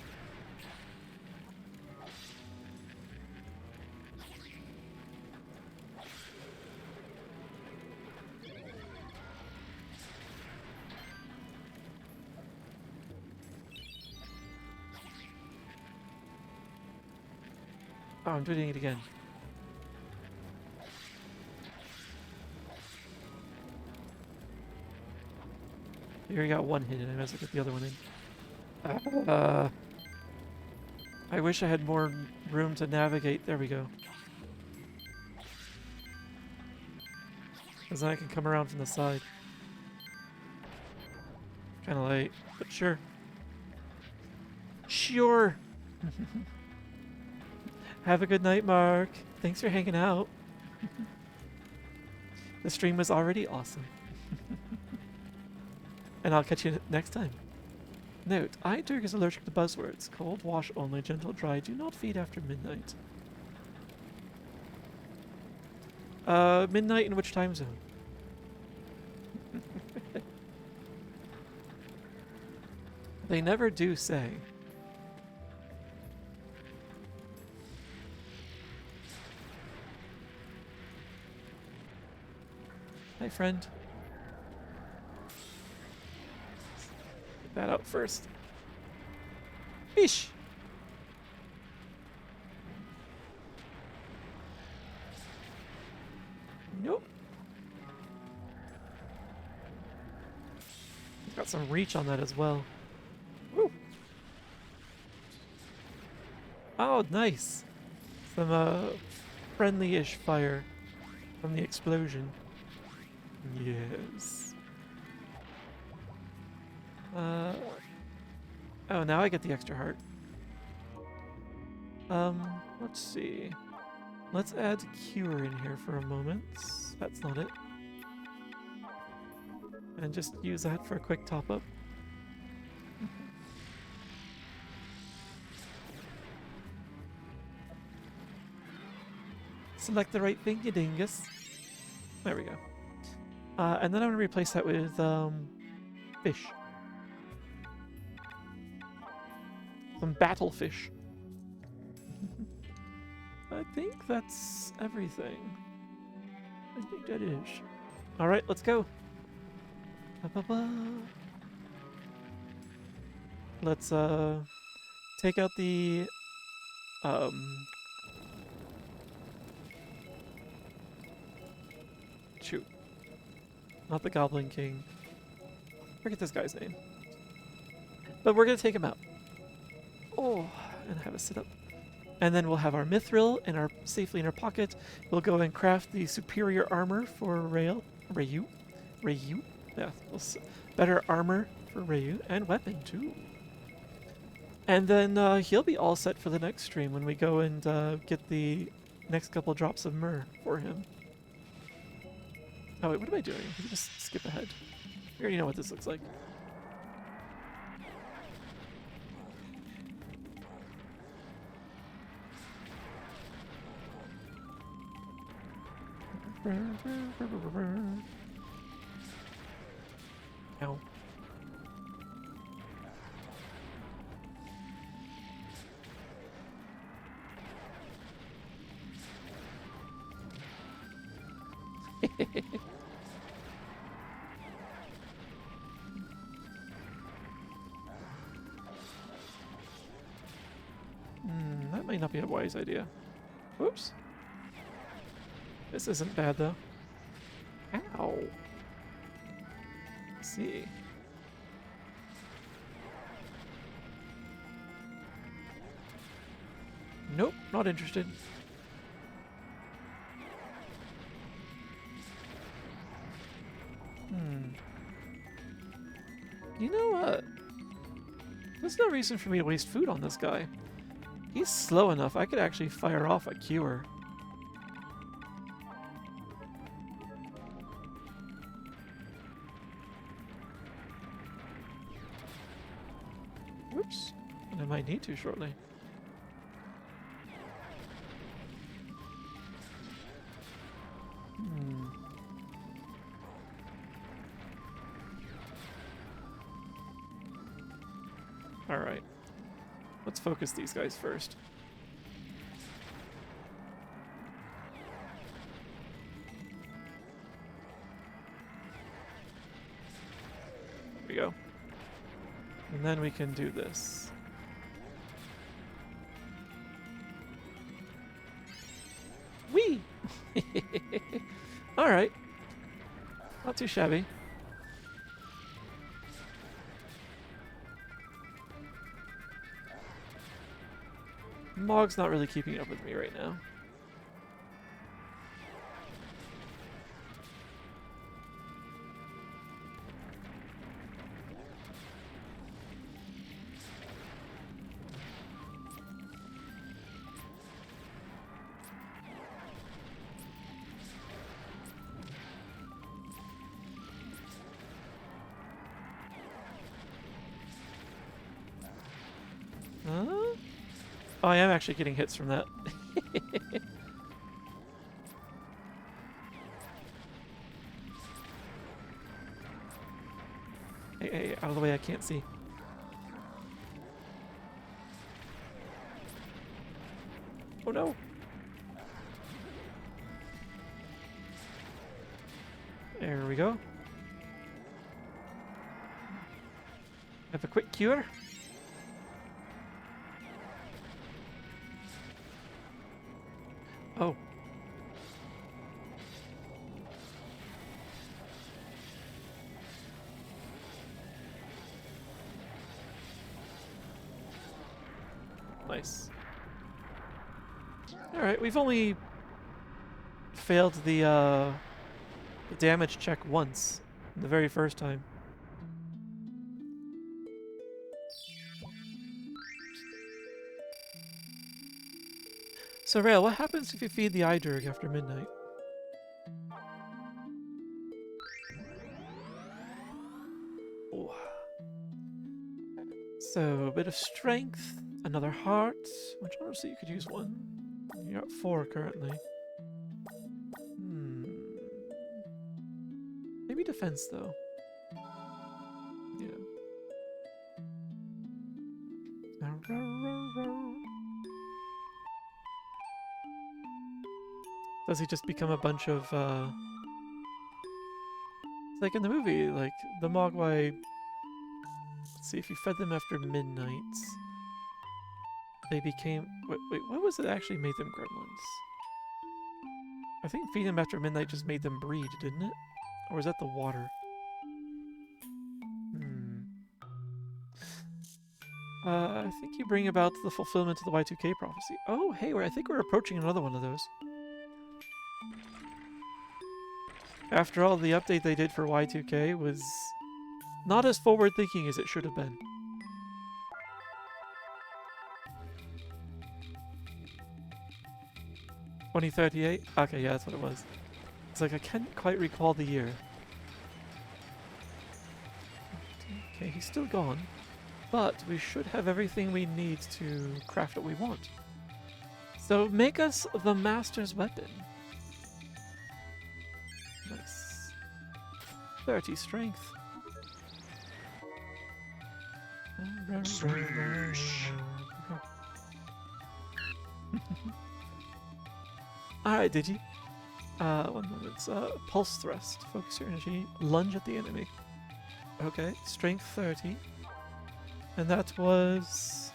Oh, I'm doing it again. We already got one hit in. I might as well get the other one in. I wish I had more room to navigate. There we go. Because then I can come around from the side. Kind of late, but sure. Sure. Have a good night, Mark. Thanks for hanging out. The stream was already awesome. And I'll catch you next time. Note, Turk is allergic to buzzwords. Cold wash only, gentle dry. Do not feed after midnight. Midnight in which time zone? They never do say. Hi, friend. Get that out first. Fish! Nope. Got some reach on that as well. Woo! Oh, nice! Some, friendly-ish fire from the explosion. Yes. Oh, now I get the extra heart. Let's see. Let's add cure in here for a moment. That's not it. And just use that for a quick top-up. Select the right thing, you dingus. There we go. And then I'm going to replace that with fish. Some battlefish. I think that's everything. I think that is. Alright, let's go. Ba-ba-ba. Let's take out the shoot. Not the Goblin King. Forget this guy's name. But we're gonna take him out. Oh, and have a sit up. And then we'll have our mithril safely in our pocket. We'll go and craft the superior armor for Reyu. Yeah, better armor for Reyu and weapon too. And then he'll be all set for the next stream when we go and get the next couple drops of myrrh for him. Oh wait, what am I doing? I can just skip ahead. We already know what this looks like. Ow. That might not be a wise idea. Oops. This isn't bad though. Ow. Let's see. Nope, not interested. You know what? There's no reason for me to waste food on this guy. He's slow enough, I could actually fire off a cure. Whoops. And I might need to shortly. Alright. Let's focus these guys first. There we go. And then we can do this. Alright. Not too shabby. Mog's not really keeping up with me right now. Huh? Oh, I am actually getting hits from that. Hey, out of the way, I can't see. Oh no! There we go. Have a quick cure. Oh. Nice. Alright, we've only failed the damage check once, the very first time. So, Reyu, what happens if you feed the Eidurg after midnight? Oh. So, a bit of strength, another heart, which honestly you could use one. You're at 4 currently. Maybe defense, though. Yeah. Does he just become a bunch of, It's like in the movie, like, the Mogwai... Let's see, if you fed them after midnight, they became... Wait, what was it that actually made them gremlins? I think feeding them after midnight just made them breed, didn't it? Or was that the water? I think you bring about the fulfillment of the Y2K prophecy. Oh, hey, I think we're approaching another one of those. After all, the update they did for Y2K was not as forward-thinking as it should have been. $2038? Okay, yeah, that's what it was. It's like I can't quite recall the year. Okay, he's still gone. But we should have everything we need to craft what we want. So make us the master's weapon. Nice. 30 strength. Alright, Digi. 1 moment. Pulse thrust. Focus your energy. Lunge at the enemy. Okay, strength 30. And that was...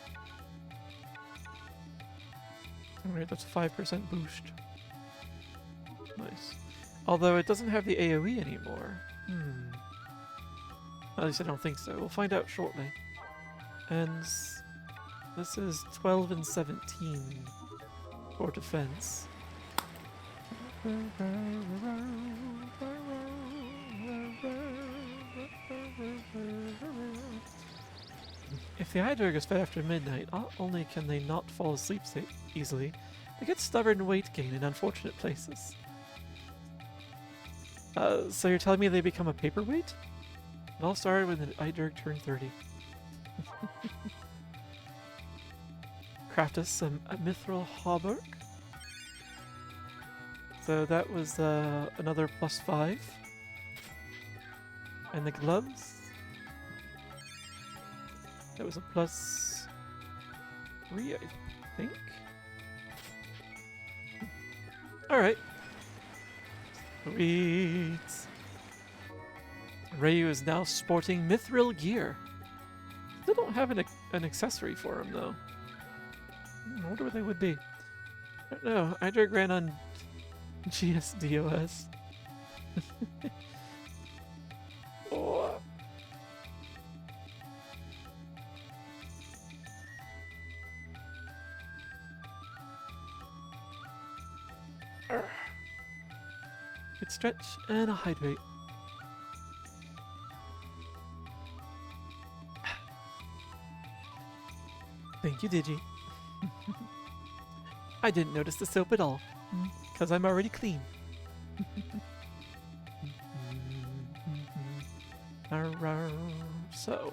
Alright, that's a 5% boost. Nice. Although it doesn't have the AoE anymore. At least I don't think so. We'll find out shortly. And this is 12 and 17 for defense. If the Eidurg is fed after midnight, not only can they not fall asleep easily, they get stubborn weight gain in unfortunate places. So you're telling me they become a paperweight? It all started when the Eidurg turned 30. Craft us a mithril hauberk. So that was another +5. And the gloves. That was a +3, I think. Alright. Sweet. Reyu is now sporting mithril gear. Still don't have an accessory for him, though. I wonder what they would be. I don't know. Eidurg ran on GSDOS. Oh. Good stretch and a hydrate. Thank you, Digi. I didn't notice the soap at all, because I'm already clean. So,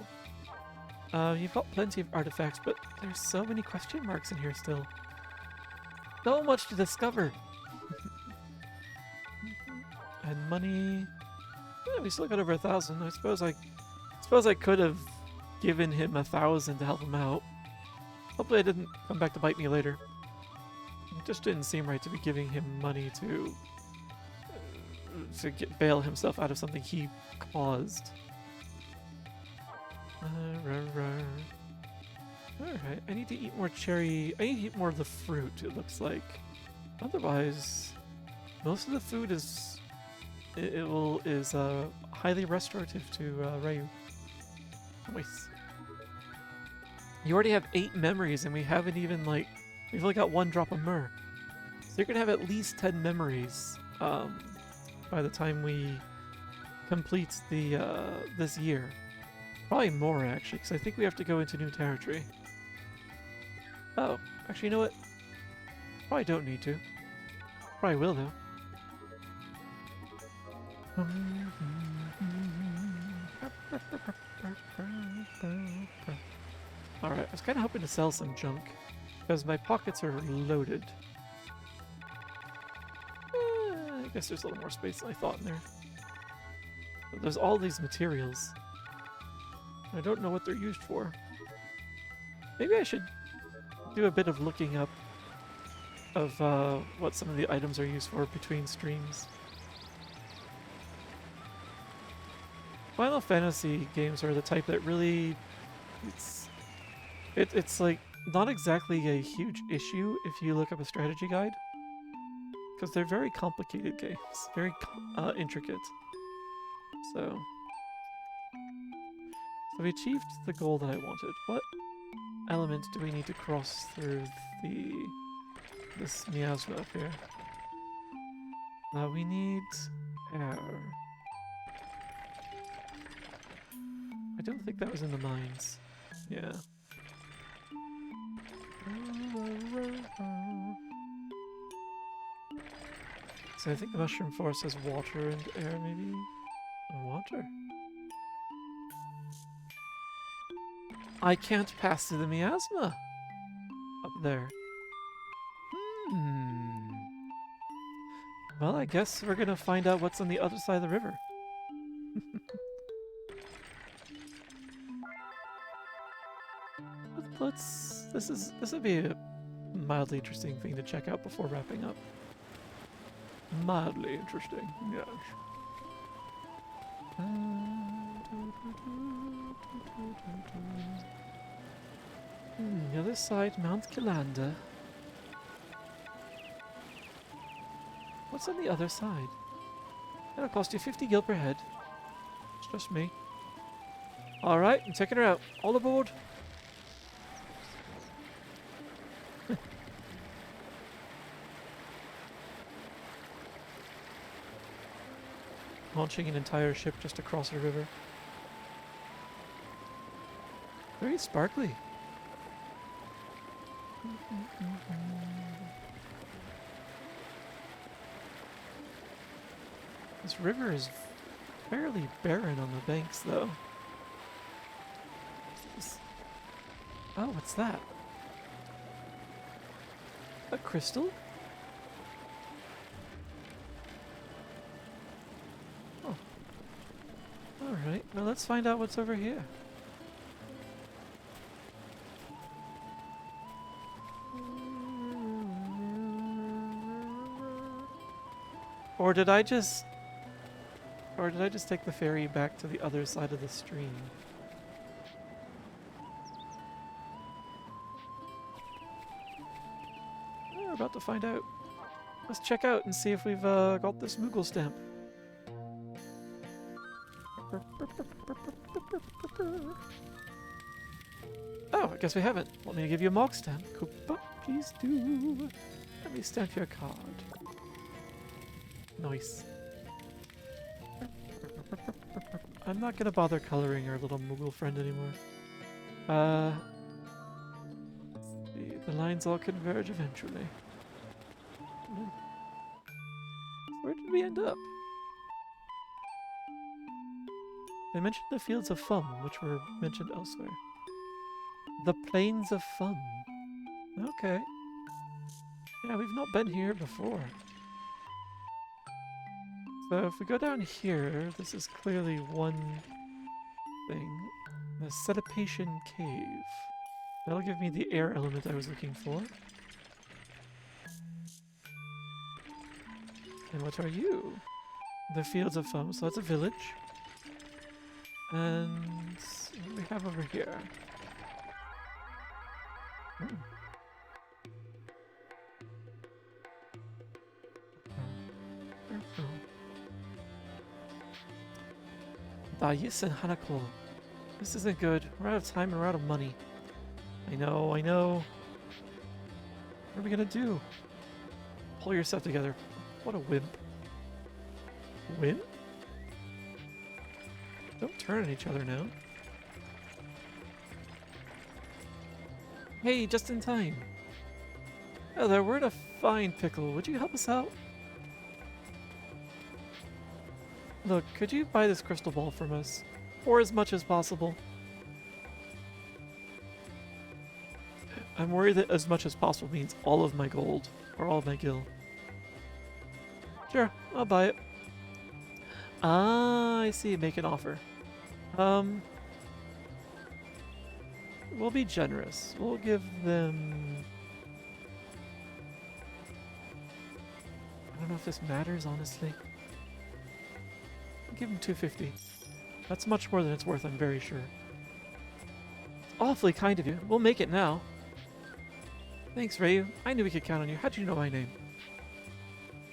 you've got plenty of artifacts, but there's so many question marks in here still. So much to discover. And money. Yeah, we still got over 1,000. I suppose I could have given him 1,000 to help him out. Hopefully it didn't come back to bite me later. It just didn't seem right to be giving him money to bail himself out of something he caused. Alright, I need to eat more cherry. I need to eat more of the fruit, it looks like. Otherwise, most of the food is highly restorative to Reyu. Nice. You already have 8 memories, and we haven't even we've only got 1 drop of myrrh. So you're gonna have at least 10 memories by the time we complete the this year. Probably more actually, because I think we have to go into new territory. Oh, actually, you know what? Probably don't need to. Probably will though. Alright, I was kind of hoping to sell some junk, because my pockets are loaded. I guess there's a little more space than I thought in there. But there's all these materials. I don't know what they're used for. Maybe I should do a bit of looking up of what some of the items are used for between streams. Final Fantasy games are the type that really... It's like not exactly a huge issue if you look up a strategy guide. Because they're very complicated games. Very intricate. So we achieved the goal that I wanted. What element do we need to cross through this miasma up here? We need air. I don't think that was in the mines. Yeah. So I think the mushroom forest has water and air, maybe? Water? I can't pass through the miasma! Up there. Well, I guess we're gonna find out what's on the other side of the river. This would be a mildly interesting thing to check out before wrapping up. Mildly interesting, yes. The other side, Mount Kilander. What's on the other side? That'll cost you 50 gil per head. It's just me. Alright, I'm taking her out. All aboard! Launching an entire ship just across a river. Very sparkly. This river is fairly barren on the banks, though. Oh, what's that? A crystal? Oh. Alright, well let's find out what's over here. Or did I just take the ferry back to the other side of the stream? We're about to find out. Let's check out and see if we've got this Moogle stamp. Oh, I guess we haven't. Want me to give you a mark stamp? Koopa, please do. Let me stamp your card. Nice. I'm not gonna bother coloring our little Moogle friend anymore. Let's see. The lines all converge eventually. Where did we end up? They mentioned the Fields of Fum, which were mentioned elsewhere. The Plains of Fum. Okay. Yeah, we've not been here before. So if we go down here, this is clearly one thing. The Sedipation Cave. That'll give me the air element I was looking for. And what are you? The Fields of Foam, so that's a village. And what do we have over here? Hmm. Yes, and Hanako. This isn't good. We're out of time and we're out of money. I know, I know. What are we gonna do? Pull yourself together. What a wimp. Wimp? Don't turn on each other now. Hey, just in time. Oh, there, we're in a fine pickle. Would you help us out? Look, could you buy this crystal ball from us? For as much as possible. I'm worried that as much as possible means all of my gold. Or all of my gil. Sure, I'll buy it. Ah, I see. Make an offer. We'll be generous. We'll give them... I don't know if this matters, honestly. I'll give them 250. That's much more than it's worth, I'm very sure. Awfully kind of you. We'll make it now. Thanks, Reyu. I knew we could count on you. How'd you know my name?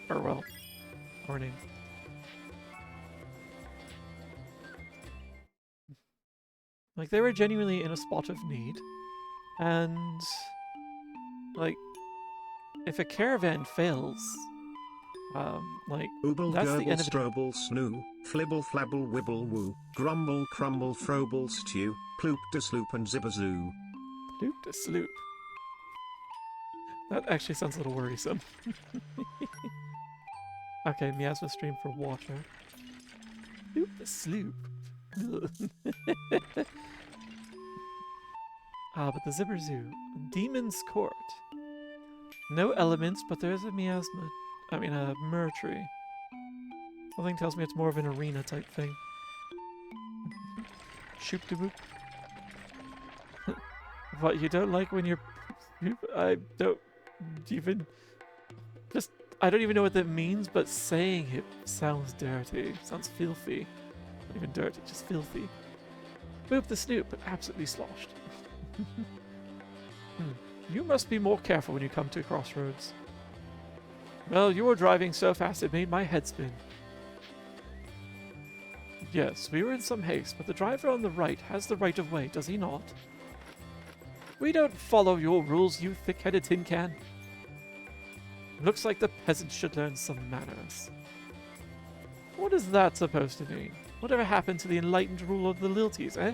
Or, well, our name. Like, they were genuinely in a spot of need. And, like, if a caravan fails, like, Ooble that's the gerbil end of it. strobel snoo, flibble flabble wibble woo, grumble crumble throbel stew, ploop de sloop and zibbazoo. Loop to sloop. That actually sounds a little worrisome. Okay, miasma stream for water. Loop the sloop. Ah, but the Zibberzoo. Demon's Court. No elements, but there's a miasma. I mean, a myrrh tree. Something tells me it's more of an arena type thing. Shoop de boop. What, you don't like when you're... I don't even... Just... I don't even know what that means, but saying it sounds dirty. Sounds filthy. Not even dirty, just filthy. Boop the snoop, but absolutely sloshed. You must be more careful when you come to crossroads. Well, you were driving so fast it made my head spin. Yes, we were in some haste, but the driver on the right has the right of way, does he not? We don't follow your rules, you thick-headed tin can. Looks like the peasants should learn some manners. What is that supposed to mean? Whatever happened to the enlightened rule of the Lilties, eh?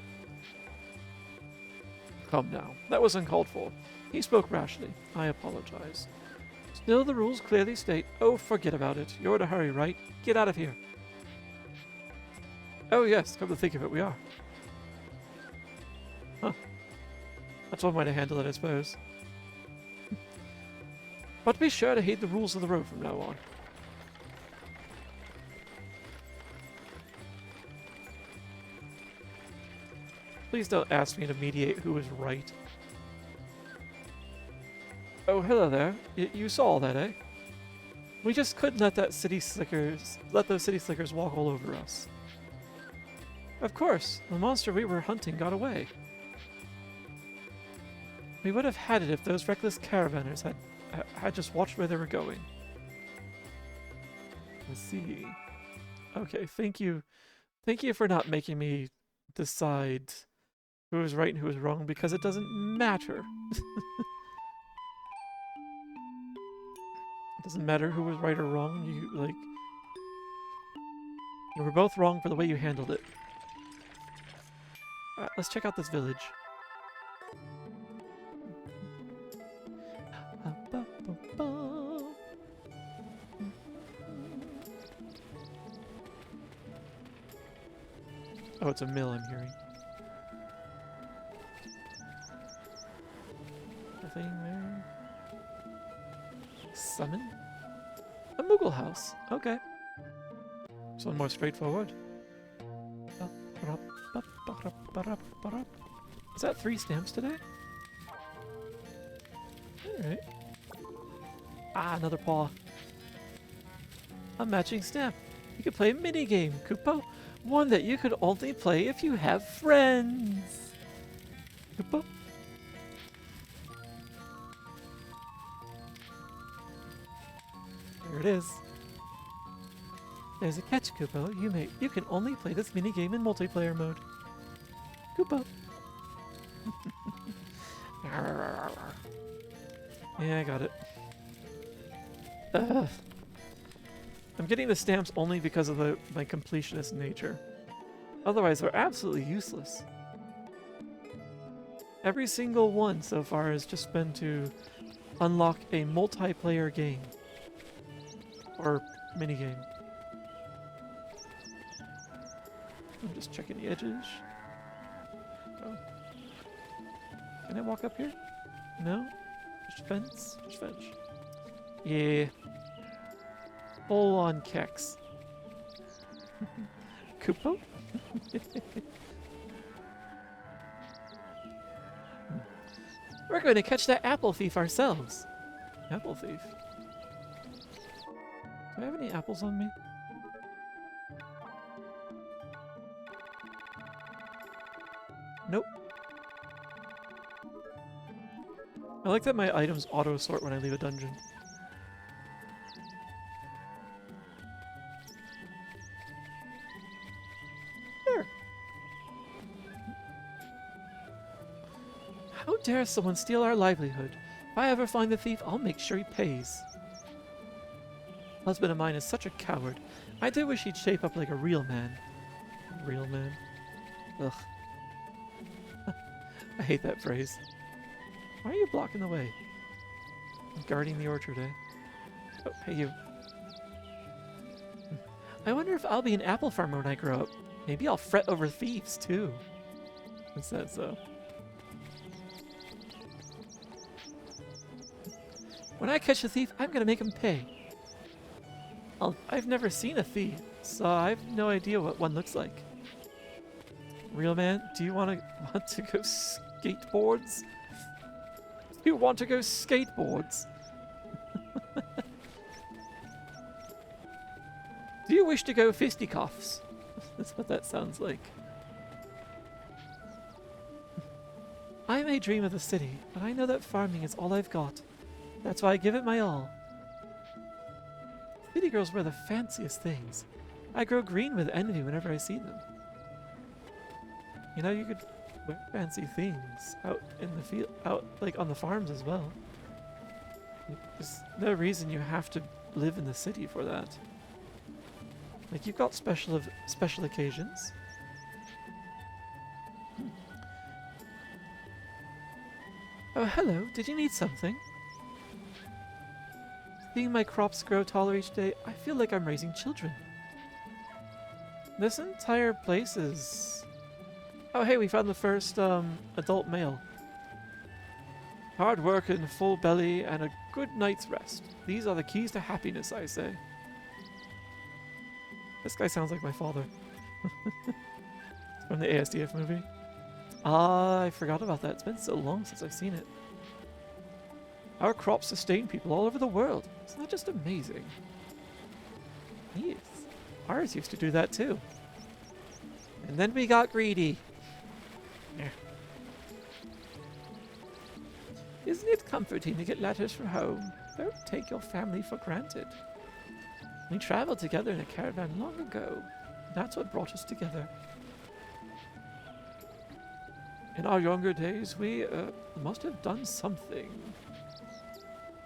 Come now, that was uncalled for. He spoke rashly. I apologize. Still, the rules clearly state... Oh, forget about it. You're in a hurry, right? Get out of here. Oh yes, come to think of it, we are. Huh. That's one way to handle it, I suppose. But be sure to heed the rules of the road from now on. Please don't ask me to mediate who is right. Oh, hello there. You saw all that, eh? We just couldn't let those city slickers walk all over us. Of course, the monster we were hunting got away. We would have had it if those reckless caravanners had just watched where they were going. Let's see. Okay, thank you Thank you for not making me decide who was right and who was wrong, because it doesn't matter. It doesn't matter who was right or wrong. You were both wrong for the way you handled it. Alright, let's check out this village. Oh, it's a mill I'm hearing. Nothing there. Summon? A Moogle house. Okay. This one more straightforward. Is that 3 stamps today? Alright. Ah, another paw. A matching stamp. You could play a mini game, Kupo. One that you could only play if you have friends. Kupo. There it is. There's a catch, Kupo. You can only play this mini game in multiplayer mode. Kupo. Yeah, I got it. I'm getting the stamps only because of my completionist nature. Otherwise, they're absolutely useless. Every single one so far has just been to unlock a multiplayer game. Or minigame. I'm just checking the edges. Oh. Can I walk up here? No? Just fence? Just fence. Yeah. Full on keks. Kupo? We're going to catch that apple thief ourselves. Apple thief? Do I have any apples on me? Nope. I like that my items auto-sort when I leave a dungeon. There. How dare someone steal our livelihood? If I ever find the thief, I'll make sure he pays. Husband of mine is such a coward. I do wish he'd shape up like a real man. Real man? Ugh. I hate that phrase. Why are you blocking the way? I'm guarding the orchard, eh? Oh, hey you. I wonder if I'll be an apple farmer when I grow up. Maybe I'll fret over thieves, too. It says so. When I catch a thief, I'm gonna make him pay. I've never seen a thief, so I have no idea what one looks like. Real man, do you want to go skateboards? Do you want to go skateboards? Do you wish to go fisticuffs? That's what that sounds like. I may dream of the city, but I know that farming is all I've got. That's why I give it my all. City girls wear the fanciest things. I grow green with envy whenever I see them. You know, you could wear fancy things out in the field, out like on the farms as well. There's no reason you have to live in the city for that. Like, you've got special occasions. Oh, hello. Did you need something? Seeing my crops grow taller each day, I feel like I'm raising children. This entire place is... Oh, hey, we found the first adult male. Hard work and full belly and a good night's rest. These are the keys to happiness, I say. This guy sounds like my father. From the ASDF movie. Ah, I forgot about that. It's been so long since I've seen it. Our crops sustain people all over the world. Isn't that just amazing? Yes. Ours used to do that too. And then we got greedy. Yeah. Isn't it comforting to get letters from home? Don't take your family for granted. We traveled together in a caravan long ago. That's what brought us together. In our younger days, we must have done something.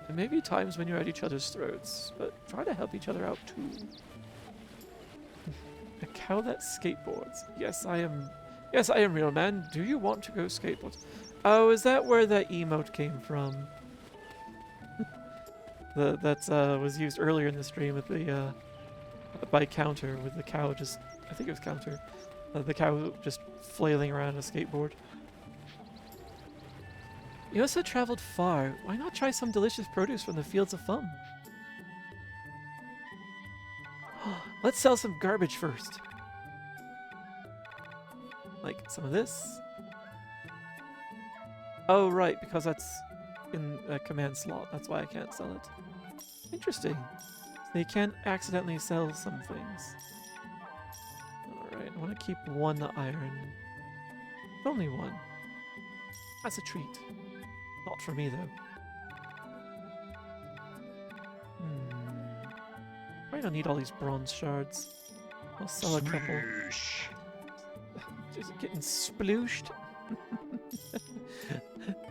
There may be times when you're at each other's throats, but try to help each other out too. A cow that skateboards. Yes, I am. Yes, I am real, man. Do you want to go skateboard? Oh, is that where that emote came from? That was used earlier in the stream with the by counter with the cow just. I think it was counter. The cow just flailing around a skateboard. You must have traveled far. Why not try some delicious produce from the fields of Fum? Let's sell some garbage first. Like some of this. Oh, right, because that's in a command slot. That's why I can't sell it. Interesting. So you can't accidentally sell some things. Alright, I want to keep one iron. Only one. That's a treat. Not for me, though. I don't need all these bronze shards. I'll sell a couple. Sploosh. Just getting splooshed.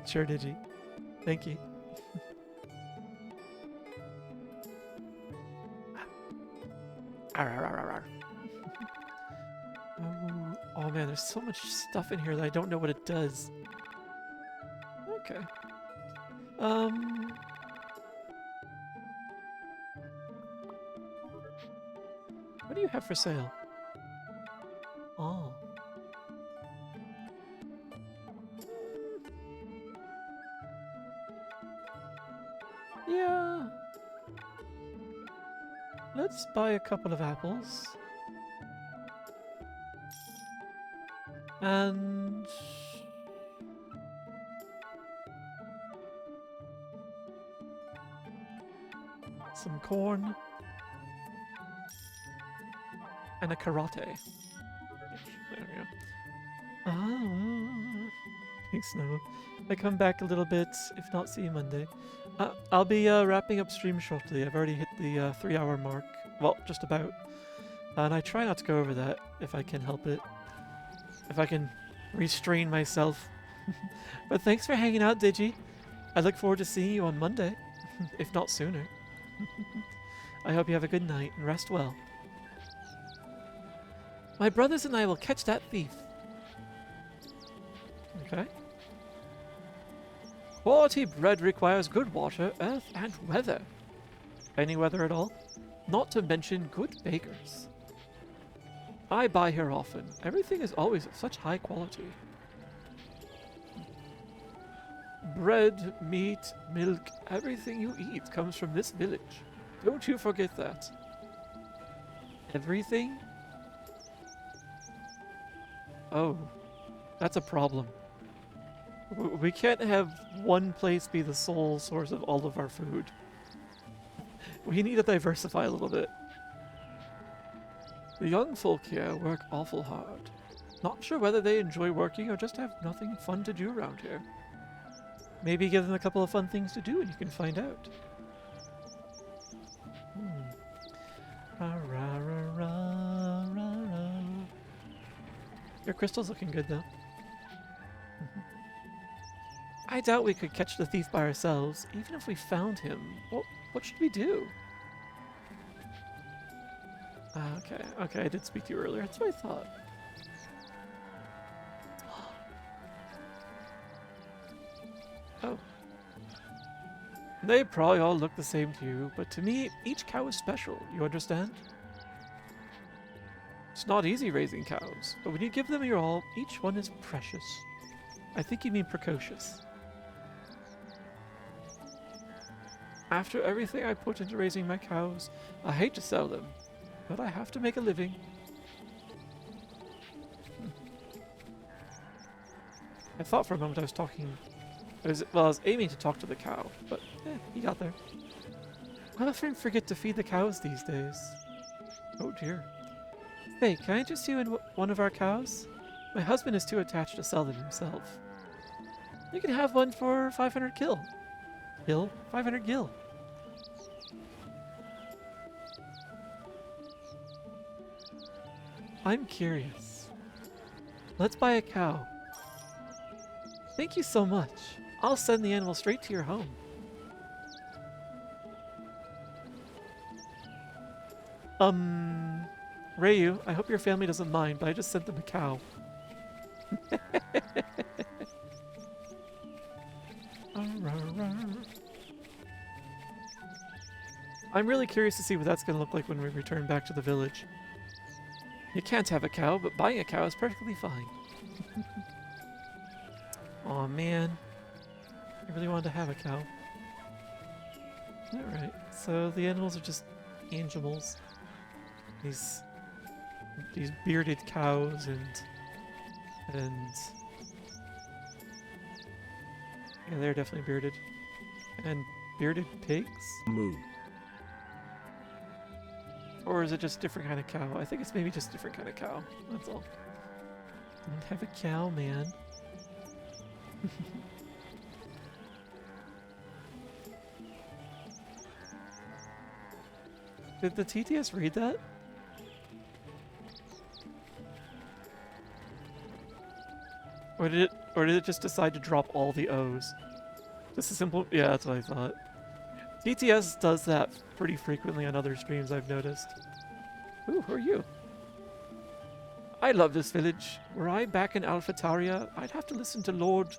Sure, Digi. Thank you. Arr, arr, arr, arr. Oh man, there's so much stuff in here that I don't know what it does. Okay. What do you have for sale? Oh. Yeah. Let's buy a couple of apples. And some corn. And a karate. There we go. Ah, thanks, Snow. I come back a little bit, if not see you Monday. I'll be wrapping up stream shortly. I've already hit the 3-hour mark. Well, just about. And I try not to go over that if I can help it. If I can restrain myself. But thanks for hanging out, Digi. I look forward to seeing you on Monday, if not sooner. I hope you have a good night and rest well. My brothers and I will catch that thief. Okay. Quality bread requires good water, earth, and weather. Any weather at all? Not to mention good bakers. I buy here often. Everything is always of such high quality. Bread, meat, milk, everything you eat comes from this village. Don't you forget that. Everything? Oh, that's a problem. We can't have one place be the sole source of all of our food. We need to diversify a little bit. The young folk here work awful hard. Not sure whether they enjoy working or just have nothing fun to do around here. Maybe give them a couple of fun things to do and you can find out. Your crystal's looking good though. I doubt we could catch the thief by ourselves. Even if we found him, what should we do? Okay, I did speak to you earlier. That's what I thought. Oh. They probably all look the same to you, but to me, each cow is special, you understand? It's not easy raising cows, but when you give them your all, each one is precious. I think you mean precocious. After everything I put into raising my cows, I hate to sell them, but I have to make a living. I thought for a moment I was talking... I was aiming to talk to the cow, but he got there. I often forget to feed the cows these days. Oh dear. Hey, can I interest you in one of our cows? My husband is too attached to sell them himself. You can have one for 500 gil. 500 gil. I'm curious. Let's buy a cow. Thank you so much. I'll send the animal straight to your home. Reyu, I hope your family doesn't mind, but I just sent them a cow. I'm really curious to see what that's going to look like when we return back to the village. You can't have a cow, but buying a cow is perfectly fine. Aw, man. I really wanted to have a cow. Alright, so the animals are just angels. These bearded cows and yeah, they're definitely bearded. And bearded pigs? Moo. Or is it just different kind of cow? I think it's maybe just different kind of cow. That's all. Don't have a cow, man. Did the TTS read that? Or did it just decide to drop all the O's? Just a simple... Yeah, that's what I thought. TTS does that pretty frequently on other streams, I've noticed. Ooh, who are you? I love this village. Were I back in Alphataria, I'd have to listen to Lord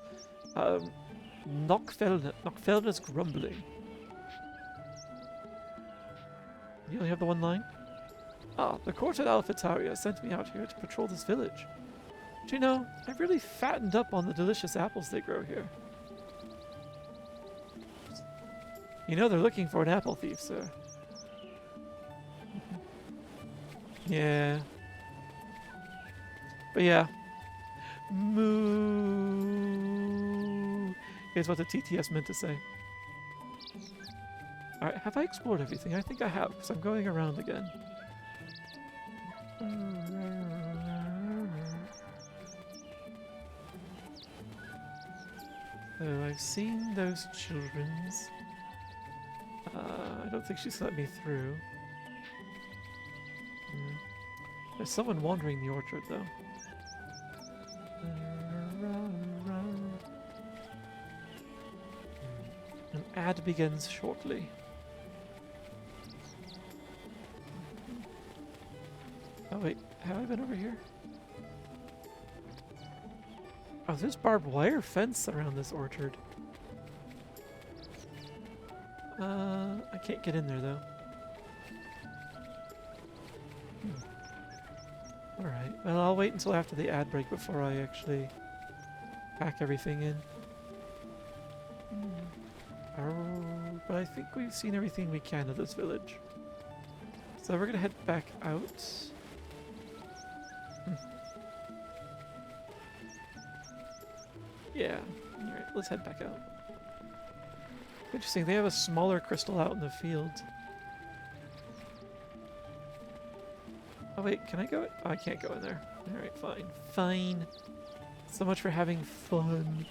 Nocfelner's grumbling. You only have the one line? Ah, the court at Alphataria sent me out here to patrol this village. Do you know, I've really fattened up on the delicious apples they grow here. You know they're looking for an apple thief, sir. Yeah. But yeah. Moo is what the TTS meant to say. Alright, have I explored everything? I think I have, because I'm going around again. So I've seen those children's. I don't think she's let me through. There's someone wandering the orchard, though. An ad begins shortly. Oh wait, have I been over here? Oh, there's barbed wire fence around this orchard. I can't get in there though. Alright, well I'll wait until after the ad break before I actually pack everything in. But I think we've seen everything we can of this village. So we're gonna head back out. Yeah, alright, let's head back out. Interesting, they have a smaller crystal out in the field. Oh wait, can I go? Oh, I can't go in there. Alright, fine. Fine. So much for having fun.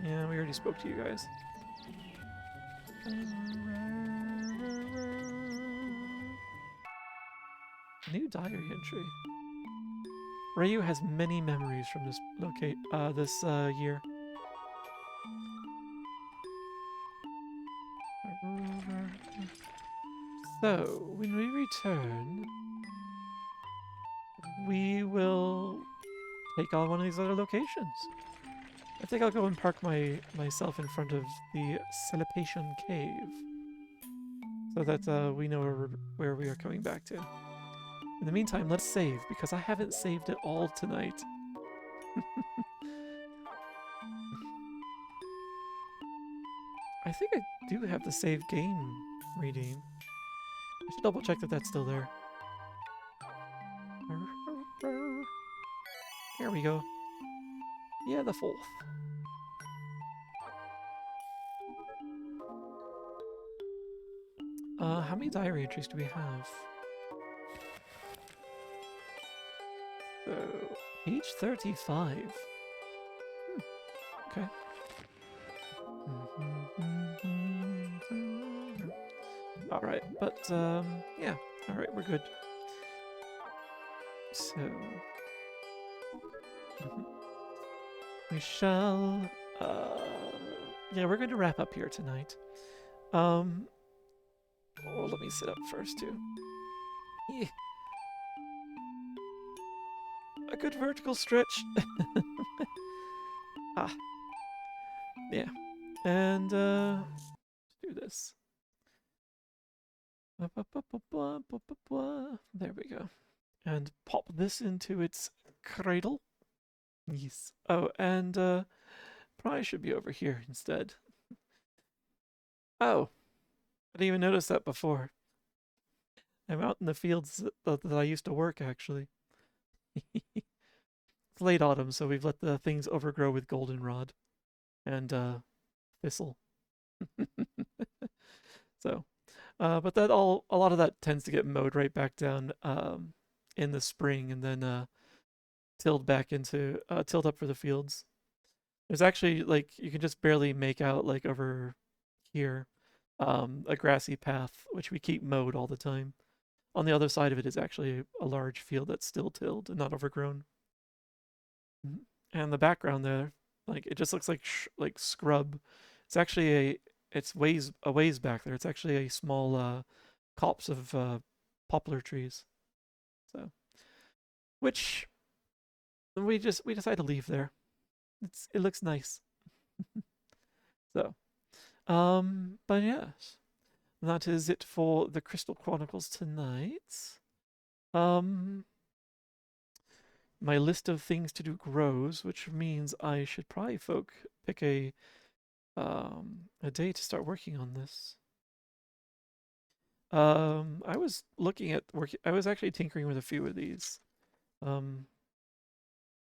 Yeah, we already spoke to you guys. New diary entry. Reyu has many memories from this year. So, when we return, we will take on one of these other locations. I think I'll go and park myself in front of the Celipation Cave, so that we know where we are coming back to. In the meantime, let's save, because I haven't saved it all tonight. I think I do have the save game redeem. I should double check that that's still there. Here we go. Yeah, the 4th. How many diary entries do we have? So, page 35. Okay. Alright, but, yeah. Alright, we're good. So we shall. Yeah, we're going to wrap up here tonight. Oh, let me sit up first too. Yeah. A good vertical stretch. Ah, yeah. And let's do this. There we go. And pop this into its cradle. Yes. Oh, and probably should be over here instead. Oh, I didn't even notice that before. I'm out in the fields that I used to work, actually. It's late autumn, so we've let the things overgrow with goldenrod and thistle. So, but a lot of that tends to get mowed right back down in the spring, and then tilled back into tilled up for the fields. There's actually like you can just barely make out like over here a grassy path which we keep mowed all the time. On the other side of it is actually a large field that's still tilled and not overgrown. And the background there, like it just looks like scrub. It's actually it's a ways back there. It's actually a small copse of poplar trees. So, which we decided to leave there. It looks nice. So, but yes, that is it for the Crystal Chronicles tonight. My list of things to do grows, which means I should probably pick a day to start working on this. I was looking at I was actually tinkering with a few of these.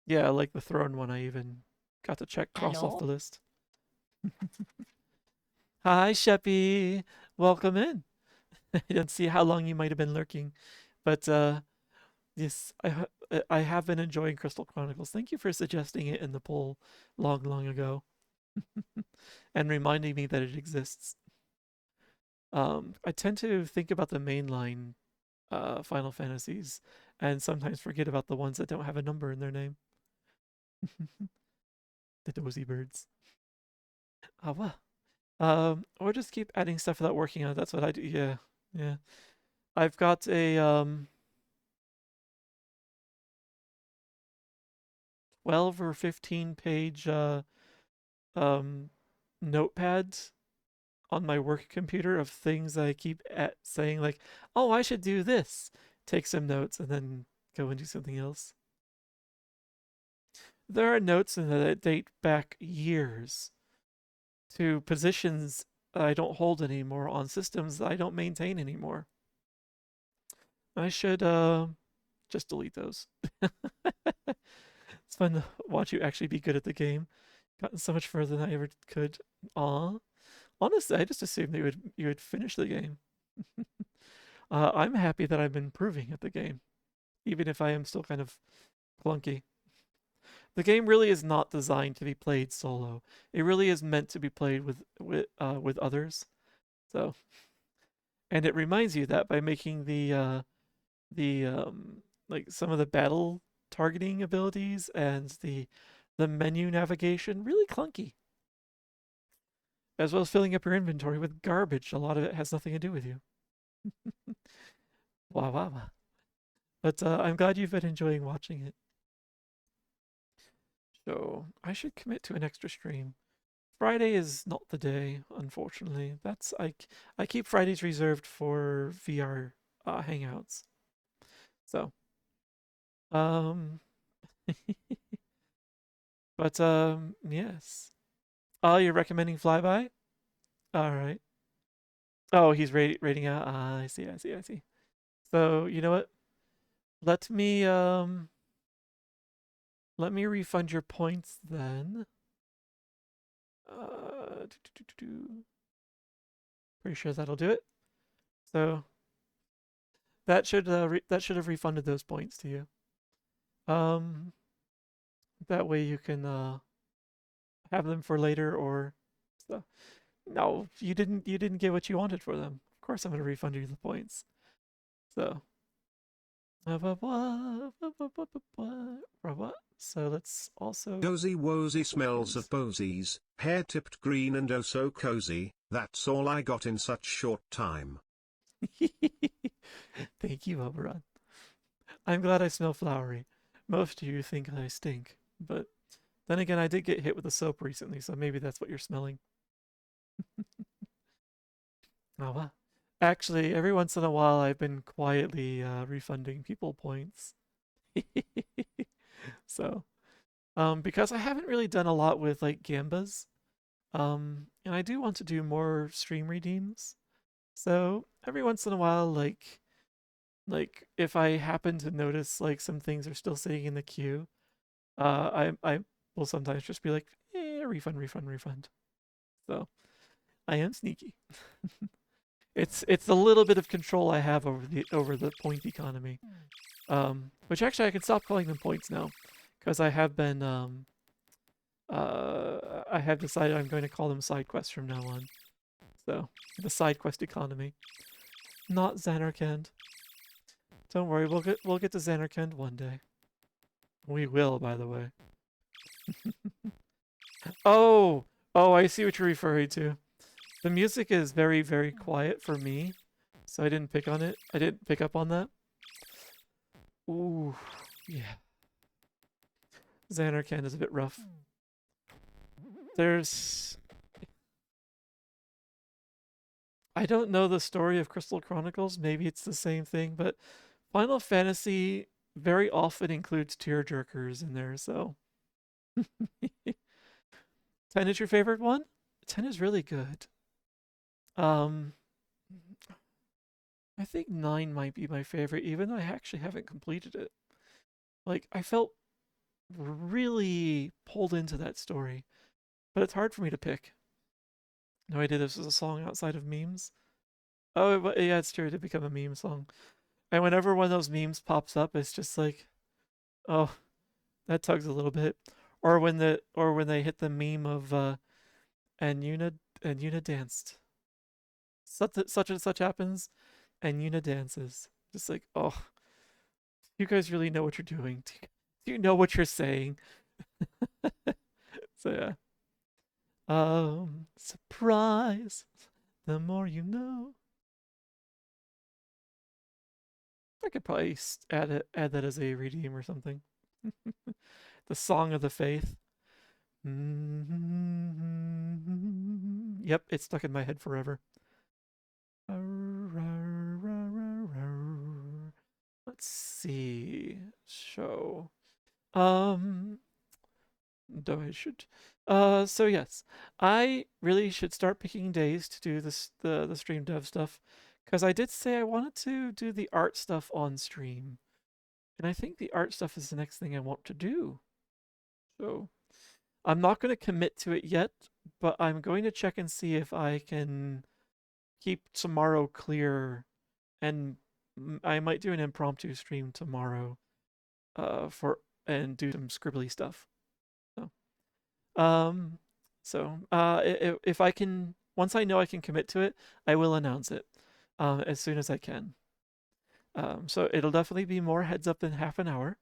Yeah, like the throne one. I even got to cross off the list. Hi, Sheppy. Welcome in. I didn't see how long you might have been lurking, but yes, I have been enjoying Crystal Chronicles. Thank you for suggesting it in the poll long ago, and reminding me that it exists. I tend to think about the mainline Final Fantasies, and sometimes forget about the ones that don't have a number in their name. The dozy birds. Well. Or just keep adding stuff without working on it. That's what I do. Yeah, yeah. I've got a 12 or 15 page notepad on my work computer of things that I keep saying like, oh, I should do this. Take some notes and then go and do something else. There are notes in that date back years to positions I don't hold anymore on systems that I don't maintain anymore. I should just delete those. It's fun to watch you actually be good at the game. Gotten so much further than I ever could. Aw. Honestly, I just assumed that you would finish the game. I'm happy that I'm improving at the game, even if I am still kind of clunky. The game really is not designed to be played solo. It really is meant to be played with others. So, and it reminds you that by making the like some of the battle targeting abilities and the menu navigation really clunky, as well as filling up your inventory with garbage. A lot of it has nothing to do with you. Wow. But I'm glad you've been enjoying watching it. So I should commit to an extra stream. Friday is not the day, unfortunately. I keep Fridays reserved for VR hangouts. So, but yes. Oh, you're recommending Flyby? All right. Oh, he's rating out. I see. So you know what? Let me refund your points then. Pretty sure that'll do it. So that should have refunded those points to you. That way you can have them for later or stuff. No, you didn't get what you wanted for them. Of course I'm gonna refund you the points. So So let's also. Dozy wozy smells of posies, hair tipped green and oh so cozy, that's all I got in such short time. Thank you, Oberon. I'm glad I smell flowery. Most of you think I stink, but then again, I did get hit with a soap recently, so maybe that's what you're smelling. Oh, wow. Actually, every once in a while, I've been quietly refunding people points. So, because I haven't really done a lot with like gambas, and I do want to do more stream redeems. So every once in a while, like if I happen to notice like some things are still sitting in the queue, I will sometimes just be like, refund, refund, refund. So I am sneaky. It's a little bit of control I have over the point economy. Which actually I can stop calling them points now, because I have been I have decided I'm going to call them side quests from now on. So the side quest economy, not Xanarkand. Don't worry, we'll get to Xanarkand one day. We will, by the way. Oh, I see what you're referring to. The music is very, very quiet for me, so I didn't pick on it. I didn't pick up on that. Ooh, yeah. Xanarkand is a bit rough. There's... I don't know the story of Crystal Chronicles. Maybe it's the same thing, but Final Fantasy very often includes tearjerkers in there, so... 10 is your favorite one? 10 is really good. I think 9 might be my favorite, even though I actually haven't completed it. Like, I felt really pulled into that story, but it's hard for me to pick. No idea this was a song outside of memes. Oh, yeah, it's true. It did become a meme song. And whenever one of those memes pops up, it's just like, oh, that tugs a little bit. Or when they hit the meme of and Yuna danced. Such and such happens, and Yuna dances. Just like, oh, you guys really know what you're doing. Do you know what you're saying? So yeah. Surprise. The more you know. I could probably add that as a redeem or something. The Song of the Faith. Yep, it's stuck in my head forever. Let's see. Show. Though I should. So yes, I really should start picking days to do this the stream dev stuff, because I did say I wanted to do the art stuff on stream, and I think the art stuff is the next thing I want to do. So I'm not going to commit to it yet, but I'm going to check and see if I can keep tomorrow clear, and I might do an impromptu stream tomorrow, and do some scribbly stuff. If I can, once I know I can commit to it, I will announce it as soon as I can. So it'll definitely be more heads up than half an hour.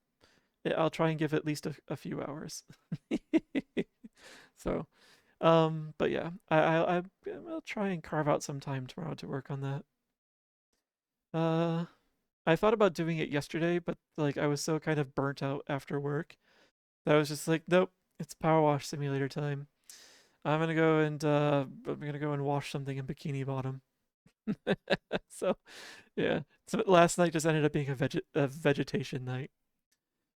I'll try and give at least a few hours. So, but yeah, I'll try and carve out some time tomorrow to work on that. I thought about doing it yesterday, but like I was so kind of burnt out after work that I was just like, nope, it's Power Wash Simulator time. I'm gonna go and wash something in Bikini Bottom. So, yeah. So last night just ended up being a vegetation night,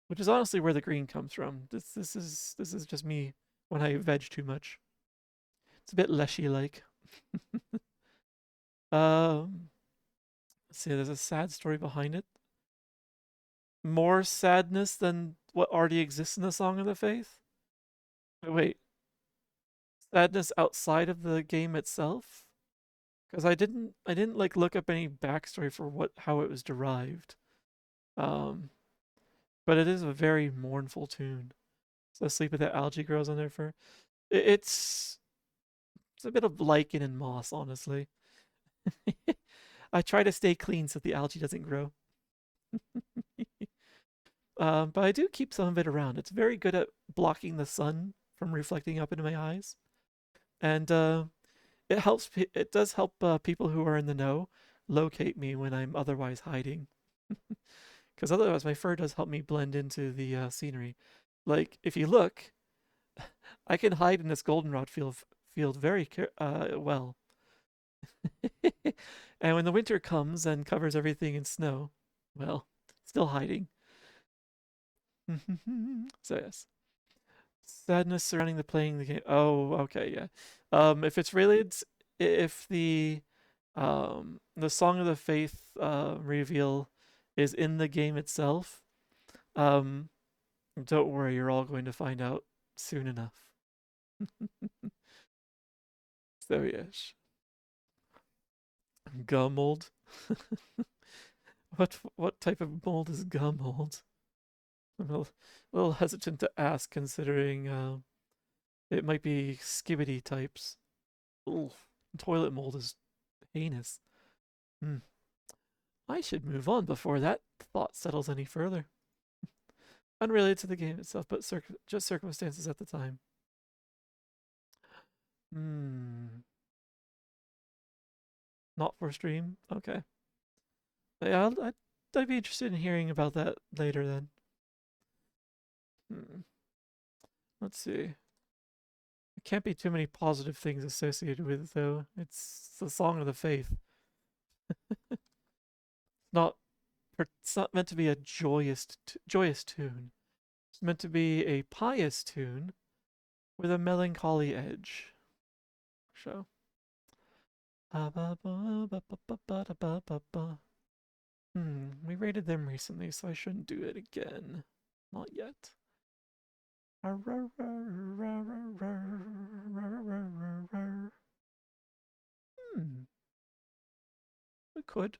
which is honestly where the green comes from. This is just me when I veg too much. It's a bit leshy like. Let's see. There's a sad story behind it. More sadness than what already exists in the Song of the Faith. Wait. Sadness outside of the game itself? Because I didn't like look up any backstory for how it was derived. But it is a very mournful tune. So Sleep with That Algae grows on there for it's a bit of lichen and moss, honestly. I try to stay clean so the algae doesn't grow. But I do keep some of it around. It's very good at blocking the sun from reflecting up into my eyes, and it helps. It does help people who are in the know locate me when I'm otherwise hiding. Because otherwise, my fur does help me blend into the scenery. Like if you look, I can hide in this goldenrod field very well. And when the winter comes and covers everything in snow, well, still hiding. So yes, sadness surrounding the playing the game. Oh, okay, yeah. If it's related, if the Song of the Faith reveal is in the game itself, um, don't worry, you're all going to find out soon enough. So yes, gum mold. What type of mold is gum mold? I'm a little hesitant to ask, considering it might be skibbity types. Ooh, toilet mold is heinous. Hmm. I should move on before that thought settles any further. Unrelated to the game itself, but just circumstances at the time. Hmm. Not for stream? Okay. Yeah, I'd be interested in hearing about that later then. Hmm. Let's see. There can't be too many positive things associated with it, though. It's the Song of the Faith. not it's not meant to be a joyous tune. It's meant to be a pious tune with a melancholy edge. So. We rated them recently, so I shouldn't do it again. Not yet. We could.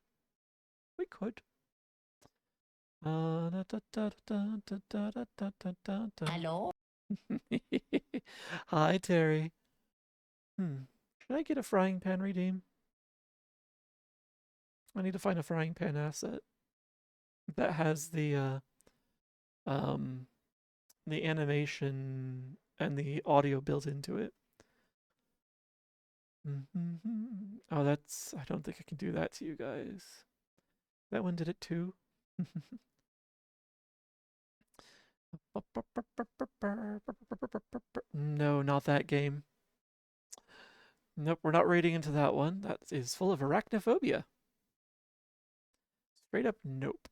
We could. Hello? Hi, Terry. Should I get a frying pan redeem? I need to find a frying pan asset that has the animation and the audio built into it. Oh, I don't think I can do that to you guys. That one did it too. No, not that game. Nope, we're not raiding into that one. That is full of arachnophobia. Straight up nope.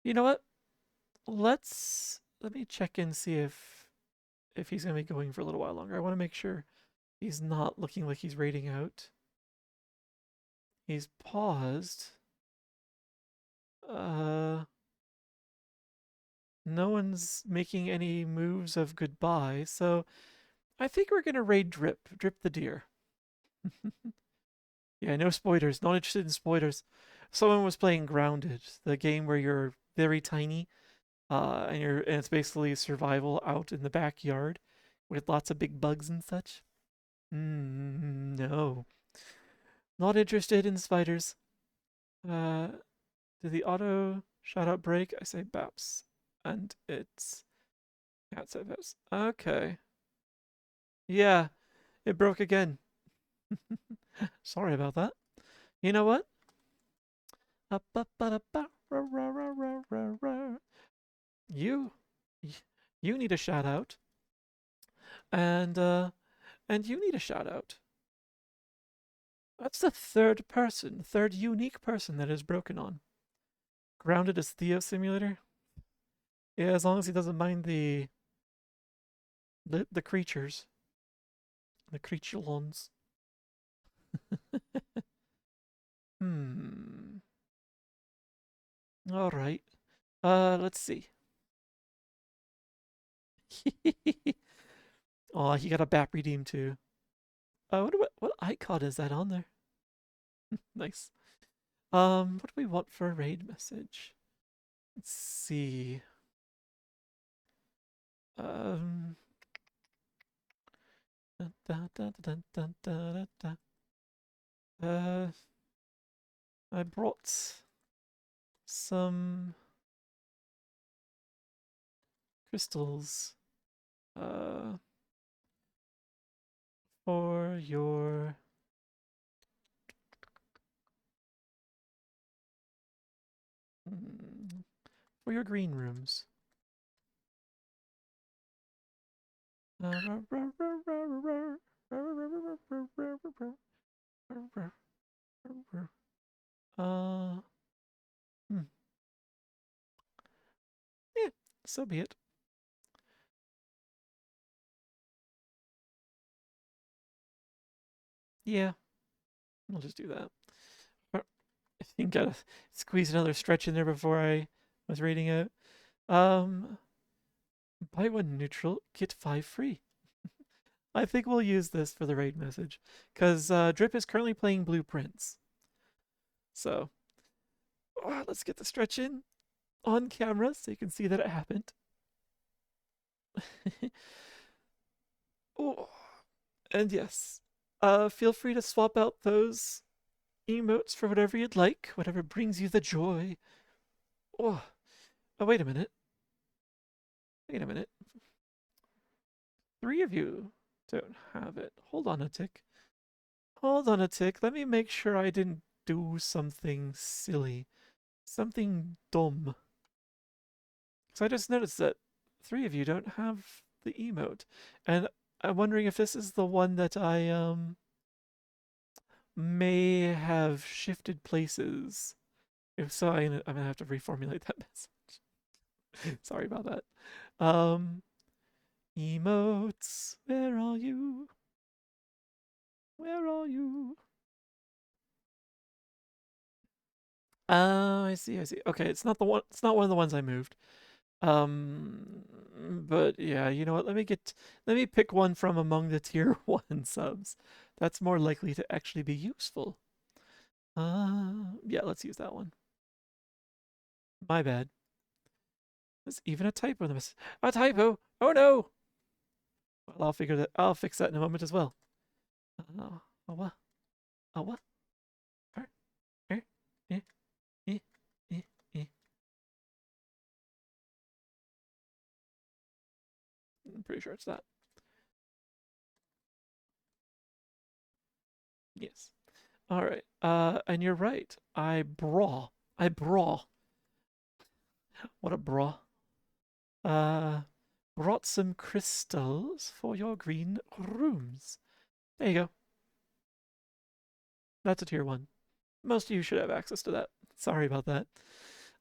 You know what? Let me check and see if he's gonna be going for a little while longer. I want to make sure he's not looking like he's raiding out. He's paused. No one's making any moves of goodbye, so I think we're gonna raid Drip the deer. Yeah, no spoilers. Not interested in spoilers. Someone was playing Grounded, the game where you're very tiny, and it's basically survival out in the backyard with lots of big bugs and such. No, not interested in spiders. Did the auto shout out break? I say Baps, and it's outside Baps. Okay, yeah, it broke again. Sorry about that. You know what? You, you need a shout out, and you need a shout out. That's the third unique person that is broken on. Grounded as Theo Simulator. Yeah, as long as he doesn't mind the creatures, the creatulons. All right. Let's see. Oh, he got a BAP redeem too. What icon is that on there? Nice. What do we want for a raid message? Let's see. I brought some crystals for your green rooms. Yeah, so be it. Yeah, I'll just do that. I think gotta squeeze another stretch in there before I was reading it. Buy one neutral, get 5 free. I think we'll use this for the raid message, because Drip is currently playing Blueprints. So, let's get the stretch in on camera so you can see that it happened. Oh, and yes, feel free to swap out those emotes for whatever you'd like, whatever brings you the joy. Oh, wait a minute. Wait a minute. 3 of you don't have it. Hold on a tick. Hold on a tick. Let me make sure I didn't do something silly. Something dumb. Because I just noticed that 3 of you don't have the emote. And I'm wondering if this is the one that I may have shifted places. If so, I'm going to have to reformulate that message. Sorry about that. Emotes, where are you? Where are you? I see, I see. Okay, it's not one of the ones I moved. But yeah, you know what? Let me pick one from among the tier 1 subs. That's more likely to actually be useful. Yeah, let's use that one. My bad. There's even a typo in the message. A typo! Oh no! Well, I'll fix that in a moment as well. Oh what? Oh what? I'm pretty sure it's that. Yes. All right. And you're right. I bra. What a bra. Brought some crystals for your green rooms. There you go. That's a tier 1. Most of you should have access to that. Sorry about that.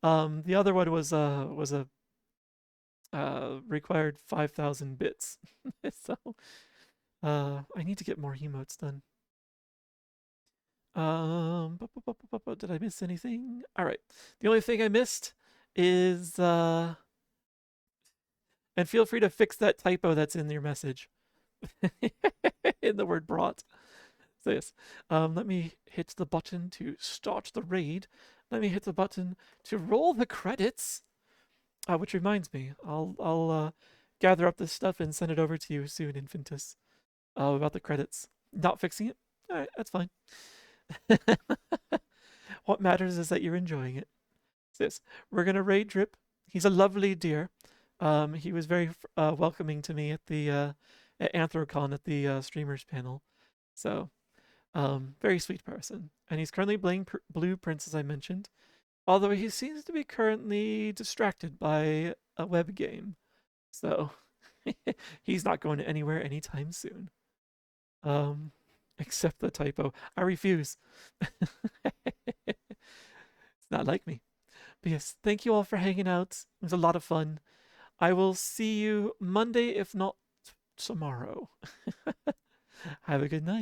The other one was a required 5,000 bits. So I need to get more emotes done. Did I miss anything? All right. The only thing I missed is and feel free to fix that typo that's in your message in the word brought. So yes, let me hit the button to start the raid. Let me hit the button to roll the credits. Which reminds me, I'll gather up this stuff and send it over to you soon, Infantus. About the credits. Not fixing it. All right, that's fine. What matters is that you're enjoying it. So yes, we're gonna raid Drip. He's a lovely dear. He was very welcoming to me at the at Anthrocon at the streamers panel. So, very sweet person. And he's currently playing Blueprints, as I mentioned. Although he seems to be currently distracted by a web game. So, he's not going anywhere anytime soon. Except the typo. I refuse. It's not like me. But yes, thank you all for hanging out. It was a lot of fun. I will see you Monday, if not tomorrow. Have a good night.